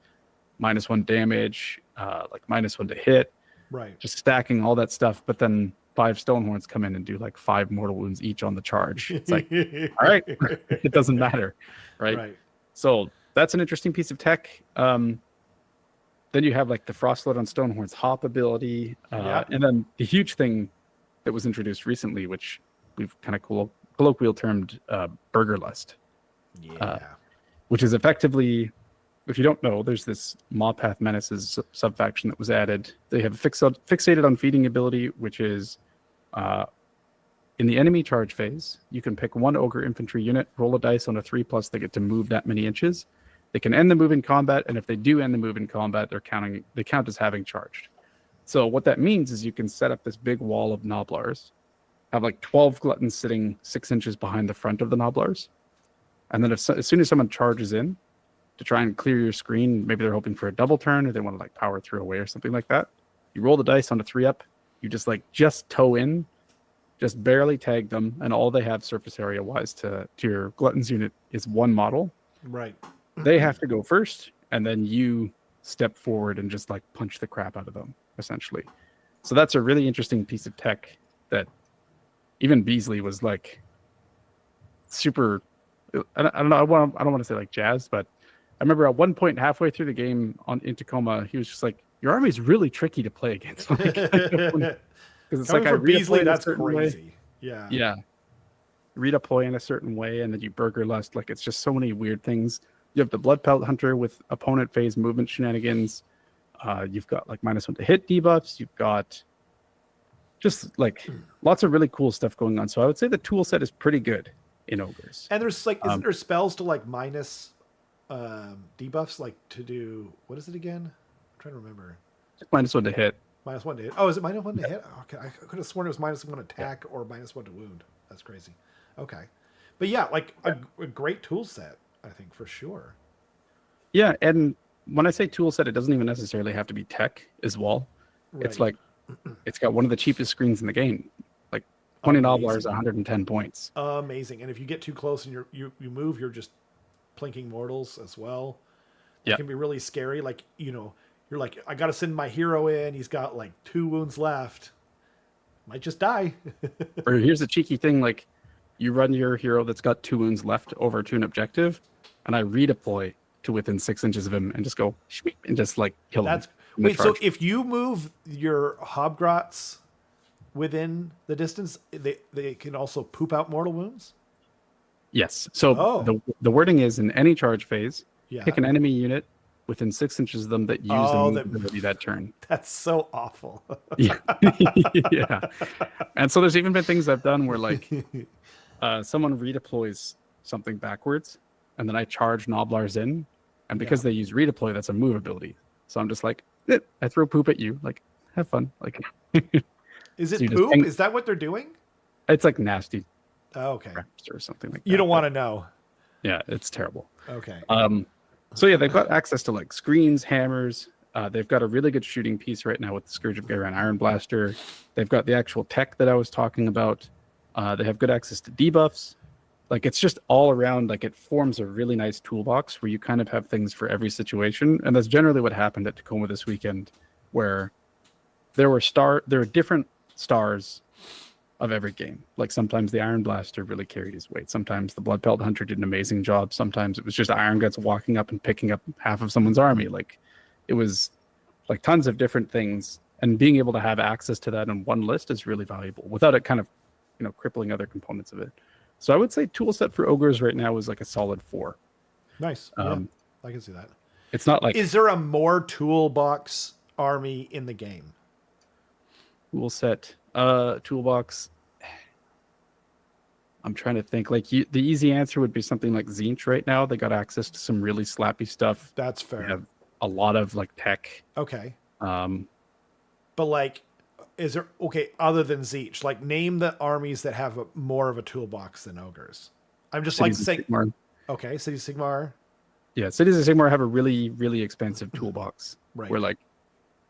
Speaker 2: -1 damage, like -1 to hit,
Speaker 1: Right.
Speaker 2: just stacking all that stuff. But then 5 Stonehorns come in and do like 5 mortal wounds each on the charge. It's like, all right, it doesn't matter, right?
Speaker 1: Right.
Speaker 2: So that's an interesting piece of tech. Then you have like the Frostlord on Stonehorn's hop ability. And then the huge thing that was introduced recently, which we've kind of colloquial termed Burger Lust.
Speaker 1: Yeah.
Speaker 2: Which is effectively, if you don't know, there's this Mawpath Menaces sub-faction that was added. They have a fixated on feeding ability, which is in the enemy charge phase, you can pick 1 ogre infantry unit, roll a dice on a 3+, they get to move that many inches. They can end the move in combat, and if they do end the move in combat, they count as having charged. So what that means is you can set up this big wall of Noblars, have like 12 gluttons sitting 6 inches behind the front of the Noblars, and then as soon as someone charges in to try and clear your screen, maybe they're hoping for a double turn or they want to like power through away or something like that, you roll the dice on a 3-up, you just toe in, just barely tag them, and all they have surface area wise to your gluttons unit is 1 model.
Speaker 1: Right.
Speaker 2: They have to go first, and then you step forward and just like punch the crap out of them, essentially. So that's a really interesting piece of tech that even Beasley was like super. I don't know. I don't want to say like jazzed, but I remember at one point halfway through the game in Tacoma, he was just like, "Your army is really tricky to play against." Because it's
Speaker 1: Coming
Speaker 2: like
Speaker 1: from Beasley, that's
Speaker 2: crazy.
Speaker 1: way. Yeah.
Speaker 2: Yeah. Redeploy in a certain way, and then you burger lust. Like it's just so many weird things. You have the Blood Pelt Hunter with opponent phase movement shenanigans. You've got like -1 to hit debuffs. You've got just like lots of really cool stuff going on. So I would say the tool set is pretty good in ogres.
Speaker 1: And there's like, isn't there spells to like minus debuffs, like to do, what is it again? I'm trying to remember.
Speaker 2: -1 to hit.
Speaker 1: -1 to hit. Oh, is it -1 to hit? Okay, I could have sworn it was -1 attack or -1 to wound. That's crazy. Okay, but yeah, like a great tool set, I think, for sure.
Speaker 2: Yeah, and when I say tool set, it doesn't even necessarily have to be tech as well. Right. It's like it's got one of the cheapest screens in the game. Like 20 Noblars, 110 points.
Speaker 1: Amazing. And if you get too close and you move, you're just plinking mortals as well. It can be really scary. Like, you're like, I got to send my hero in. He's got like 2 wounds left. Might just die.
Speaker 2: Or here's a cheeky thing. Like, you run your hero that's got 2 wounds left over to an objective, and I redeploy to within 6 inches of him and just go and just like kill him.
Speaker 1: Wait, so if you move your Hobgrots within the distance, they can also poop out mortal wounds?
Speaker 2: Yes. So the wording is in any charge phase, pick an enemy unit within 6 inches of them that use the ability that turn.
Speaker 1: That's so awful.
Speaker 2: Yeah. Yeah. And so there's even been things I've done where like someone redeploys something backwards, and then I charge Noblars in, and because they use redeploy, that's a move ability. So I'm just like, I throw poop at you, like have fun. Like,
Speaker 1: is it so poop? Is that what they're doing?
Speaker 2: It's like nasty.
Speaker 1: Oh, okay.
Speaker 2: Or something like that.
Speaker 1: You don't want to know.
Speaker 2: Yeah, it's terrible.
Speaker 1: Okay.
Speaker 2: So yeah, they've got access to like screens, hammers. They've got a really good shooting piece right now with the Scourge of Gairan Iron Blaster. They've got the actual tech that I was talking about. They have good access to debuffs. Like it's just all around, like it forms a really nice toolbox where you kind of have things for every situation. And that's generally what happened at Tacoma this weekend, where there were different stars of every game. Like sometimes the Iron Blaster really carried his weight. Sometimes the Blood Pelt Hunter did an amazing job. Sometimes it was just Iron Guts walking up and picking up half of someone's army. Like it was like tons of different things. And being able to have access to that in one list is really valuable without it kind of, crippling other components of it. So I would say tool set for ogres right now is like a solid 4.
Speaker 1: Nice. Yeah, I can see that.
Speaker 2: It's not like...
Speaker 1: Is there a more toolbox army in the game?
Speaker 2: Tool set. Toolbox. I'm trying to think. Like the easy answer would be something like Zinch right now. They got access to some really slappy stuff.
Speaker 1: That's
Speaker 2: They
Speaker 1: fair.
Speaker 2: have a lot of like tech.
Speaker 1: Okay.
Speaker 2: Um,
Speaker 1: But like, is there okay other than Zeech? Like, name the armies that have more of a toolbox than ogres. I'm just like
Speaker 2: Cities of
Speaker 1: saying.
Speaker 2: Sigmar.
Speaker 1: Okay, City Sigmar.
Speaker 2: Yeah, Cities of Sigmar have a really, really expensive toolbox.
Speaker 1: Right.
Speaker 2: Where like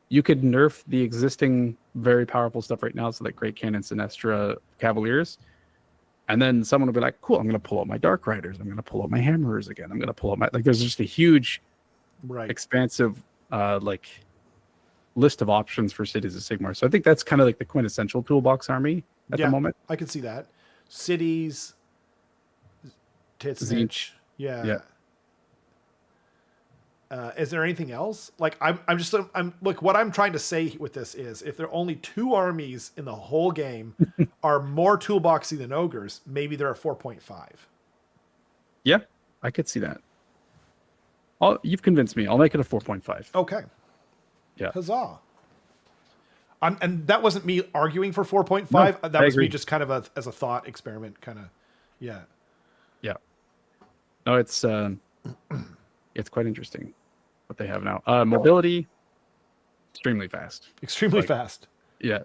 Speaker 2: you could nerf the existing very powerful stuff right now, so like Great Cannon, Sinestra, Cavaliers, and then someone will be like, "Cool, I'm going to pull out my Dark Riders. I'm going to pull out my Hammerers again. I'm going to pull out my like." There's just a huge,
Speaker 1: Right.
Speaker 2: expansive, like list of options for Cities of Sigmar. So I think that's kind of like the quintessential toolbox army at the moment.
Speaker 1: I can see that. Cities, Titsnitch. Yeah. Is there anything else? Like, I'm look, what I'm trying to say with this is if there are only 2 armies in the whole game are more toolboxy than ogres, maybe they're a 4.5.
Speaker 2: Yeah, I could see that. You've convinced me. I'll make it a 4.5.
Speaker 1: Okay.
Speaker 2: Yeah.
Speaker 1: Huzzah. And that wasn't me arguing for 4.5.
Speaker 2: No,
Speaker 1: that
Speaker 2: I
Speaker 1: was me
Speaker 2: agree.
Speaker 1: just kind of as a thought experiment, kind of. Yeah.
Speaker 2: Yeah. No, it's quite interesting what they have now. Mobility, extremely fast.
Speaker 1: Extremely
Speaker 2: Like,
Speaker 1: fast.
Speaker 2: Yeah,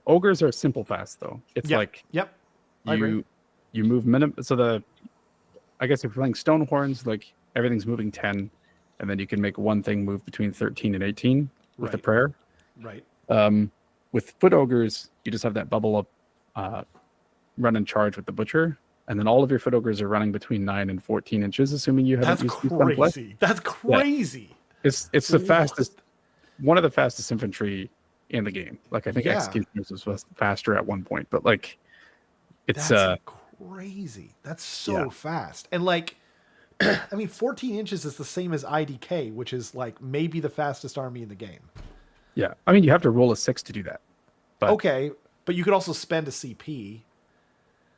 Speaker 2: ogres are simple fast though. It's like
Speaker 1: I agree.
Speaker 2: you move So I guess if you're playing Stonehorns, like everything's moving 10, and then you can make one thing move between 13 and 18 with a
Speaker 1: Right.
Speaker 2: prayer.
Speaker 1: Right.
Speaker 2: With foot ogres, you just have that bubble up, run and charge with the butcher, and then all of your foot ogres are running between 9 and 14 inches, assuming you haven't
Speaker 1: That's
Speaker 2: used some flesh.
Speaker 1: crazy. That's crazy.
Speaker 2: It's the fastest, one of the fastest infantry in the game. Like I think
Speaker 1: Yeah.
Speaker 2: Executioners was faster at one point, but like it's
Speaker 1: That's crazy. That's so
Speaker 2: Yeah.
Speaker 1: fast. And like, I mean, 14 inches is the same as IDK, which is like maybe the fastest army in the game.
Speaker 2: yeah. I mean, you have to roll a 6 to do that. But
Speaker 1: Okay, but you could also spend a CP.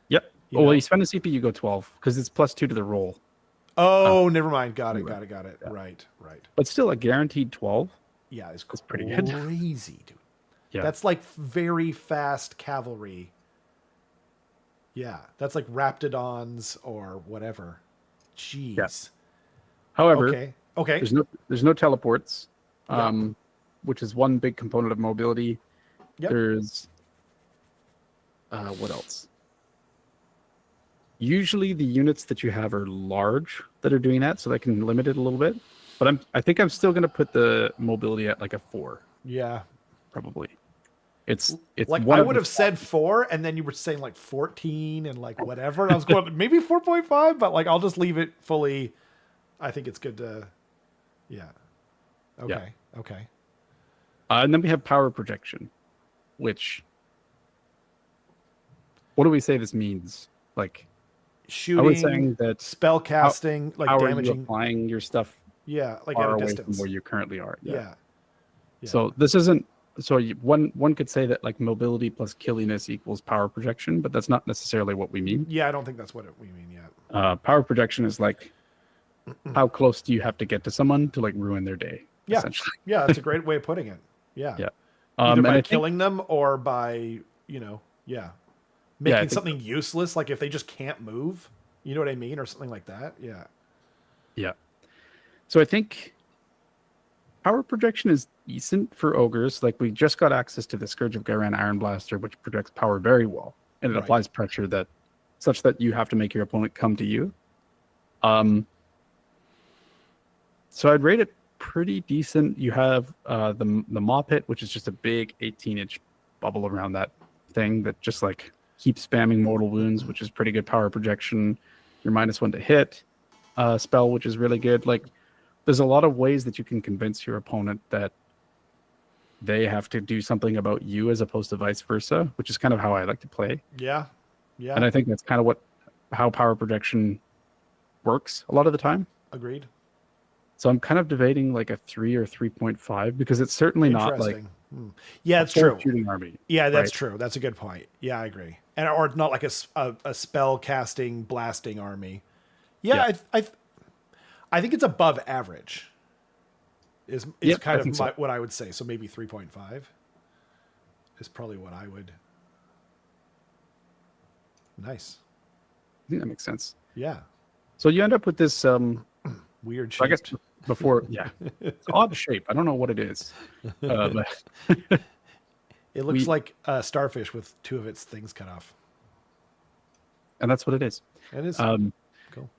Speaker 2: yep.
Speaker 1: You
Speaker 2: Well,
Speaker 1: know?
Speaker 2: you spend a CP, you go 12 because it's +2 to the roll.
Speaker 1: Oh, never mind. Got it.
Speaker 2: anyway.
Speaker 1: Got it.
Speaker 2: Yeah.
Speaker 1: Right.
Speaker 2: But still, a guaranteed 12.
Speaker 1: Yeah, it's
Speaker 2: pretty good.
Speaker 1: crazy, dude.
Speaker 2: Yeah.
Speaker 1: That's like very fast cavalry. Yeah, that's like Raptidons or whatever. Jeez.
Speaker 2: Yeah. However,
Speaker 1: Okay.
Speaker 2: there's no teleports,
Speaker 1: Yeah.
Speaker 2: which is one big component of mobility.
Speaker 1: Yep.
Speaker 2: There's what else? Usually the units that you have are large that are doing that, so that can limit it a little bit. But I think I'm still going to put the mobility at like a 4,
Speaker 1: Yeah.
Speaker 2: probably. It's
Speaker 1: Like
Speaker 2: one
Speaker 1: I
Speaker 2: of
Speaker 1: would
Speaker 2: the-
Speaker 1: have said 4, and then you were saying like 14 and like whatever. And I was going maybe 4.5, but like I'll just leave it fully. I think it's good to. Yeah. Okay.
Speaker 2: Yeah.
Speaker 1: Okay.
Speaker 2: and then we have power projection, which what do we say this means? Like
Speaker 1: Shooting.
Speaker 2: I was saying that
Speaker 1: spell casting, like
Speaker 2: how are you
Speaker 1: damaging.
Speaker 2: applying your stuff
Speaker 1: Yeah, like
Speaker 2: far
Speaker 1: at a
Speaker 2: away
Speaker 1: distance.
Speaker 2: from where you currently are.
Speaker 1: Yeah.
Speaker 2: So this isn't. So one could say that like mobility plus killiness equals power projection, but that's not necessarily what we mean.
Speaker 1: Yeah, I don't think that's what we mean yet.
Speaker 2: Power projection is like how close do you have to get to someone to like ruin their day?
Speaker 1: Yeah.
Speaker 2: Essentially.
Speaker 1: Yeah, that's a great way of putting it. Yeah.
Speaker 2: Yeah.
Speaker 1: Either
Speaker 2: And
Speaker 1: by
Speaker 2: I think-
Speaker 1: killing them or by, making
Speaker 2: think
Speaker 1: something useless, like if they just can't move, you know what I mean? Or something like that. Yeah.
Speaker 2: Yeah. So I think power projection is decent for ogres. Like we just got access to the Scourge of Gairan Iron Blaster, which projects power very well, and it
Speaker 1: Right.
Speaker 2: applies pressure such that you have to make your opponent come to you. So I'd rate it pretty decent. You have the Maw Pit, which is just a big 18-inch bubble around that thing that just like keeps spamming mortal wounds, which is pretty good power projection. Your -1 to hit spell, which is really good. Like there's a lot of ways that you can convince your opponent that they have to do something about you as opposed to vice versa, which is kind of how I like to play.
Speaker 1: Yeah. Yeah.
Speaker 2: And I think that's kind of how power projection works a lot of the time.
Speaker 1: Agreed.
Speaker 2: So I'm kind of debating like a 3 or 3.5 because it's certainly not like
Speaker 1: Interesting. Yeah, it's
Speaker 2: a full
Speaker 1: true.
Speaker 2: shooting army.
Speaker 1: Yeah, that's
Speaker 2: right?
Speaker 1: true. That's a good point. Yeah, I agree. And or not like a spell casting blasting army. Yeah,
Speaker 2: Yeah.
Speaker 1: I think it's above average. Is
Speaker 2: Yep,
Speaker 1: kind
Speaker 2: I think
Speaker 1: of
Speaker 2: so.
Speaker 1: what I would say. So maybe 3.5 is probably what I would. Nice.
Speaker 2: think that makes sense.
Speaker 1: Yeah.
Speaker 2: So you end up with this
Speaker 1: Weird
Speaker 2: I guess
Speaker 1: shape.
Speaker 2: before, it's odd shape. I don't know what it is. But
Speaker 1: It looks like a starfish with two of its things cut off.
Speaker 2: and that's what it is.
Speaker 1: It is cool.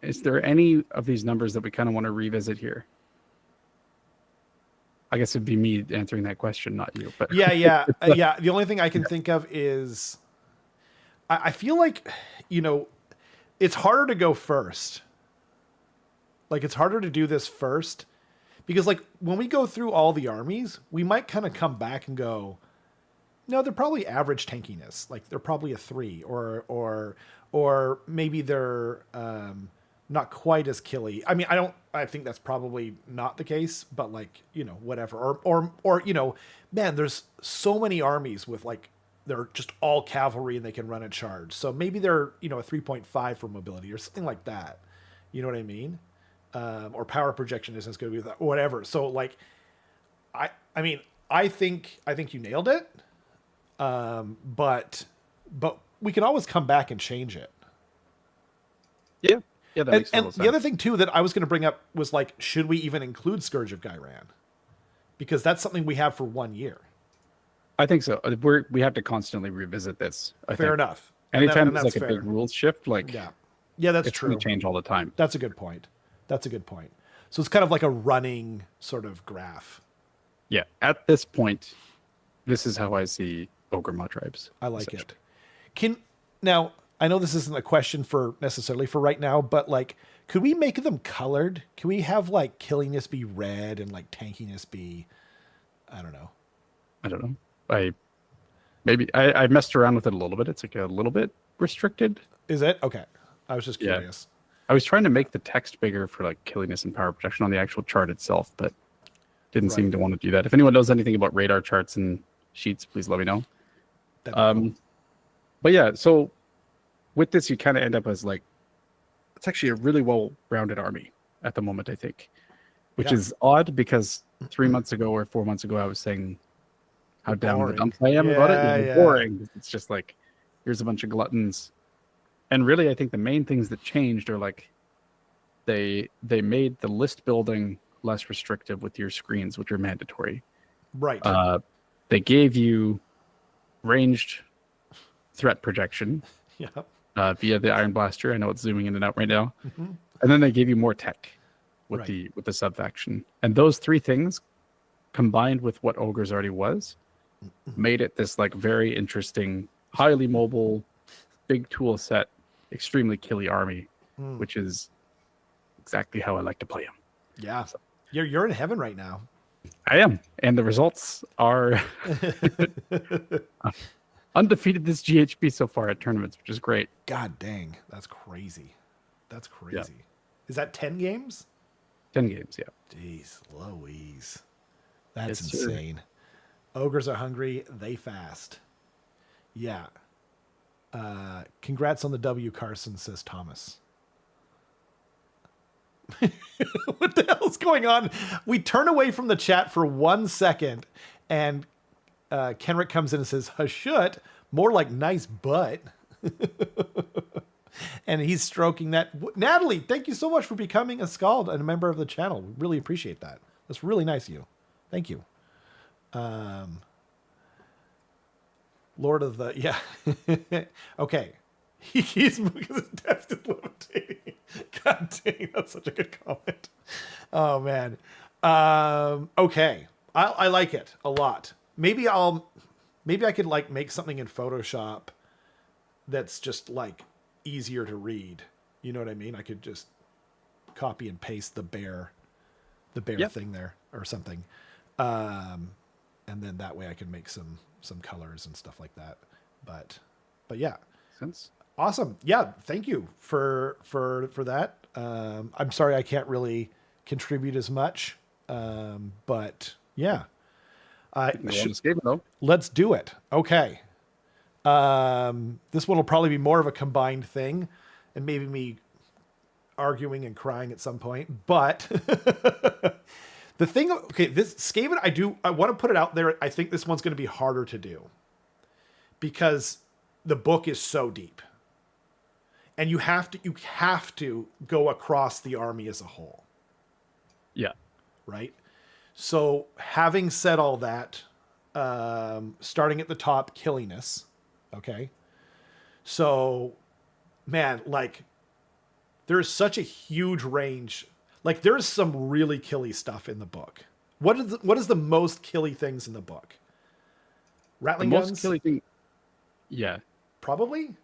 Speaker 2: Is there any of these numbers that we kind of want to revisit here? I guess it'd be me answering that question, not you. But
Speaker 1: Yeah. The only thing I can think of is I feel like, it's harder to go first. Like, it's harder to do this first because, like, when we go through all the armies, we might kind of come back and go, no, they're probably average tankiness. Like, they're probably a 3 or maybe they're not quite as killy. I mean, I think that's probably not the case, but, like, whatever. Or man, there's so many armies with, like, they're just all cavalry and they can run a charge. So maybe they're, a 3.5 for mobility or something like that. You know what I mean? Or power projection isn't going to be that, whatever. So, like, I mean, I think you nailed it. But we can always come back and change it.
Speaker 2: Yeah, that makes
Speaker 1: And
Speaker 2: sense.
Speaker 1: the other thing too that I was going to bring up was, like, should we even include Scourge of Gairan? Because that's something we have for 1 year.
Speaker 2: I think so. We have to constantly revisit this.
Speaker 1: Fair enough.
Speaker 2: Anytime there's like a big rules shift, like
Speaker 1: yeah, that's
Speaker 2: it's
Speaker 1: true.
Speaker 2: going to change all the time.
Speaker 1: That's a good point. So it's kind of like a running sort of graph.
Speaker 2: Yeah, at this point, this is how I see Ogre Mod tribes.
Speaker 1: I like it. Now, I know this isn't a question for necessarily for right now, but, like, could we make them colored? Can we have, like, killiness be red and, like, tankiness be, I don't know.
Speaker 2: I messed around with it a little bit. It's like a little bit restricted.
Speaker 1: Is it? Okay. I was just curious.
Speaker 2: I was trying to make the text bigger for, like, killiness and power protection on the actual chart itself, but didn't seem to want to do that. If anyone knows anything about radar charts and sheets, please let me know.
Speaker 1: Cool.
Speaker 2: But yeah, so with this, you kind of end up as, like, it's actually a really well-rounded army at the moment, I think, which is odd because 3 months ago or 4 months ago, I was saying how down the dumps I am about it. It's boring. It's just like, here's a bunch of gluttons. And really, I think the main things that changed are, like, they made the list building less restrictive with your screens, which are mandatory.
Speaker 1: Right.
Speaker 2: They gave you ranged threat projection via the Iron Blaster. I know it's zooming in and out right now. Mm-hmm. And then they gave you more tech with the sub faction. And those three things, combined with what Ogres already was, made it this, like, very interesting, highly mobile, big tool set, extremely killy army, which is exactly how I like to play him.
Speaker 1: Yeah. So, you're in heaven right now.
Speaker 2: I am. And the results are undefeated this GHB so far at tournaments, which is great.
Speaker 1: God dang. That's crazy. Yeah. Is that 10 games?
Speaker 2: 10 games, yeah.
Speaker 1: Jeez, Louise. That's insane. Sure. Ogres are hungry. They fast. Yeah. Congrats on the W, Carson, says Thomas. What the hell's going on? We turn away from the chat for 1 second, and Kenrick comes in and says, Hashut, more like nice butt. And he's stroking that. Natalie, thank you so much for becoming a Scald and a member of the channel. We really appreciate that. That's really nice of you. Thank you. Lord of the, yeah. Okay. He's because his desk is levitating. God dang, that's such a good comment. Oh man. Okay. I like it a lot. Maybe I could, like, make something in Photoshop that's just, like, easier to read. You know what I mean? I could just copy and paste the bear thing there or something. And then that way I can make some colors and stuff like that. But yeah.
Speaker 2: Sense.
Speaker 1: Awesome. Yeah. Thank you for that. I'm sorry I can't really contribute as much. But yeah. Let's do it. Okay. This one will probably be more of a combined thing and maybe me arguing and crying at some point, but the thing, okay, this Skaven, I want to put it out there. I think this one's going to be harder to do because the book is so deep. And you have to go across the army as a whole,
Speaker 2: Yeah.
Speaker 1: right? So having said all that, starting at the top, killiness, okay? So, man, like, there's such a huge range. Like, there's some really killy stuff in the book. What is the most killy things in the book?
Speaker 2: The
Speaker 1: Rattling
Speaker 2: most
Speaker 1: guns?
Speaker 2: killy thing. Yeah.
Speaker 1: Probably?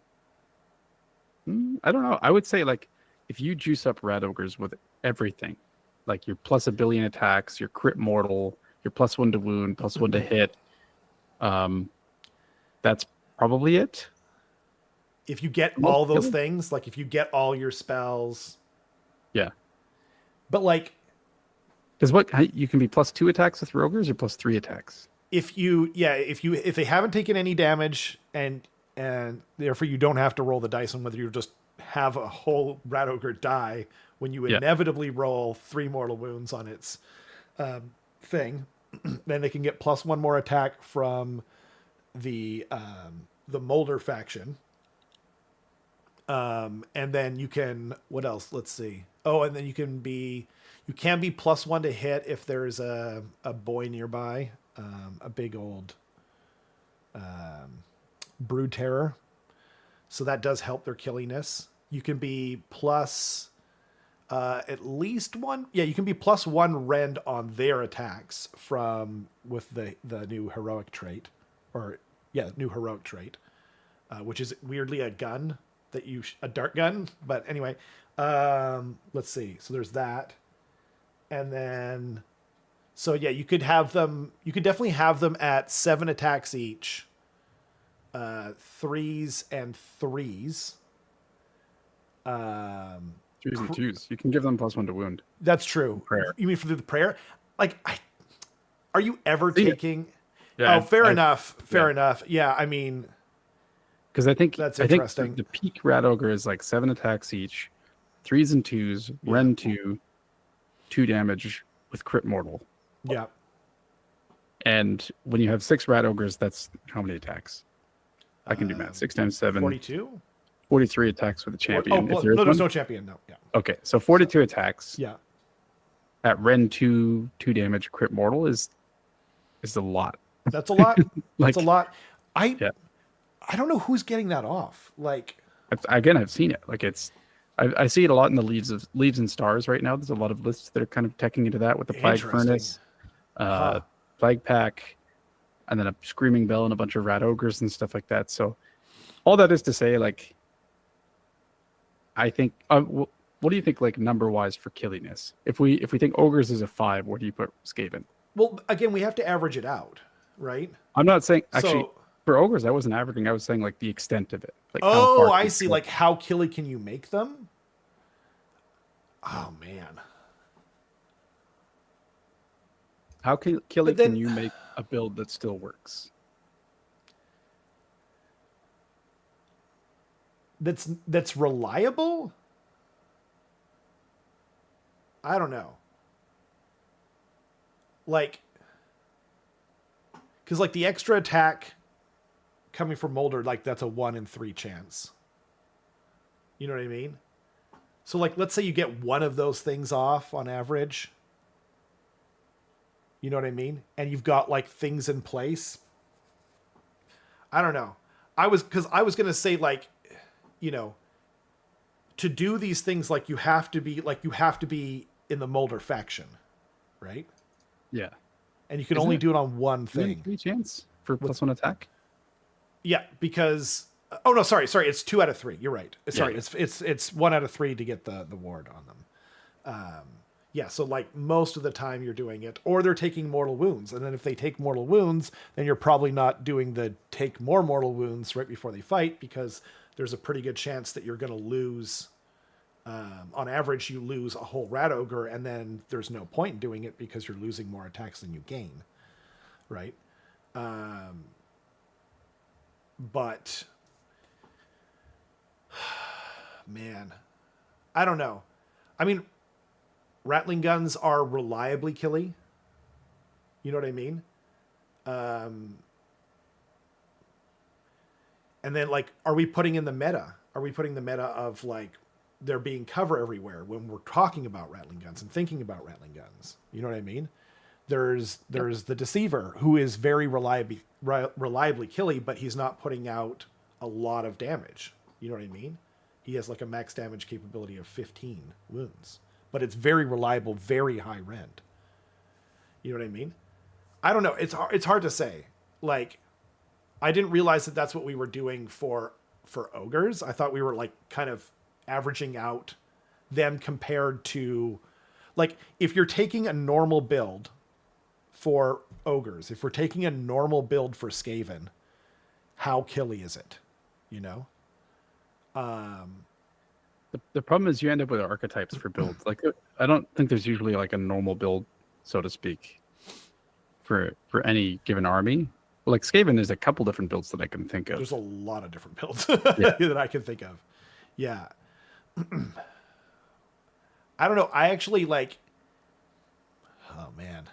Speaker 2: I don't know. I would say like if you juice up rat ogres with everything, like your plus a billion attacks, your crit mortal, your +1 to wound, +1 to hit, that's probably it.
Speaker 1: If you get
Speaker 2: The most
Speaker 1: all those
Speaker 2: killy?
Speaker 1: things, like if you get all your spells,
Speaker 2: Yeah.
Speaker 1: but like
Speaker 2: Because you can be +2 attacks with ogres or +3 attacks.
Speaker 1: if they haven't taken any damage and therefore you don't have to roll the dice on whether you just have a whole rat ogre die when you
Speaker 2: Yeah.
Speaker 1: inevitably roll 3 mortal wounds on its thing, then they can get +1 more attack from the Molder faction. And then you can, what else? Let's see. Oh, and then you can be +1 to hit if there's a boy nearby, a big old brood terror. So that does help their killiness. You can be plus at least 1. Yeah, you can be +1 rend on their attacks with the new heroic trait, new heroic trait, which is weirdly a gun a dart gun. But anyway, let's see. So there's that, and then so yeah, you could definitely have them at 7 attacks each, 3s and 3s.
Speaker 2: 3s and 2s. You can give them +1 to wound.
Speaker 1: That's true.
Speaker 2: Prayer.
Speaker 1: You mean for the prayer? Like, are you ever taking?
Speaker 2: Yeah,
Speaker 1: fair enough. Fair enough. Yeah, I mean,
Speaker 2: because I think
Speaker 1: interesting.
Speaker 2: The peak rat ogre is like 7 attacks each, 3s and 2s, rend 2, 2 damage with crit mortal.
Speaker 1: Yeah.
Speaker 2: And when you have 6 rat ogres, that's how many attacks? I can do math. 6 times 7.
Speaker 1: 42.
Speaker 2: 43 attacks with a champion.
Speaker 1: No, there's no champion. No. Yeah.
Speaker 2: Okay, so 42 attacks.
Speaker 1: Yeah.
Speaker 2: At rend 2 damage crit mortal is a lot.
Speaker 1: That's a lot.
Speaker 2: Like,
Speaker 1: That's a lot. I don't know who's getting that off. Like,
Speaker 2: again, I've seen it. Like I see it a lot in the leaves and stars right now. There's a lot of lists that are kind of teching into that with the plague furnace, plague pack, and then a screaming bell and a bunch of rat ogres and stuff like that. So all that is to say, like, I think what do you think, like, number wise for killiness? If we think ogres is a 5, where do you put Skaven?
Speaker 1: Well, again, we have to average it out, right?
Speaker 2: I'm not saying actually for ogres I wasn't averaging. I was saying like the extent of it. Like,
Speaker 1: oh, I see. Like, how killy can you make them? Oh man,
Speaker 2: how killy can you make a build that still works?
Speaker 1: That's reliable? I don't know. Like, because like the extra attack coming from Molder, like that's a 1 in 3 chance. You know what I mean? So like, let's say you get one of those things off on average. You know what I mean? And you've got like things in place. I don't know. I was going to say, like, you know, to do these things, like you have to be in the Molder faction, right?
Speaker 2: Yeah.
Speaker 1: And you can only do it on one thing.
Speaker 2: 3 chance for +1 attack?
Speaker 1: Yeah, because it's 2 out of 3. You're right. Sorry, it's 1 out of 3 to get the ward on them. Yeah, so like most of the time you're doing it, or they're taking mortal wounds, and then if they take mortal wounds, then you're probably not doing the take more mortal wounds right before they fight, because there's a pretty good chance that you're going to lose. On average, you lose a whole rat ogre, and then there's no point in doing it because you're losing more attacks than you gain, right? But man, I don't know. I mean, rattling guns are reliably killy. You know what I mean? And then, like, are we putting in the meta? are we putting the meta of like there being cover everywhere when we're talking about rattling guns and thinking about rattling guns? You know what I mean? There's the Deceiver, who is very reliably killy, but he's not putting out a lot of damage. You know what I mean? He has like a max damage capability of 15 wounds, but it's very reliable, very high rend. You know what I mean? I don't know. It's hard to say. Like, I didn't realize that that's what we were doing for ogres. I thought we were like kind of averaging out them compared to, like, if you're taking a normal build for ogres, if we're taking a normal build for Skaven, how killy is it? You know?
Speaker 2: The problem is you end up with archetypes for builds. Like, I don't think there's usually like a normal build, so to speak, for any given army. Like Skaven, there's a couple different builds that I can think of.
Speaker 1: There's a lot of different builds that I can think of. Yeah. I don't know. I actually like, oh man,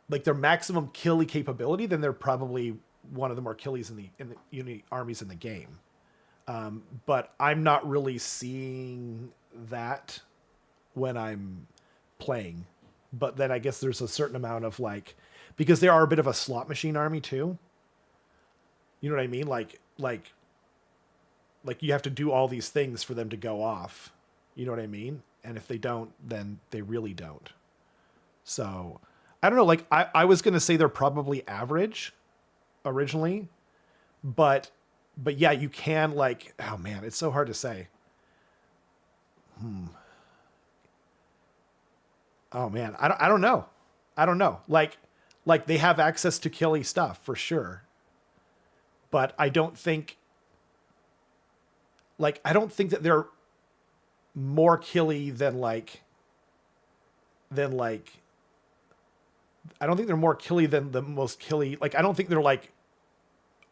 Speaker 1: like their maximum killy capability, then they're probably one of the more killies in the unity armies in the game. But I'm not really seeing that when I'm playing. But then I guess there's a certain amount of like, because they are a bit of a slot machine army too. You know what I mean? Like you have to do all these things for them to go off. You know what I mean? And if they don't, then they really don't. So I don't know. Like I was going to say they're probably average originally, but yeah, you can like, oh man, it's so hard to say. Oh man, I don't know. I don't know. Like they have access to killy stuff for sure. But I don't think that they're more killy than I don't think they're more killy than the most killy. Like, I don't think they're like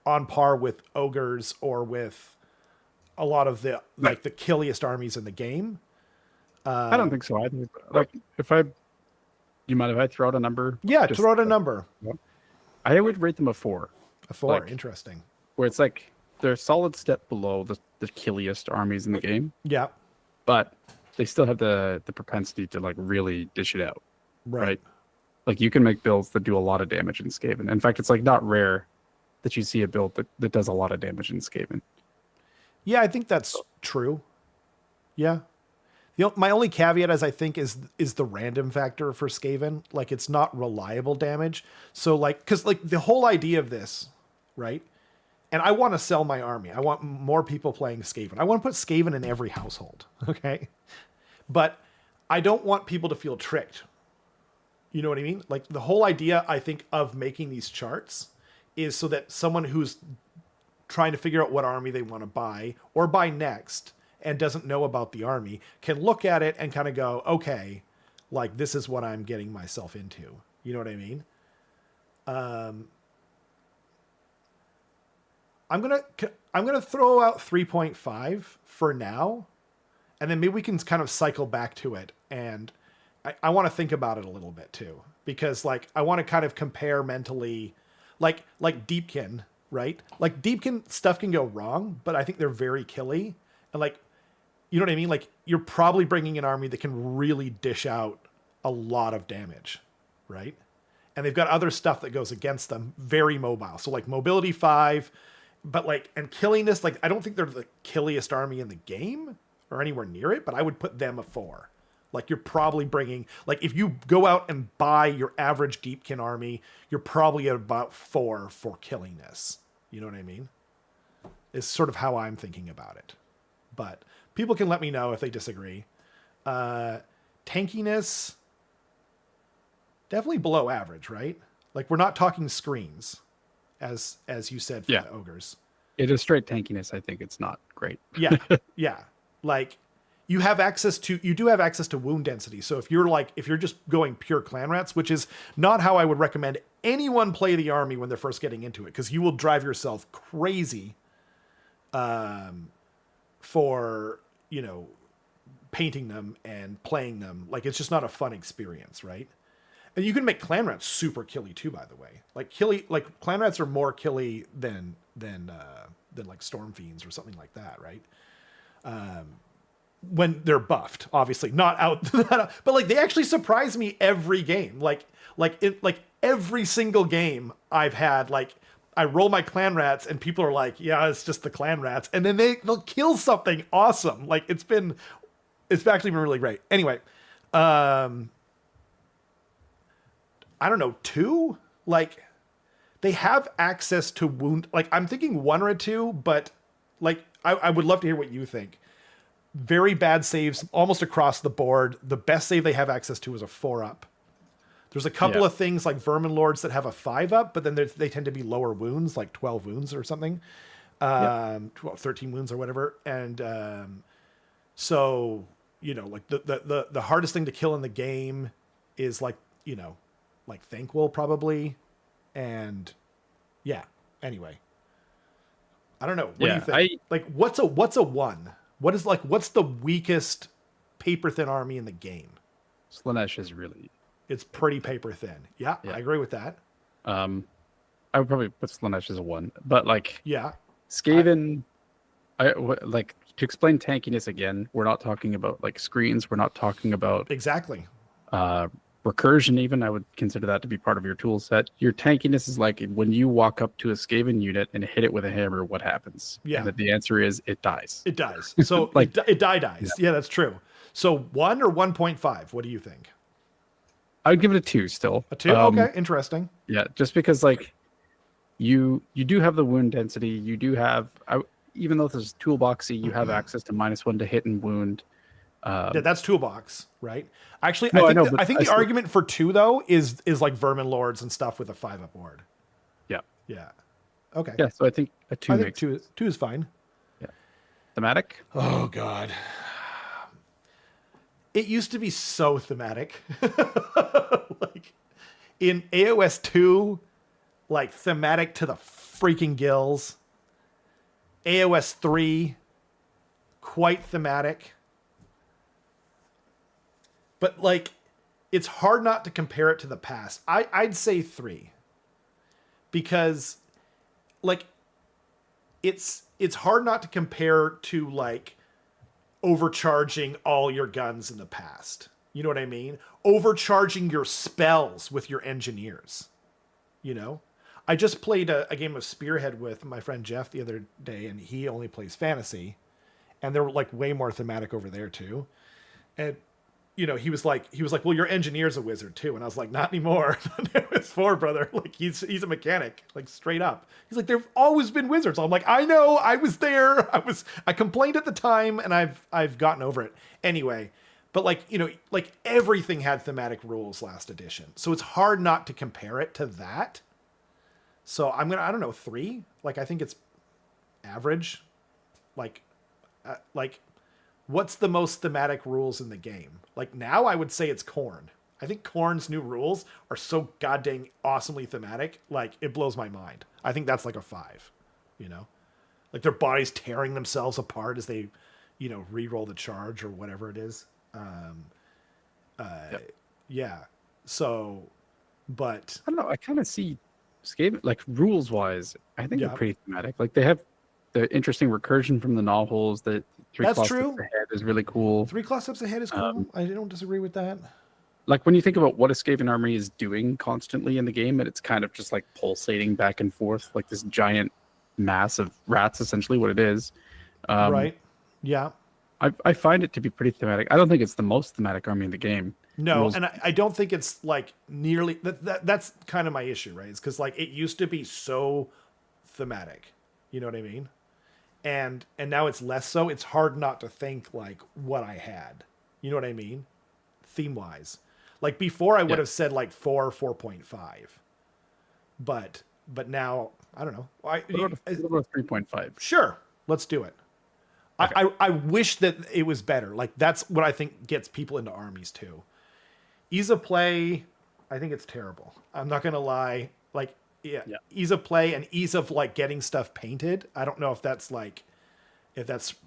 Speaker 1: on par with ogres or with a lot of the like the killiest armies in the game.
Speaker 2: I don't think so either. Like, you mind if I throw out a number?
Speaker 1: Yeah, throw out a number.
Speaker 2: I would rate them a 4.
Speaker 1: A 4,
Speaker 2: like,
Speaker 1: interesting.
Speaker 2: Where it's like they're a solid step below the killiest armies in the game.
Speaker 1: Yeah.
Speaker 2: But they still have the propensity to like really dish it out. Right? Like you can make builds that do a lot of damage in Skaven. In fact, it's like not rare that you see a build that does a lot of damage in Skaven.
Speaker 1: Yeah, I think that's true. Yeah. My only caveat is I think is the random factor for Skaven. Like it's not reliable damage. So like, cause like the whole idea of this, right? And I want to sell my army. I want more people playing Skaven. I want to put Skaven in every household. Okay. But I don't want people to feel tricked. You know what I mean? Like the whole idea, I think, of making these charts is so that someone who's trying to figure out what army they want to buy or buy next and doesn't know about the army can look at it and kind of go, okay, like this is what I'm getting myself into. You know what I mean? I'm gonna throw out 3.5 for now, and then maybe we can kind of cycle back to it. And I want to think about it a little bit too, because like I want to kind of compare mentally, like Deepkin, right? Like Deepkin stuff can go wrong, but I think they're very killy, and like, you know what I mean? Like you're probably bringing an army that can really dish out a lot of damage, right? And they've got other stuff that goes against them, very mobile. So like mobility 5. But like, and killiness, like, I don't think they're the killiest army in the game or anywhere near it, but I would put them a 4. Like, you're probably bringing, like, if you go out and buy your average Deepkin army, you're probably at about 4 for killiness. You know what I mean? It's sort of how I'm thinking about it. But people can let me know if they disagree. Tankiness, definitely below average, right? Like, we're not talking screens. As you said for the ogres.
Speaker 2: It is straight tankiness. I think it's not great.
Speaker 1: Yeah. Yeah. Like you do have access to wound density. So if you're just going pure clan rats, which is not how I would recommend anyone play the army when they're first getting into it, because you will drive yourself crazy for, you know, painting them and playing them. Like it's just not a fun experience, right? And you can make clan rats super killy too, by the way. Like clan rats are more killy than like Storm Fiends or something like that, right? When they're buffed, obviously not out, but like they actually surprise me every game. Like every single game I've had, like I roll my clan rats and people are like, yeah, it's just the clan rats. And then they'll kill something awesome. Like it's actually been really great. Anyway, I don't know, 2, like they have access to wound. Like I'm thinking 1 or 2, but like, I would love to hear what you think. Very bad saves almost across the board. The best save they have access to is a 4-up. There's a couple of things like Vermin Lords that have a 5-up, but then they tend to be lower wounds, like 12 wounds or something. 13 wounds or whatever. And so, you know, like the hardest thing to kill in the game is like, you know, like Thanquil probably. And yeah, anyway. I don't know. What do you think? Like what's a 1? What's the weakest paper thin army in the game?
Speaker 2: Slaanesh is really...
Speaker 1: It's pretty paper thin. Yeah, I agree with that.
Speaker 2: I would probably put Slaanesh as a 1, but like,
Speaker 1: yeah,
Speaker 2: Skaven, like to explain tankiness again, we're not talking about like screens. We're not talking about
Speaker 1: exactly
Speaker 2: recursion. Even I would consider that to be part of your tool set. Your tankiness is like when you walk up to a Skaven unit and hit it with a hammer, what happens?
Speaker 1: Yeah,
Speaker 2: and the answer is it dies.
Speaker 1: It dies. So like it dies. Yeah, that's true. So 1 or 1.5? What do you think?
Speaker 2: I would give it a 2 still.
Speaker 1: A 2? Okay, interesting.
Speaker 2: Yeah, just because like you do have the wound density. You do have, even though this is toolboxy, you have access to -1 to hit and wound.
Speaker 1: Yeah, that's toolbox, right? Actually,
Speaker 2: No,
Speaker 1: I think the argument for 2 though is like Vermin Lords and stuff with a 5-up board.
Speaker 2: Yeah.
Speaker 1: Yeah. Okay.
Speaker 2: Yeah, so I think a 2 makes
Speaker 1: 2 is fine.
Speaker 2: Yeah. Thematic?
Speaker 1: Oh God. It used to be so thematic. Like in AOS 2, like thematic to the freaking gills. AOS 3, quite thematic. But like, it's hard not to compare it to the past. I'd say 3. Because like, it's hard not to compare to like overcharging all your guns in the past. You know what I mean? Overcharging your spells with your engineers. You know? I just played a game of Spearhead with my friend Jeff the other day, and he only plays fantasy. And they're like way more thematic over there too. And you know, he was like, well, your engineer's a wizard too. And I was like, not anymore. It's 4, brother. Like he's a mechanic, like straight up. He's like, there've always been wizards. I'm like, I know, I was there. I complained at the time and I've gotten over it anyway. But like, you know, like everything had thematic rules last edition. So it's hard not to compare it to that. So I don't know, 3. Like, I think it's average. Like, what's the most thematic rules in the game? Like now I would say it's Khorne. I think Khorne's new rules are so goddamn awesomely thematic. Like it blows my mind. I think that's like a 5, you know, like their bodies tearing themselves apart as they, you know, re-roll the charge or whatever it is. Yeah. So, but
Speaker 2: I don't know. I kind of see Skaven, like rules wise, I think they're pretty thematic. Like they have the interesting recursion from the novels that 3
Speaker 1: that's
Speaker 2: claws
Speaker 1: true.
Speaker 2: ahead is really cool.
Speaker 1: 3 class steps ahead is cool. I don't disagree with that.
Speaker 2: Like when you think about what a Skaven army is doing constantly in the game, and it's kind of just like pulsating back and forth, like this giant mass of rats, essentially what it is.
Speaker 1: Right. Yeah.
Speaker 2: I find it to be pretty thematic. I don't think it's the most thematic army in the game.
Speaker 1: No, and I don't think it's like nearly that's kind of my issue, right? It's because like it used to be so thematic. You know what I mean? And now it's less so. It's hard not to think like what I had. You know what I mean? Theme wise. Like before I would have said like 4.5. But now I don't know.
Speaker 2: What about 3.5?
Speaker 1: Sure. Let's do it. Okay. I wish that it was better. Like that's what I think gets people into armies too. Ease of play, I think it's terrible. I'm not gonna lie. Like ease of play and ease of like getting stuff painted. I don't know if that's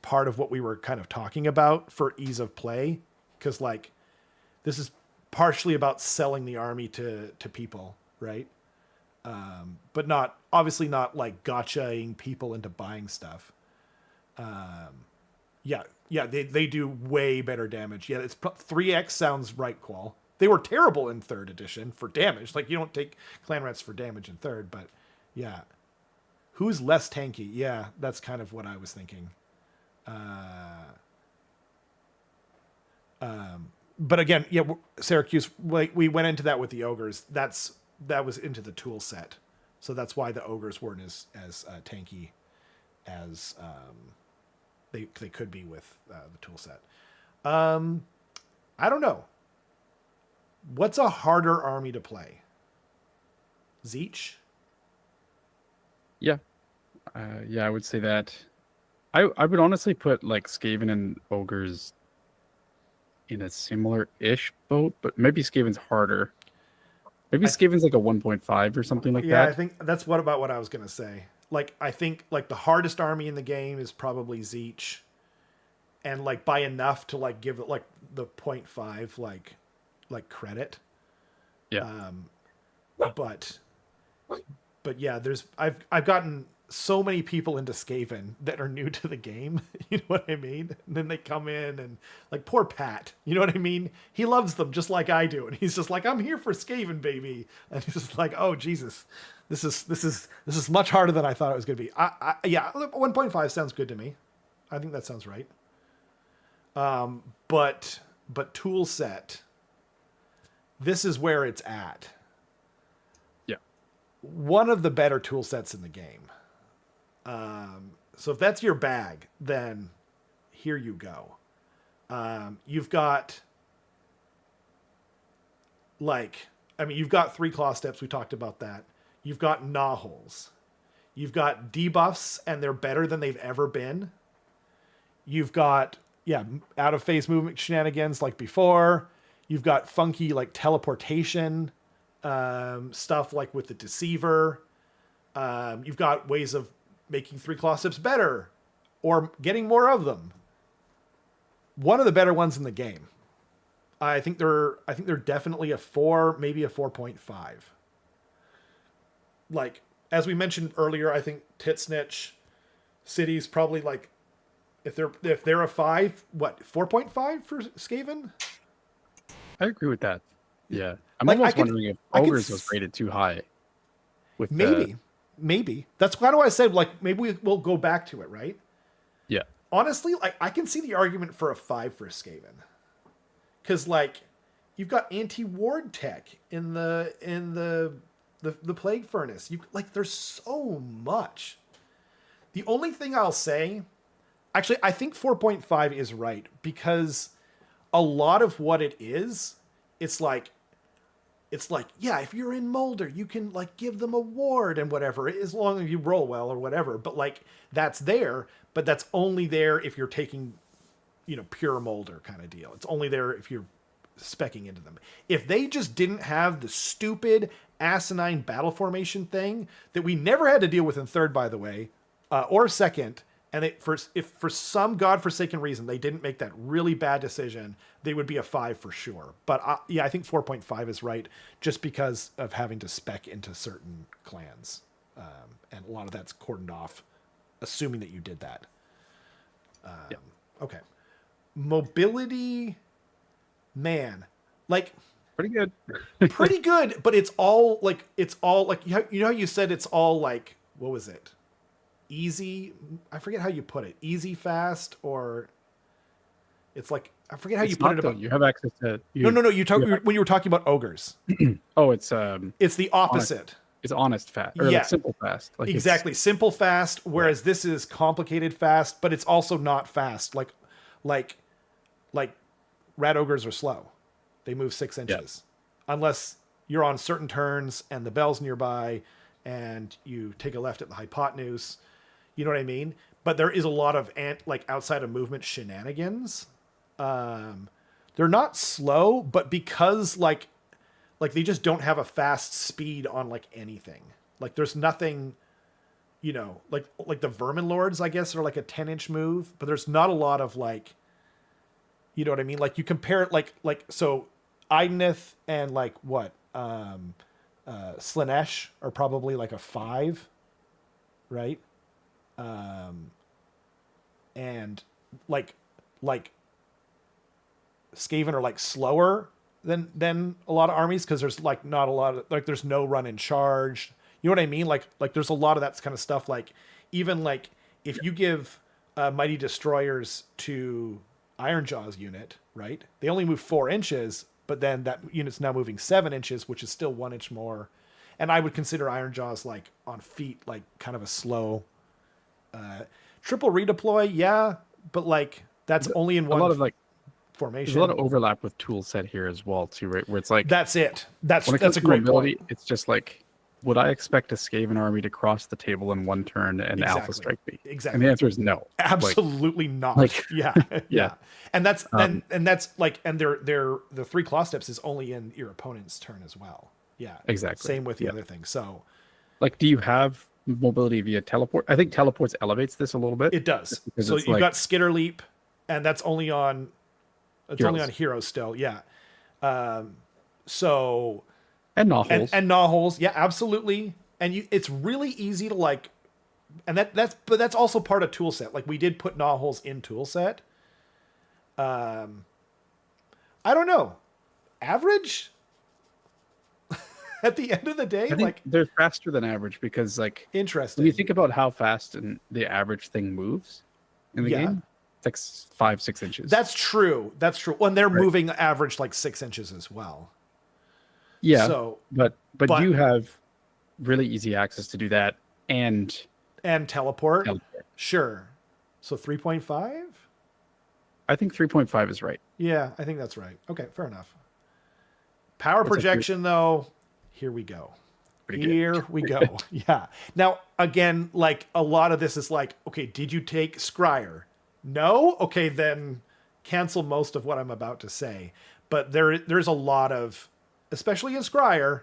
Speaker 1: part of what we were kind of talking about for ease of play. Cause like this is partially about selling the army to people, right? but not obviously not like gotchaing people into buying stuff. Yeah, they do way better damage. Yeah, it's 3x sounds right, Qual. They were terrible in third edition for damage. Like you don't take clan rats for damage in third, but yeah. Who's less tanky? Yeah, that's kind of what I was thinking. But again, yeah, Syracuse, like we went into that with the ogres. That was into the tool set, so that's why the ogres weren't as tanky as they could be with the tool set. I don't know. What's a harder army to play? Zeech?
Speaker 2: Yeah. Yeah, I would say that. I would honestly put like Skaven and Ogres in a similar-ish boat, but maybe Skaven's harder. Maybe Skaven's like a 1.5 or something like that.
Speaker 1: Yeah, I think that's what I was going to say. Like, I think like the hardest army in the game is probably Zeech. And like by enough to like give it like the 0.5 like credit.
Speaker 2: Yeah.
Speaker 1: But yeah, I've gotten so many people into Skaven that are new to the game. You know what I mean? And then they come in and like poor Pat, you know what I mean? He loves them just like I do. And he's just like, I'm here for Skaven, baby. And he's just like, oh Jesus, this is much harder than I thought it was going to be. Yeah, 1.5 sounds good to me. I think that sounds right. But tool set, this is where it's at.
Speaker 2: Yeah.
Speaker 1: One of the better tool sets in the game. So if that's your bag, then here you go. You've got you've got 3 claw steps. We talked about that. You've got gnaw holes. You've got debuffs, and they're better than they've ever been. You've got, out of phase movement shenanigans like before. You've got funky like teleportation stuff like with the Deceiver. You've got ways of making 3 claw steps better or getting more of them. One of the better ones in the game. I think they're definitely a 4, maybe a 4.5. Like, as we mentioned earlier, I think Titsnitch City's probably like, if they're a 5, what, 4.5 for Skaven?
Speaker 2: I agree with that. Yeah. I'm
Speaker 1: Like,
Speaker 2: almost wondering if Ogres was rated too high. With
Speaker 1: Maybe. That's kind of why I said, like, maybe we'll go back to it, right?
Speaker 2: Yeah.
Speaker 1: Honestly, like, I can see the argument for a 5 for Skaven. Because, like, you've got anti-ward tech in the Plague Furnace. There's so much. The only thing I'll say, actually, I think 4.5 is right, because a lot of what it is, it's like, yeah, if you're in Molder, you can like give them a ward and whatever, as long as you roll well or whatever. But like, that's there, but that's only there if you're taking, pure Molder kind of deal. It's only there if you're speccing into them. If they just didn't have the stupid asinine battle formation thing that we never had to deal with in third, by the way, or second, and if for some godforsaken reason they didn't make that really bad decision, they would be a 5 for sure. But I think 4.5 is right, just because of having to spec into certain clans, and a lot of that's cordoned off, assuming that you did that. Okay, mobility, man, like
Speaker 2: pretty good,
Speaker 1: pretty good. But it's all like you know how you said it's all like, what was it? Easy, I forget how you put it. Easy, fast, or it's like, I forget how you put it about.
Speaker 2: You have access to.
Speaker 1: No. You talk when you were talking about ogres.
Speaker 2: Oh, it's
Speaker 1: the opposite.
Speaker 2: It's honest fast, or like simple fast. Like
Speaker 1: exactly, simple fast. Whereas this is complicated fast, but it's also not fast. Like rat ogres are slow. They move 6 inches, unless you're on certain turns and the bell's nearby, and you take a left at the hypotenuse. You know what I mean? But there is a lot of outside of movement shenanigans. They're not slow, but because like they just don't have a fast speed on like anything. Like there's nothing, like the Vermin Lords, I guess, are like a 10-inch move, but there's not a lot of like, you know what I mean? Like you compare it like so Idenith and like what? Slanesh are probably like a 5, right? And like Skaven are like slower than a lot of armies because there's like not a lot of like there's no run and charge. You know what I mean? Like there's a lot of that kind of stuff. Like even like if you give Mighty Destroyers to Ironjaw's unit, right? They only move 4 inches, but then that unit's now moving 7 inches, which is still 1 inch more. And I would consider Ironjaw's like on feet, like kind of a slow triple redeploy. Yeah. But like that's only in one
Speaker 2: a lot of like
Speaker 1: formation.
Speaker 2: There's a lot of overlap with tool set here as well too, right? Where it's like
Speaker 1: that's it. That's
Speaker 2: when it comes
Speaker 1: a
Speaker 2: to
Speaker 1: great
Speaker 2: mobility,
Speaker 1: point.
Speaker 2: it's just like, would I expect a Skaven army to cross the table in one turn and alpha strike me?
Speaker 1: Exactly.
Speaker 2: And the answer is no.
Speaker 1: Absolutely not.
Speaker 2: like-
Speaker 1: yeah.
Speaker 2: Yeah.
Speaker 1: And that's and that's like and they're the 3 claw steps is only in your opponent's turn as well. Yeah.
Speaker 2: Exactly.
Speaker 1: Same with the other thing. So
Speaker 2: Like, do you have mobility via teleport? I think teleports elevates this a little bit.
Speaker 1: it does.
Speaker 2: Because
Speaker 1: So
Speaker 2: it's
Speaker 1: you've
Speaker 2: like-
Speaker 1: got Skitter Leap, and that's only on
Speaker 2: Heroes.
Speaker 1: heroes still. Yeah. So
Speaker 2: And Nahholes.
Speaker 1: and Nahholes, yeah, absolutely. And it's really easy to like, and that's also part of tool set. Like we did put Nahholes in tool set. I don't know, average. At the end of the day,
Speaker 2: I think
Speaker 1: like
Speaker 2: they're faster than average because like
Speaker 1: interesting.
Speaker 2: when you think about how fast and the average thing moves in the
Speaker 1: Yeah.
Speaker 2: game, it's like 5-6 inches.
Speaker 1: That's true. That's true. When they're moving average like 6 inches as well.
Speaker 2: yeah.
Speaker 1: So
Speaker 2: but
Speaker 1: but-
Speaker 2: you have really easy access to do that and
Speaker 1: and teleport.
Speaker 2: teleport.
Speaker 1: Sure. So 3.5?
Speaker 2: I think 3.5 is right.
Speaker 1: Yeah, I think that's right. Okay, fair enough. Power
Speaker 2: It's a
Speaker 1: projection, though, here we go.
Speaker 2: Pretty good.
Speaker 1: Here we go. Yeah. Now, again, like a lot of this is like, okay, did you take Scryer? No? Okay, then cancel most of what I'm about to say. But there's a lot of, especially in Scryer,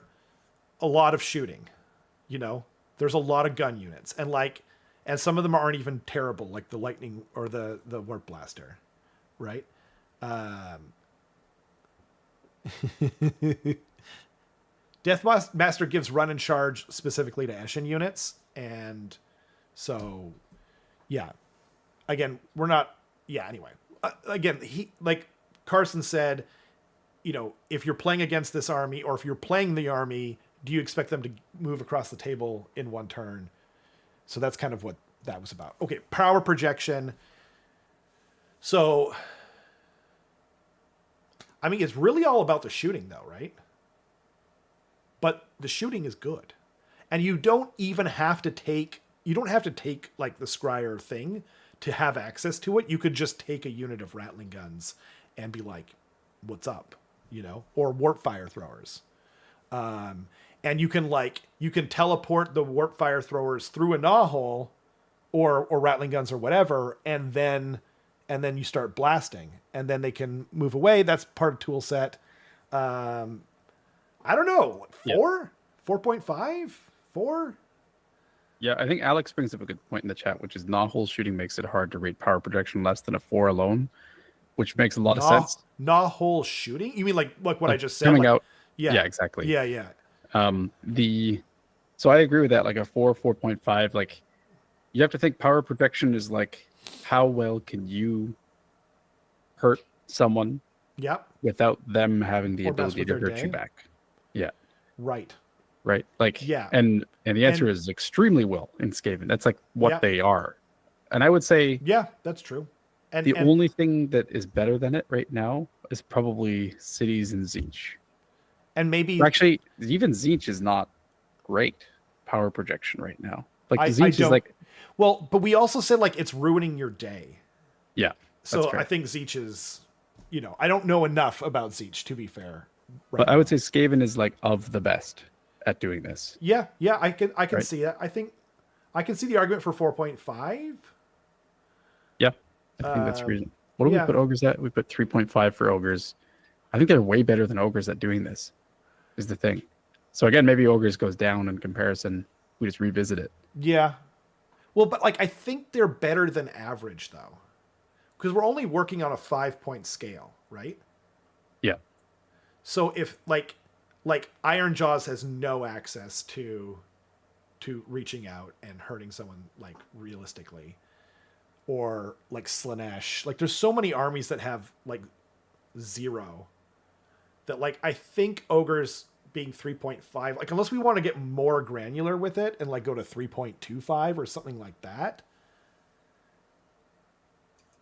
Speaker 1: a lot of shooting. You know, there's a lot of gun units. And some of them aren't even terrible, like the lightning or the warp blaster. Right? Deathmaster gives run and charge specifically to Eshin units, and so yeah. Again, we're not. Yeah. Anyway, again, he like Carson said, you know, if you're playing against this army, or if you're playing the army, do you expect them to move across the table in one turn? So that's kind of what that was about. Okay, power projection. So, I mean, it's really all about the shooting, though, right? But the shooting is good. And you don't even have to take, like the Scryer thing to have access to it. You could just take a unit of Rattling guns and be like, what's up? You know, or warp fire throwers. And you can teleport the warp fire throwers through a Nahhole or Rattling guns or whatever, and then you start blasting, and then they can move away. That's part of tool set. I don't know, 4, 4.5, 4.
Speaker 2: Yeah, I think Alex brings up a good point in the chat, which is Nahhole shooting makes it hard to rate power projection less than a 4 alone, which makes a lot of sense.
Speaker 1: Nahhole shooting? You mean like what I just said?
Speaker 2: Coming
Speaker 1: like,
Speaker 2: out.
Speaker 1: Yeah.
Speaker 2: Yeah, exactly.
Speaker 1: Yeah.
Speaker 2: So I agree with that. Like a 4, 4.5. Like you have to think power projection is like how well can you hurt someone
Speaker 1: Yep.
Speaker 2: without them having the
Speaker 1: Or mess
Speaker 2: ability
Speaker 1: with
Speaker 2: to
Speaker 1: their
Speaker 2: hurt
Speaker 1: day.
Speaker 2: you back. Yeah.
Speaker 1: Right.
Speaker 2: Right. Like
Speaker 1: Yeah.
Speaker 2: And the answer
Speaker 1: And-
Speaker 2: is extremely well in Skaven. That's like what
Speaker 1: Yeah.
Speaker 2: they are. And I would say
Speaker 1: Yeah, that's true. And
Speaker 2: the only thing that is better than it right now is probably Cities and Zeech.
Speaker 1: and maybe
Speaker 2: Actually, even Zeech is not great power projection right now. Like
Speaker 1: I
Speaker 2: Zeech is
Speaker 1: don't-
Speaker 2: like,
Speaker 1: well, but we also said like it's ruining your day.
Speaker 2: yeah.
Speaker 1: So
Speaker 2: that's fair.
Speaker 1: I think Zeech is, you know, I don't know enough about Zeech to be fair. Right
Speaker 2: But I would
Speaker 1: now.
Speaker 2: say Skaven is like of the best at doing this.
Speaker 1: Yeah, I can
Speaker 2: Right.
Speaker 1: see that. I think I can see the argument for 4.5.
Speaker 2: Yeah, I think that's reason. What do
Speaker 1: yeah.
Speaker 2: we put ogres at? We put 3.5 for ogres. I think they're way better than ogres at doing this. Is the thing. So again, maybe ogres goes down in comparison. We just revisit it.
Speaker 1: Yeah. Well, but like I think they're better than average though. Because we're only working on a 5-point scale, right?
Speaker 2: Yeah.
Speaker 1: So if like like Iron Jaws has no access to reaching out and hurting someone like realistically, or like Slanesh. Like there's so many armies that have like 0 that like I think ogres being 3.5, like unless we want to get more granular with it and like go to 3.25 or something like that.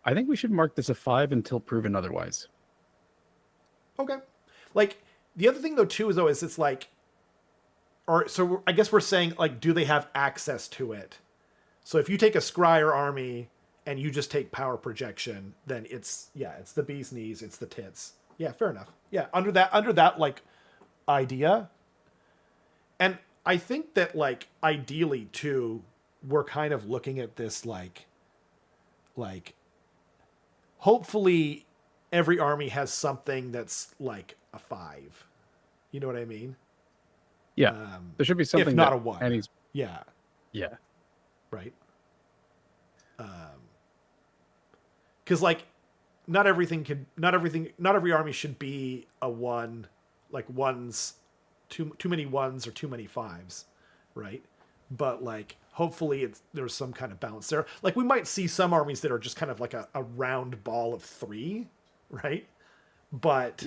Speaker 2: I think we should mark this a 5 until proven otherwise.
Speaker 1: Okay. Like the other thing though too is it's like, or so I guess we're saying like, do they have access to it? So if you take a Scryer army and you just take power projection, then it's the bee's knees, it's the tits. Yeah, fair enough. Yeah, under that like idea. And I think that like ideally too, we're kind of looking at this like hopefully every army has something that's like a 5. You know what I mean?
Speaker 2: Yeah. There should be something
Speaker 1: if not a 1.
Speaker 2: And he's
Speaker 1: yeah. Right. Because like not every army should be a 1, like ones, too many 1s or too many 5s, right? But like hopefully there's some kind of balance there. Like we might see some armies that are just kind of like a round ball of 3, right? But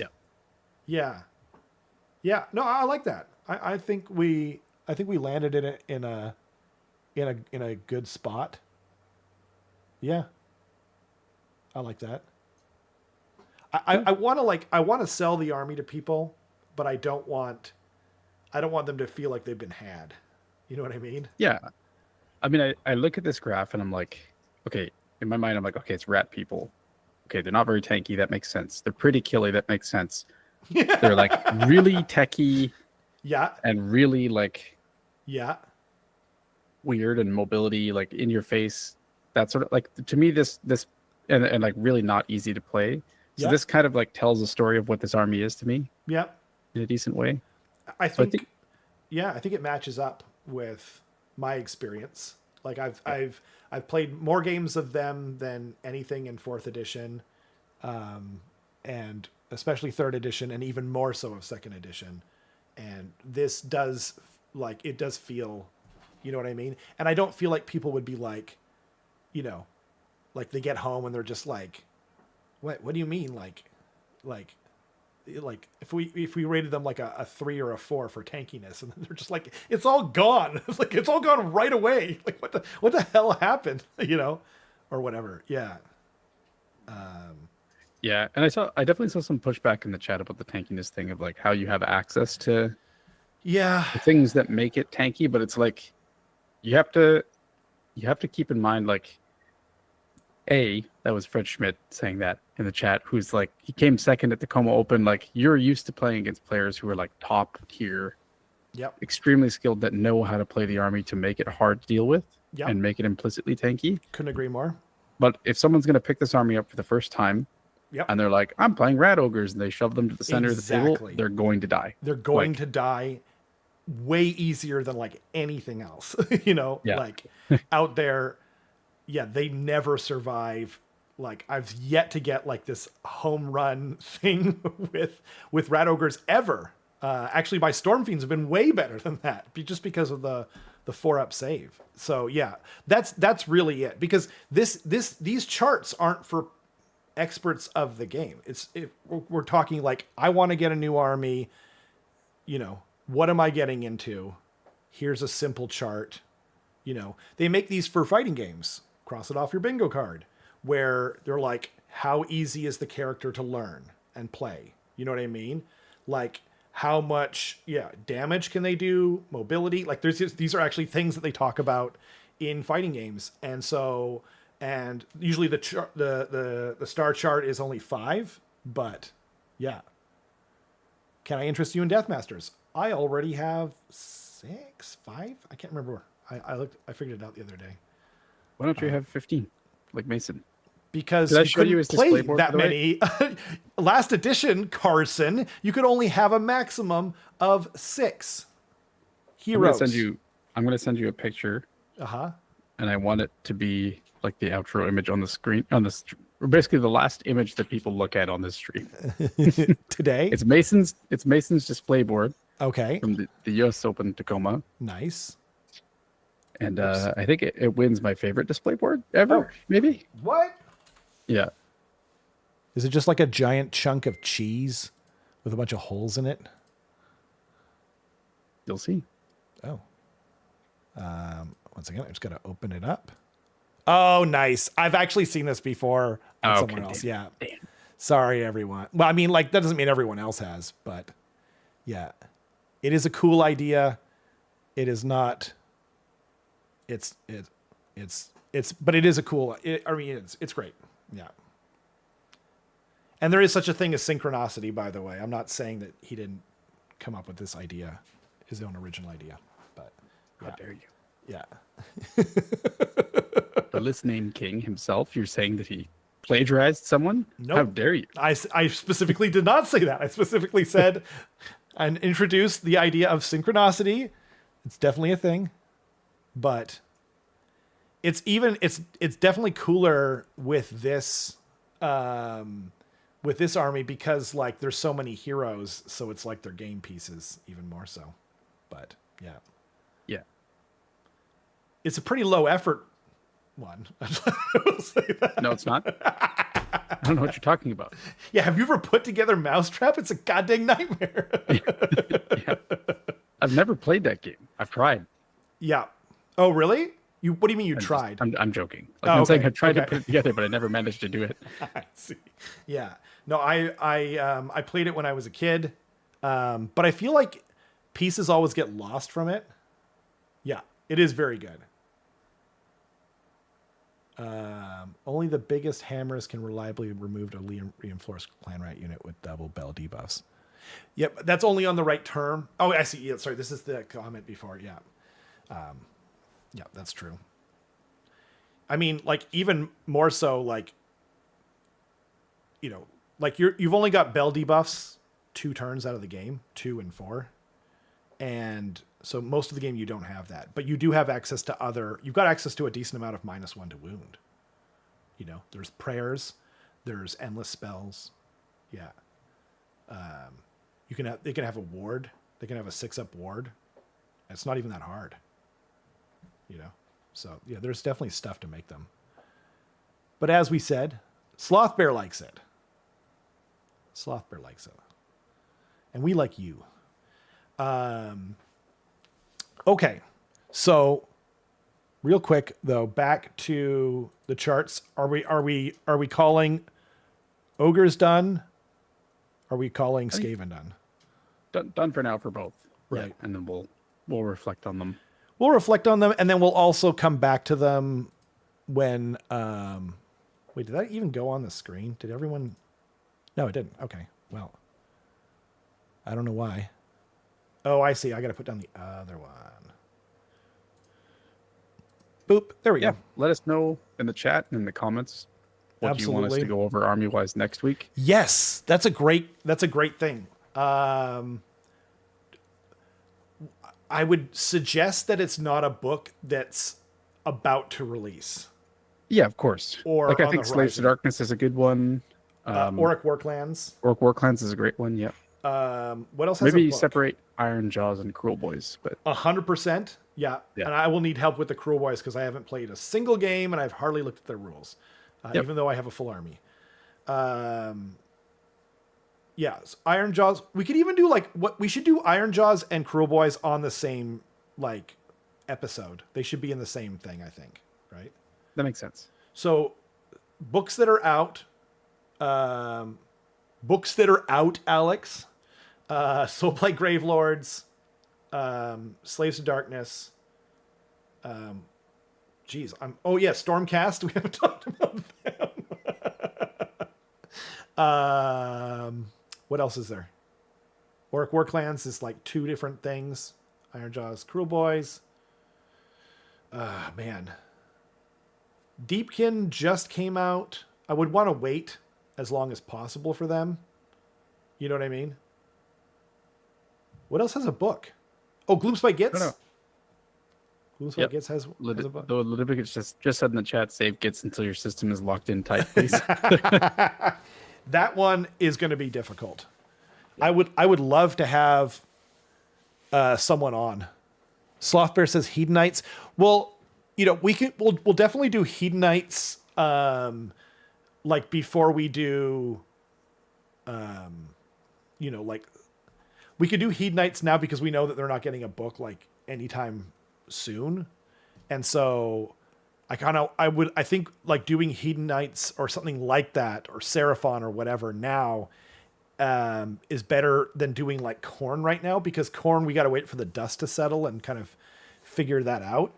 Speaker 1: yeah. No, I like that. I think we landed in a good spot. Yeah. I like that. I want to sell the army to people, but I don't want them to feel like they've been had. You know what I mean?
Speaker 2: Yeah. I mean, I look at this graph and I'm like, okay, in my mind, I'm like, okay, it's rat people. Okay, they're not very tanky. That makes sense. They're pretty killy. That makes sense. They're like really techy.
Speaker 1: Yeah.
Speaker 2: And really like.
Speaker 1: Yeah.
Speaker 2: Weird and mobility, like in your face. That sort of like, to me, this and like really not easy to play. So this kind of like tells a story of what this army is to me. Yeah. In a decent way.
Speaker 1: I think it matches up with my experience. Like I've played more games of them than anything in 4th edition, and especially 3rd edition, and even more so of 2nd edition. And this does feel, you know what I mean? And I don't feel like people would be like, you know, like they get home and they're just like, what do you mean? Like if we rated them like a 3 or a 4 for tankiness, and then they're just like, it's all gone. It's like, it's all gone right away. Like what the hell happened? You know, or whatever. Yeah.
Speaker 2: Yeah. And I definitely saw some pushback in the chat about the tankiness thing of like how you have access to the things that make it tanky, but it's like, you have to keep in mind, like, that was Fred Schmidt saying that in the chat, who's like, he came second at Tacoma Open. Like, you're used to playing against players who are like top tier, extremely skilled, that know how to play the army to make it hard to deal with and make it implicitly tanky.
Speaker 1: Couldn't agree more.
Speaker 2: But if someone's going to pick this army up for the first time, and they're like, I'm playing rat ogres, and they shove them to the center of the table, they're going to die.
Speaker 1: They're going to die way easier than like anything else, you know, like out there. Yeah. They never survive. Like I've yet to get like this home run thing with rat ogres ever. Actually my Storm Fiends have been way better than that, just because of the 4-up save. So yeah, that's really it, because these charts aren't for experts of the game. We're talking like, I want to get a new army, you know, what am I getting into? Here's a simple chart. You know, they make these for fighting games. Cross it off your bingo card, where they're like, how easy is the character to learn and play? You know what I mean? Like how much damage can they do? Mobility. Like these are actually things that they talk about in fighting games. And so, and usually the star chart is only 5, but yeah. Can I interest you in Deathmasters? I already have 6, 5. I can't remember. I figured it out the other day.
Speaker 2: Why don't you have 15, like Mason?
Speaker 1: Because you couldn't play that many. Last edition, Carson, you could only have a maximum of 6 heroes.
Speaker 2: I'm going to send you a picture. And I want it to be like the outro image on the screen, basically the last image that people look at on this stream.
Speaker 1: Today?
Speaker 2: It's Mason's display board.
Speaker 1: Okay.
Speaker 2: from the U.S. Open Tacoma.
Speaker 1: Nice.
Speaker 2: And I think it wins my favorite display board ever, maybe.
Speaker 1: What?
Speaker 2: Yeah.
Speaker 1: Is it just like a giant chunk of cheese with a bunch of holes in it?
Speaker 2: You'll see.
Speaker 1: Oh. Once again, I just got to open it up. Oh, nice. I've actually seen this before on somewhere else. Yeah.
Speaker 2: Damn.
Speaker 1: Sorry, everyone. Well, I mean, like, that doesn't mean everyone else has, but yeah. It is a cool idea. It is not... but it is a cool... it's great. Yeah. And there is such a thing as synchronicity, by the way. I'm not saying that he didn't come up with this idea, his own original idea, but
Speaker 2: How dare you?
Speaker 1: yeah.
Speaker 2: The list name king himself, you're saying that he plagiarized someone?
Speaker 1: Nope.
Speaker 2: How dare you?
Speaker 1: I specifically did not say that. I specifically said and introduced the idea of synchronicity. It's definitely a thing, but it's definitely cooler with this army because like there's so many heroes, so it's like their game pieces even more so. But yeah.
Speaker 2: Yeah.
Speaker 1: It's a pretty low effort one. I will say that.
Speaker 2: No, it's not. I don't know what you're talking about.
Speaker 1: Yeah, have you ever put together Mousetrap? It's a goddamn nightmare.
Speaker 2: Yeah. I've never played that game. I've tried.
Speaker 1: Yeah. Oh, really? What do you mean you tried?
Speaker 2: I'm joking. Like, I'm saying I've tried to put it together, but I never managed to do it.
Speaker 1: I see. Yeah. No, I played it when I was a kid, but I feel like pieces always get lost from it. Yeah, it is very good. Only the biggest hammers can reliably remove a reinforced clan rat unit with double bell debuffs. Yep, that's only on the right term. Oh, I see. Yeah, sorry, this is the comment before. Yeah. Yeah, that's true. I mean, like even more so, like, you know, like you've only got bell debuffs 2 turns out of the game, 2 and 4. And so most of the game you don't have that, but you do have access to you've got access to a decent amount of -1 to wound. You know, there's prayers, there's endless spells. Yeah. They can have a ward. They can have a 6-up ward. It's not even that hard. You know? So yeah, there's definitely stuff to make them. But as we said, Sloth Bear likes it. Sloth Bear likes it. And we like you. Okay. So real quick though, back to the charts. Are we calling Ogres done? Are we calling Skaven done?
Speaker 2: Done for now for both.
Speaker 1: Right.
Speaker 2: Yeah, and then we'll reflect on them.
Speaker 1: We'll reflect on them, and then we'll also come back to them when... wait, did that even go on the screen? Did everyone... No, it didn't. Okay, well. I don't know why. Oh, I see. I got to put down the other one. Boop. There we go.
Speaker 2: Let us know in the chat and in the comments what you want us to go over army-wise next week.
Speaker 1: Yes, that's a great thing. I would suggest that it's not a book that's about to release.
Speaker 2: Yeah, of course.
Speaker 1: Or
Speaker 2: like I think Slaves to Darkness is a good one.
Speaker 1: Auric Warclans.
Speaker 2: Auric Warclans is a great one. Yeah.
Speaker 1: What else has
Speaker 2: maybe
Speaker 1: a book?
Speaker 2: Separate Iron Jaws and Cruel Boys, but
Speaker 1: 100%. Yeah. And I will need help with the Cruel Boys because I haven't played a single game and I've hardly looked at their rules, even though I have a full army. Yeah, Iron Jaws. We could even do we should do Iron Jaws and Cruel Boys on the same episode. They should be in the same thing, I think. Right?
Speaker 2: That makes sense. So,
Speaker 1: books that are out. Alex. Soulblight Gravelords. Slaves of Darkness. Stormcast. We haven't talked about them. What else is there? Auric Warclans is 2 different things. Iron Jaws, Cruel Boys. Man. Deepkin just came out. I would want to wait as long as possible for them. You know what I mean? What else has a book? Oh, Gloomspite Gitz?
Speaker 2: No.
Speaker 1: Gloomspite Gitz has a book.
Speaker 2: Though Ludovic just said in the chat, save Gitz until your system is locked in tight, please.
Speaker 1: That one is going to be difficult. I would love to have someone on. Slothbear says Hedonites. Well, we'll definitely do Hedonites like before we do like we could do Hedonites now because we know that they're not getting a book like anytime soon. And so I think like doing Hedonites or something like that or Seraphon or whatever now is better than doing like Khorne right now, because Khorne, we got to wait for the dust to settle and kind of figure that out.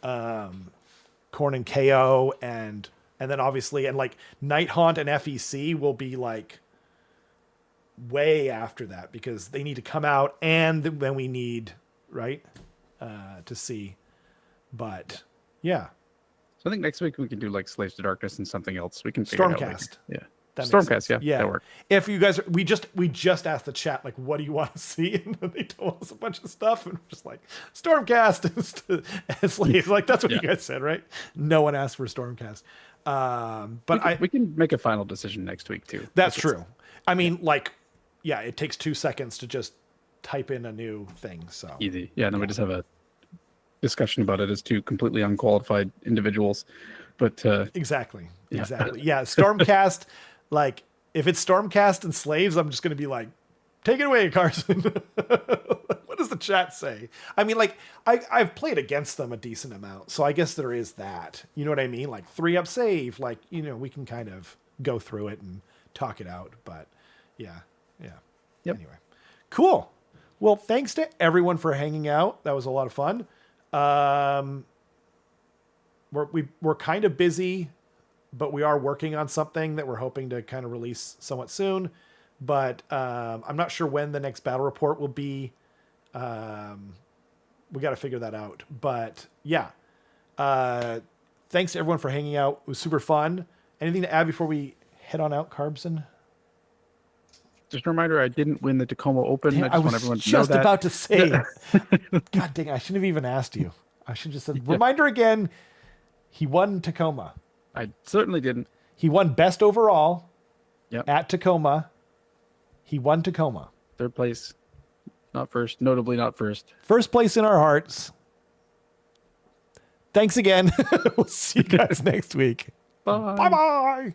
Speaker 1: Khorne and KO and then obviously, and like Night Haunt and FEC will be like way after that because they need to come out and then we need, right, to see. But yeah.
Speaker 2: So I think next week we can do like Slaves to Darkness and something else. We can figure it out.
Speaker 1: Stormcast.
Speaker 2: Yeah.
Speaker 1: That
Speaker 2: Stormcast, yeah. That work.
Speaker 1: If you guys, we just asked the chat, like, what do you want to see? And then they told us a bunch of stuff, and we're just like, Stormcast and Slaves. Like, that's what you guys said, right? No one asked for Stormcast. But
Speaker 2: we can make a final decision next week too.
Speaker 1: That's true. I mean, like, yeah, it takes 2 seconds to just type in a new thing. So
Speaker 2: easy. Yeah, and then we just have a discussion about it as 2 completely unqualified individuals. But
Speaker 1: exactly. Yeah, Stormcast. Like, if it's Stormcast and Slaves, I'm just going to be like, take it away, Carson. What does the chat say? I mean, like, I've played against them a decent amount, so I guess there is that. You know what I mean? Like, 3-up save. Like, we can kind of go through it and talk it out. But, yeah.
Speaker 2: Yep.
Speaker 1: Anyway. Cool. Well, thanks to everyone for hanging out. That was a lot of fun. We're kind of busy, but we are working on something that we're hoping to kind of release somewhat soon. But I'm not sure when the next battle report will be. We got to figure that out. But yeah, thanks to everyone for hanging out. It was super fun. Anything to add before we head on out, Carbson?
Speaker 2: Just a reminder, I didn't win the Tacoma Open.
Speaker 1: Damn,
Speaker 2: I just want everyone to know that.
Speaker 1: about to say, God dang, I shouldn't have even asked you. I should just said, reminder again, he won Tacoma.
Speaker 2: I certainly didn't.
Speaker 1: He won best overall
Speaker 2: at
Speaker 1: Tacoma. He won Tacoma.
Speaker 2: 3rd place. Not first. Notably not first.
Speaker 1: First place in our hearts. Thanks again. We'll see you guys next week.
Speaker 2: Bye.
Speaker 1: Bye-bye.